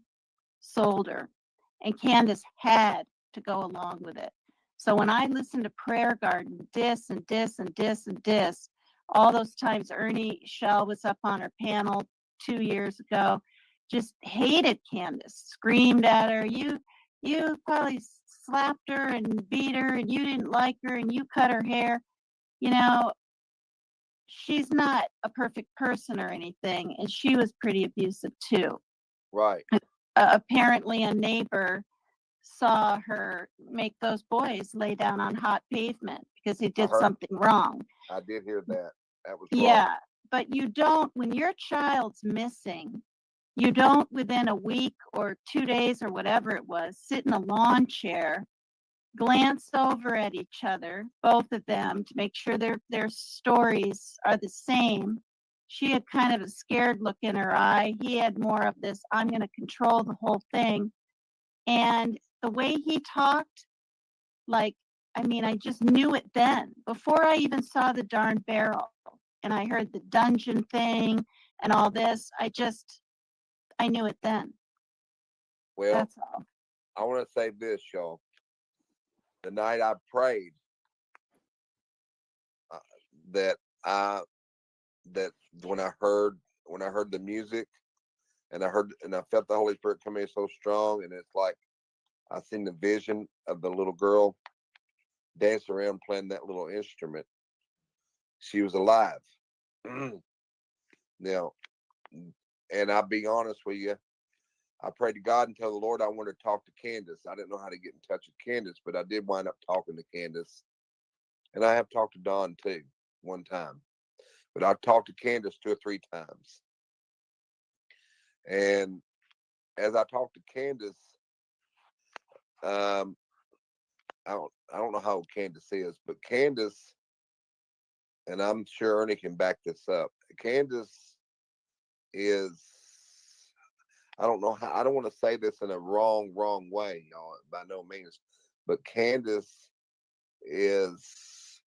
sold her, and Candace had to go along with it. So when I listened to Prayer Garden, dis and dis and dis and dis, all those times Ernie Shell was up on her panel 2 years ago, just hated Candace, screamed at her, you probably slapped her and beat her and you didn't like her and you cut her hair. You know, she's not a perfect person or anything, and she was pretty abusive too. Right. Apparently a neighbor saw her make those boys lay down on hot pavement because they did something wrong. I did hear that. That was yeah, but you don't, when your child's missing, you don't within a week or 2 days or whatever it was, sit in a lawn chair, glance over at each other, both of them, to make sure their stories are the same. She had kind of a scared look in her eye. He had more of this, I'm going to control the whole thing. And the way he talked, like, I mean, I just knew it then, before I even saw the darn barrel and I heard the dungeon thing and all this. I knew it then. Well, that's all. I want to say this, y'all. The night I prayed, that when I heard the music, and I felt the Holy Spirit come in so strong, and it's like I seen the vision of the little girl dancing around playing that little instrument. She was alive. Now, and I'll be honest with you, I prayed to God and tell the Lord I wanted to talk to Candace. I didn't know how to get in touch with Candace, but I did wind up talking to Candace. And I have talked to Dawn too, one time. But I've talked to Candace 2 or 3 times. And as I talked to Candace, I don't know how old Candace is, but Candace, and I'm sure Ernie can back this up, Candace is, I don't know how, I don't want to say this in a wrong way, y'all, by no means, but Candace is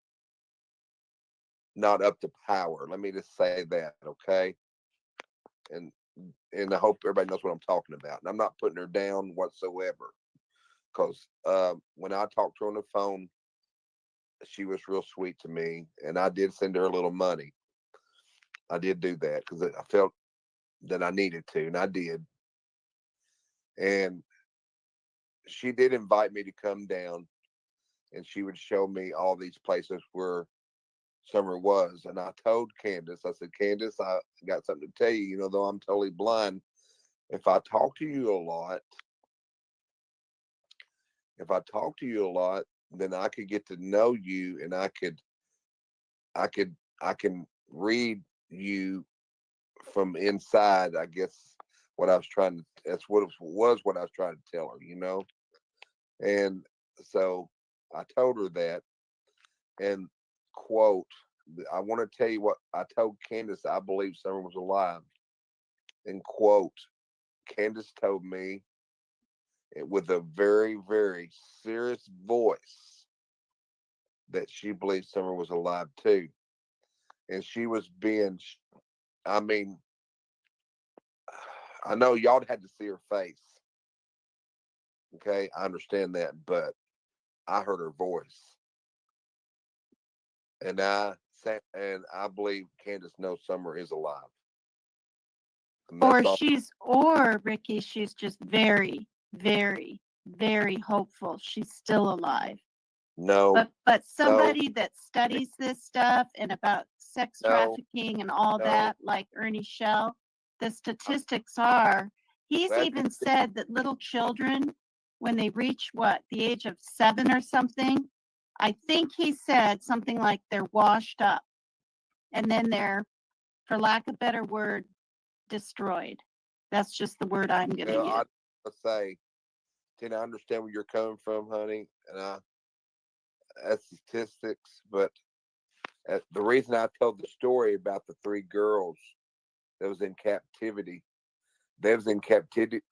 not up to power. Let me just say that, okay? And I hope everybody knows what I'm talking about. And I'm not putting her down whatsoever, because when I talked to her on the phone, she was real sweet to me, and I did send her a little money. I did do that because I felt that I needed to, and I did. And she did invite me to come down, and she would show me all these places where Summer was. And I told Candace, I said, Candace, I got something to tell you, though I'm totally blind. If I talk to you a lot, then I could get to know you, and I can read you from inside. I guess what I was trying to, that's what it was what I was trying to tell her, And so I told her that, and quote, I want to tell you what I told Candace. I believe Summer was alive. And quote, Candace told me with a very, very serious voice that she believed Summer was alive too. And she was being, I mean, I know y'all had to see her face. Okay, I understand that, but I heard her voice. And I believe Candace knows Summer is alive. Or Ricky, she's just very, very, very hopeful she's still alive. No. But somebody that studies this stuff and about sex trafficking and all that, like Ernie Shell, the statistics are, he's even said that little children, when they reach the age of 7 or something, I think he said something like they're washed up, and then they're, for lack of a better word, destroyed. That's just the word I'm going to use. I say, Tina, I understand where you're coming from, honey, and at statistics, but the reason I told the story about the 3 girls that was in captivity, they was in captivity,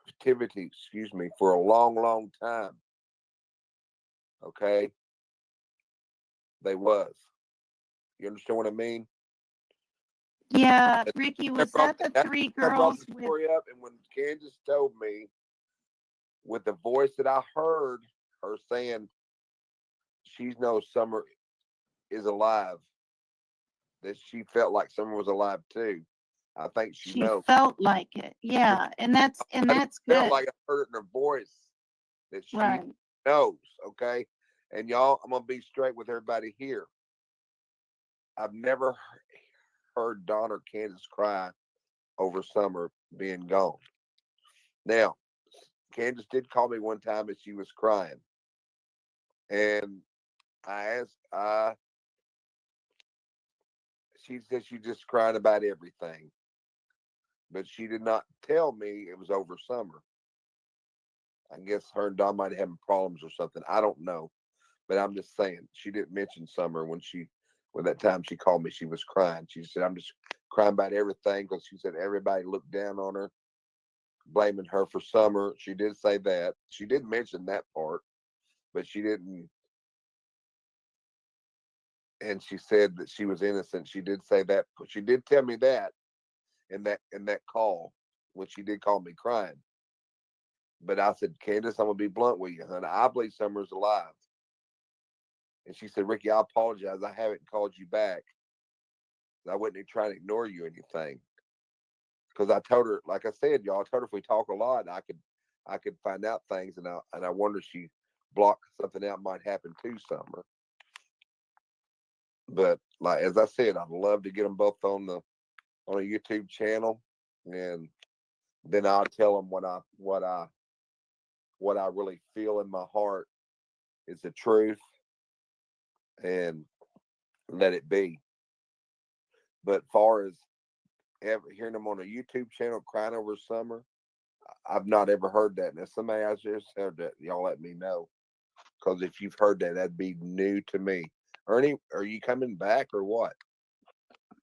excuse me, for a long, long time. Okay, they was. You understand what I mean? Yeah, Ricky, was that the 3 I brought girls the with? story up, and when Candace told me, with the voice that I heard her saying, she knows Summer is alive, that she felt like Summer was alive too. I think she She knows. felt like it. Yeah, and that's I good. felt like I heard it in her voice that she Right. knows. Okay, and y'all, I'm gonna be straight with everybody here. I've never heard Don or Candace cry over Summer being gone. Now, Candace did call me one time and she was crying, and I asked, she said she just cried about everything, but she did not tell me it was over Summer. I guess her and Don might have having problems or something. I don't know, but I'm just saying she didn't mention Summer when that time she called me. She was crying. She said, "I'm just crying about everything," because she said everybody looked down on her, blaming her for Summer. She did say that. She did mention that part, but she didn't. And she said that she was innocent. She did say that. She did tell me that in that call when she did call me crying. But I said, Candace, I'm gonna be blunt with you, honey. I believe Summer's alive. And she said, Ricky, I apologize. I haven't called you back. I wasn't trying to ignore you or anything. Because I told her, like I said, y'all, I told her if we talk a lot, I could find out things, and I wonder if she blocked something out might happen to Summer. But like as I said, I'd love to get them both on a YouTube channel, and then I'll tell them what I really feel in my heart is the truth, and let it be. But far as ever hearing them on a YouTube channel crying over Summer, I've not ever heard that. And if somebody else just heard that, y'all let me know. Because if you've heard that, that'd be new to me. Ernie, are you coming back or what?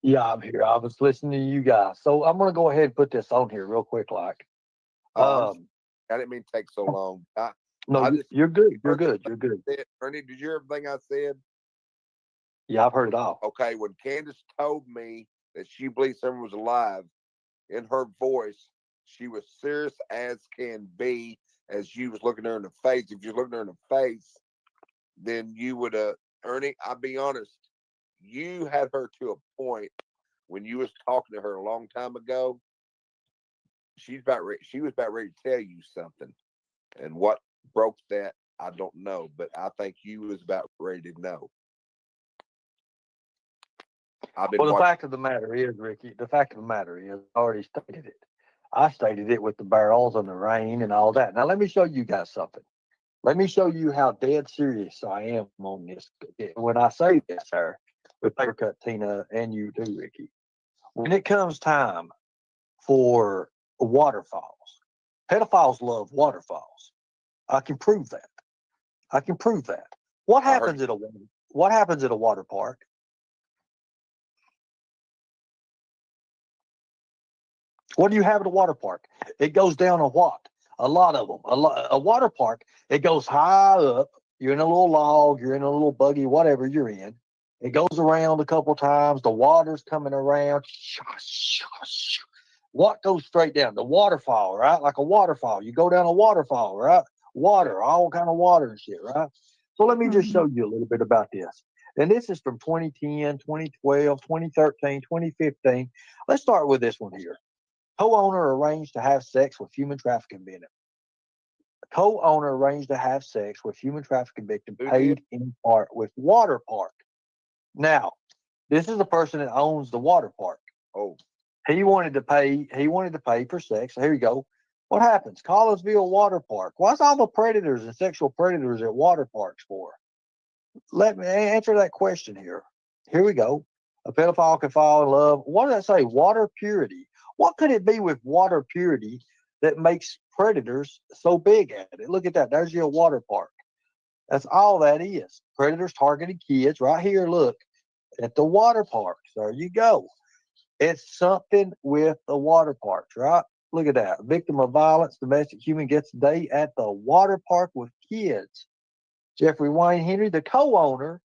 Yeah, I'm here. I was listening to you guys. So I'm going to go ahead and put this on here real quick. I didn't mean to take so long. You're good. You're good. You're good. Ernie, did you hear everything I said? Yeah, I've heard it all. Okay, when Candace told me that she believed someone was alive, in her voice, she was serious as can be. As you was looking her in the face, if you're looking her in the face, then you would Ernie, I'll be honest, you had her to a point when you was talking to her a long time ago. She was about ready to tell you something, and what broke that, I don't know, but I think you was about ready to know. The fact of the matter is, Ricky, I already stated it. I stated it with the barrels and the rain and all that. Now, let me show you guys something. Let me show you how dead serious I am on this. When I say this, sir, with Papercut Tina and you too, Ricky, when it comes time for waterfalls, pedophiles love waterfalls. I can prove that. What happens at a water park? What do you have at a water park? It goes down a what? A lot of them. A water park, it goes high up. You're in a little log, you're in a little buggy, whatever you're in. It goes around a couple times. The water's coming around. What goes straight down? The waterfall, right? Like a waterfall. You go down a waterfall, right? Water, all kind of water and shit, right? So let me just show you a little bit about this. And this is from 2010, 2012, 2013, 2015. Let's start with this one here. Co-owner arranged to have sex with human trafficking victim. Co-owner arranged to have sex with human trafficking victim, paid in part with water park. Now, this is the person that owns the water park. Oh, he wanted to pay for sex. So here you go. What happens? Collinsville Water Park. Why's all the predators and sexual predators at water parks for? Let me answer that question here. Here we go. A pedophile can fall in love. What did I say? Water purity. What could it be with water purity that makes predators so big at it? Look at that. There's your water park. That's all that is. Predators targeting kids. Right here, look at the water parks. There you go. It's something with the water parks, right? Look at that. Victim of violence, domestic human gets a day at the water park with kids. Jeffrey Wayne Henry, the co-owner,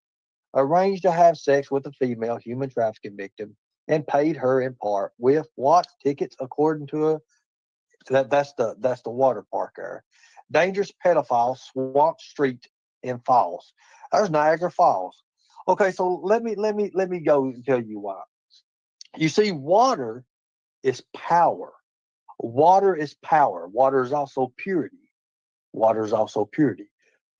arranged to have sex with a female human trafficking victim and paid her in part with what tickets, according to a that's the water park there. Dangerous pedophile Swamp Street in Falls. There's Niagara Falls. Okay, so let me go and tell you why. You see, water is power. Water is power. Water is also purity. Water is also purity.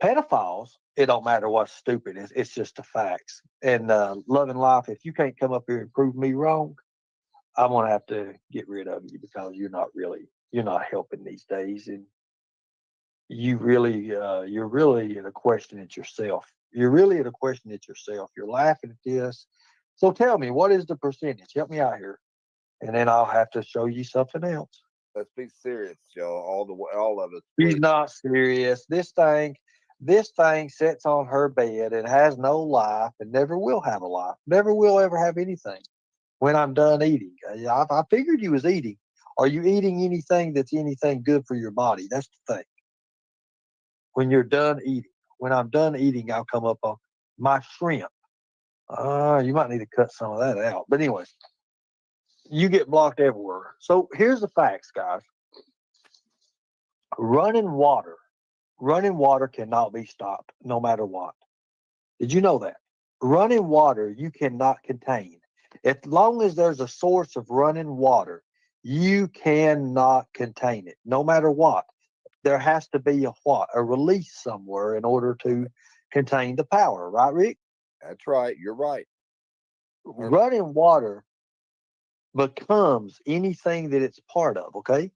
Pedophiles, it don't matter what's stupid. It's just the facts. And Love and Life, if you can't come up here and prove me wrong, I'm gonna have to get rid of you because you're not helping these days, and you're really at a question at yourself. You're really at a question at yourself. You're laughing at this. So tell me, what is the percentage? Help me out here, and then I'll have to show you something else. Let's be serious, y'all. All of us. He's please. not serious. This thing sits on her bed and has no life and never will have a life. Never will ever have anything. When I'm done eating, I figured you was eating. Are you eating anything that's anything good for your body? That's the thing. When you're done eating, when I'm done eating, I'll come up on my shrimp. You might need to cut some of that out. But anyways, you get blocked everywhere. So here's the facts, guys. Running water cannot be stopped no matter what. Did you know that? Running water you cannot contain. As long as there's a source of running water, you cannot contain it, no matter what. There has to be a release somewhere in order to contain the power, right, Rick? That's right. You're right. Running water becomes anything that it's part of, okay?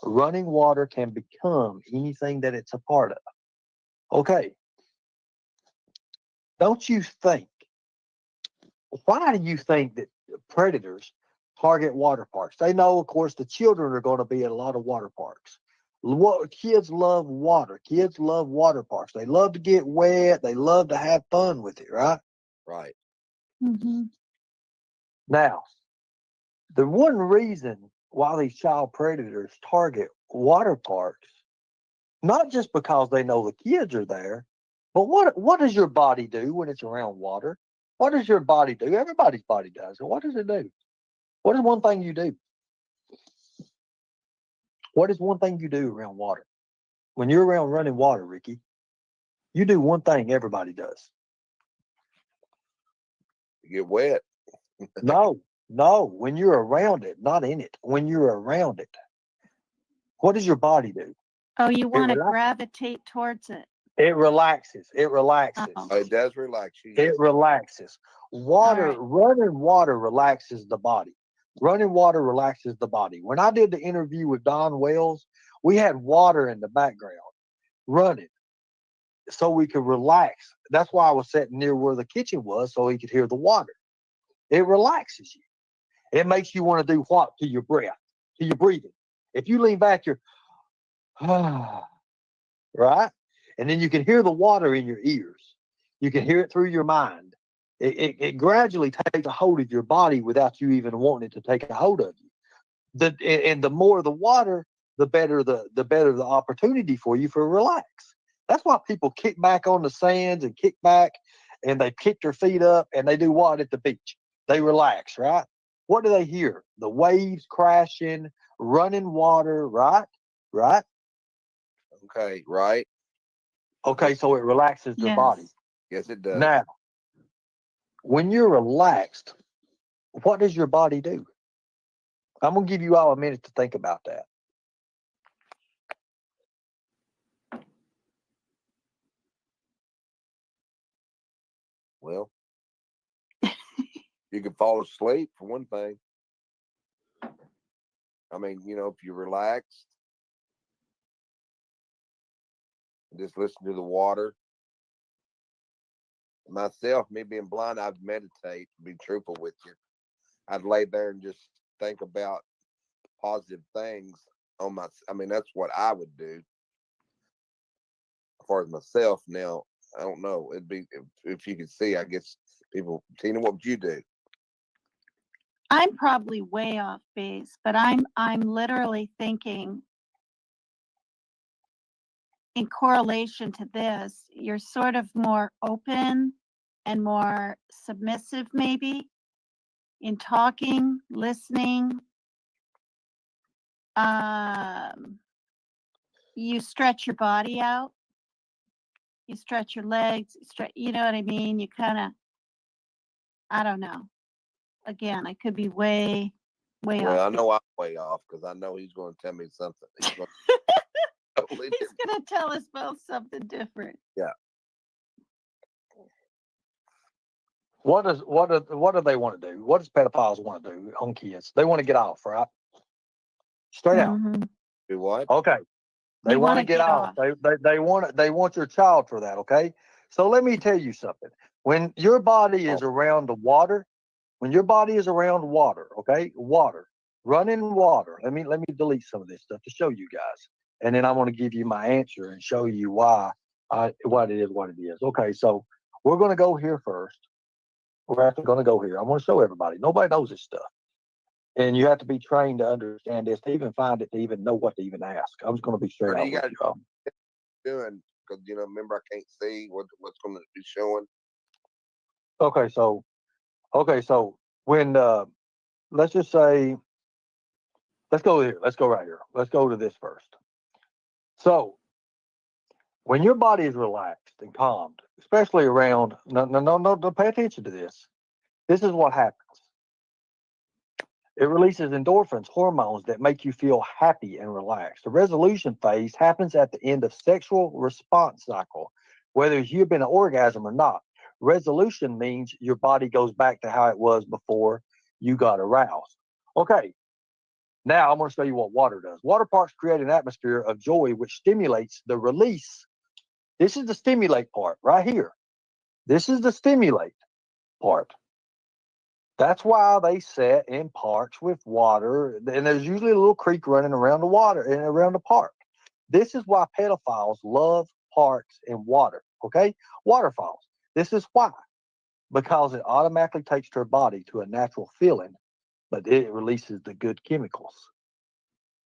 Running water can become anything that it's a part of. Okay. Don't you think, why do you think that predators target water parks? They know, of course, the children are going to be at a lot of water parks. Kids love water. Kids love water parks. They love to get wet. They love to have fun with it, right? Right. Mm-hmm. Now, the one reason why these child predators target water parks, not just because they know the kids are there, but what does your body do when it's around water? What does your body do? Everybody's body does. And what does it do? What is one thing you do? What is one thing you do around water? When you're around running water, Ricky, you do one thing everybody does. You get wet. No, when you're around it, not in it. When you're around it, what does your body do? Oh, you want to gravitate towards it. It relaxes. It relaxes. Oh. It does relax you. It relaxes. Water, running water relaxes the body. Running water relaxes the body. When I did the interview with Don Wells, we had water in the background running so we could relax. That's why I was sitting near where the kitchen was so he could hear the water. It relaxes you. It makes you want to do what to your breath, to your breathing. If you lean back, you're, right? And then you can hear the water in your ears. You can hear it through your mind. It gradually takes a hold of your body without you even wanting it to take a hold of you. And the more the water, the better the opportunity for you for relax. That's why people kick back on the sands and kick back and they kick their feet up and they do what at the beach? They relax, right? What do they hear? The waves crashing, running water, right? Right? Okay, right. Okay, so it relaxes their body. Yes, it does. Now, when you're relaxed, what does your body do? I'm going to give you all a minute to think about that. Well, you can fall asleep for one thing. I mean, if you're relaxed, just listen to the water. Myself, me being blind, I'd meditate, to be truthful with you. I'd lay there and just think about positive things that's what I would do as far as myself. Now, I don't know. It'd be if you could see. I guess people. Tina, what would you do? I'm probably way off base, but I'm literally thinking in correlation to this, you're sort of more open and more submissive maybe in talking, listening. You stretch your body out. You stretch your legs, you know what I mean? You kind of, I don't know. Again, I could be way Well, off. I know I'm way off because I know he's going to tell me something. He's going to tell us both something different. Yeah. What do they want to do? What does pedophiles want to do on kids? They want to get off, right? Straight out. Do what? Okay. They want to get off. They want your child for that. Okay. So let me tell you something. When your body is around the water, okay, water, running water. Let me delete some of this stuff to show you guys, and then I want to give you my answer and show you why what it is. Okay. So we're going to go here first. We're actually going to go here. I want to show everybody. Nobody knows this stuff. And you have to be trained to understand this, to even find it, to even know what to even ask. I'm just going to be straight out with you. Doing because remember I can't see what's going to be showing. Okay, so when let's just say, let's go here. Let's go right here. Let's go to this first. So when your body is relaxed and calmed, especially around, no, pay attention to this. This is what happens. It releases endorphins, hormones that make you feel happy and relaxed. The resolution phase happens at the end of sexual response cycle, whether you've been an orgasm or not. Resolution means your body goes back to how it was before you got aroused. Okay, now I'm going to show you what water does. Water parks create an atmosphere of joy, which stimulates the release. This is the stimulate part right here. This is the stimulate part. That's why they set in parks with water, and there's usually a little creek running around the water and around the park. This is why pedophiles love parks and water, okay? Waterfalls. This is why. Because it automatically takes their body to a natural feeling, but it releases the good chemicals.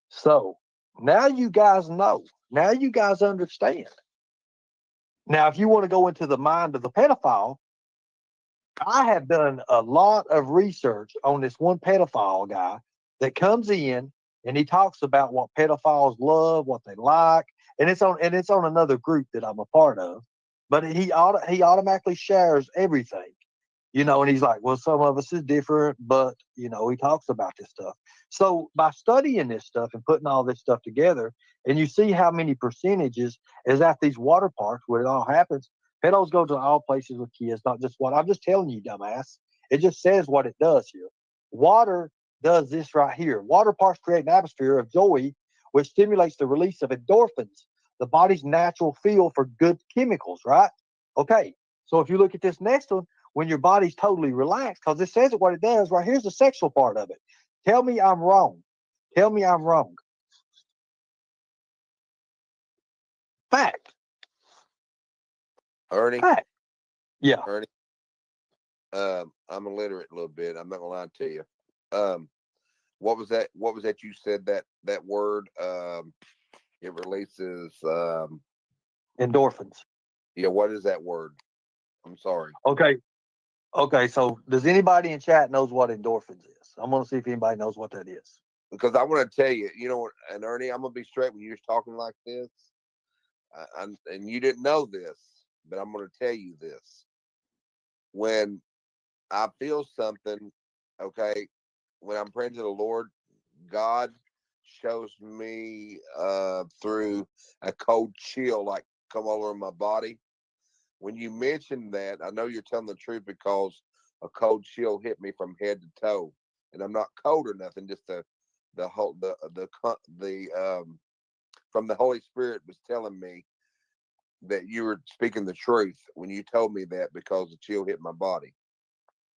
So now you guys know. Now you guys understand. Now, if you want to go into the mind of the pedophile, I have done a lot of research on this one pedophile guy that comes in and he talks about what pedophiles love, what they like, and it's on another group that I'm a part of. But he automatically shares everything, and he's like, well, some of us is different, but he talks about this stuff. So by studying this stuff and putting all this stuff together, and you see how many percentages is at these water parks where it all happens. Pedos go to all places with kids, not just one. I'm just telling you, dumbass. It just says what it does here. Water does this right here. Water parks create an atmosphere of joy, which stimulates the release of endorphins, the body's natural feel for good chemicals, right? Okay, so if you look at this next one, when your body's totally relaxed, because it says what it does, right here's the sexual part of it. Tell me I'm wrong. Tell me I'm wrong. Fact. Ernie. Fact. Yeah. Ernie. I'm illiterate a little bit. I'm not gonna lie to you. What was that? What was that you said that word? It releases endorphins. Yeah, what is that word? I'm sorry. Okay, so does anybody in chat knows what endorphins is? I'm gonna see if anybody knows what that is. Because I want to tell you, and Ernie, I'm gonna be straight when you're talking like this. And you didn't know this, but I'm gonna tell you this. When I feel something, okay, when I'm praying to the Lord, God shows me through a cold chill like come all over my body. When you mentioned that, I know you're telling the truth because a cold chill hit me from head to toe, and I'm not cold or nothing. Just the from the Holy Spirit was telling me that you were speaking the truth when you told me that because the chill hit my body.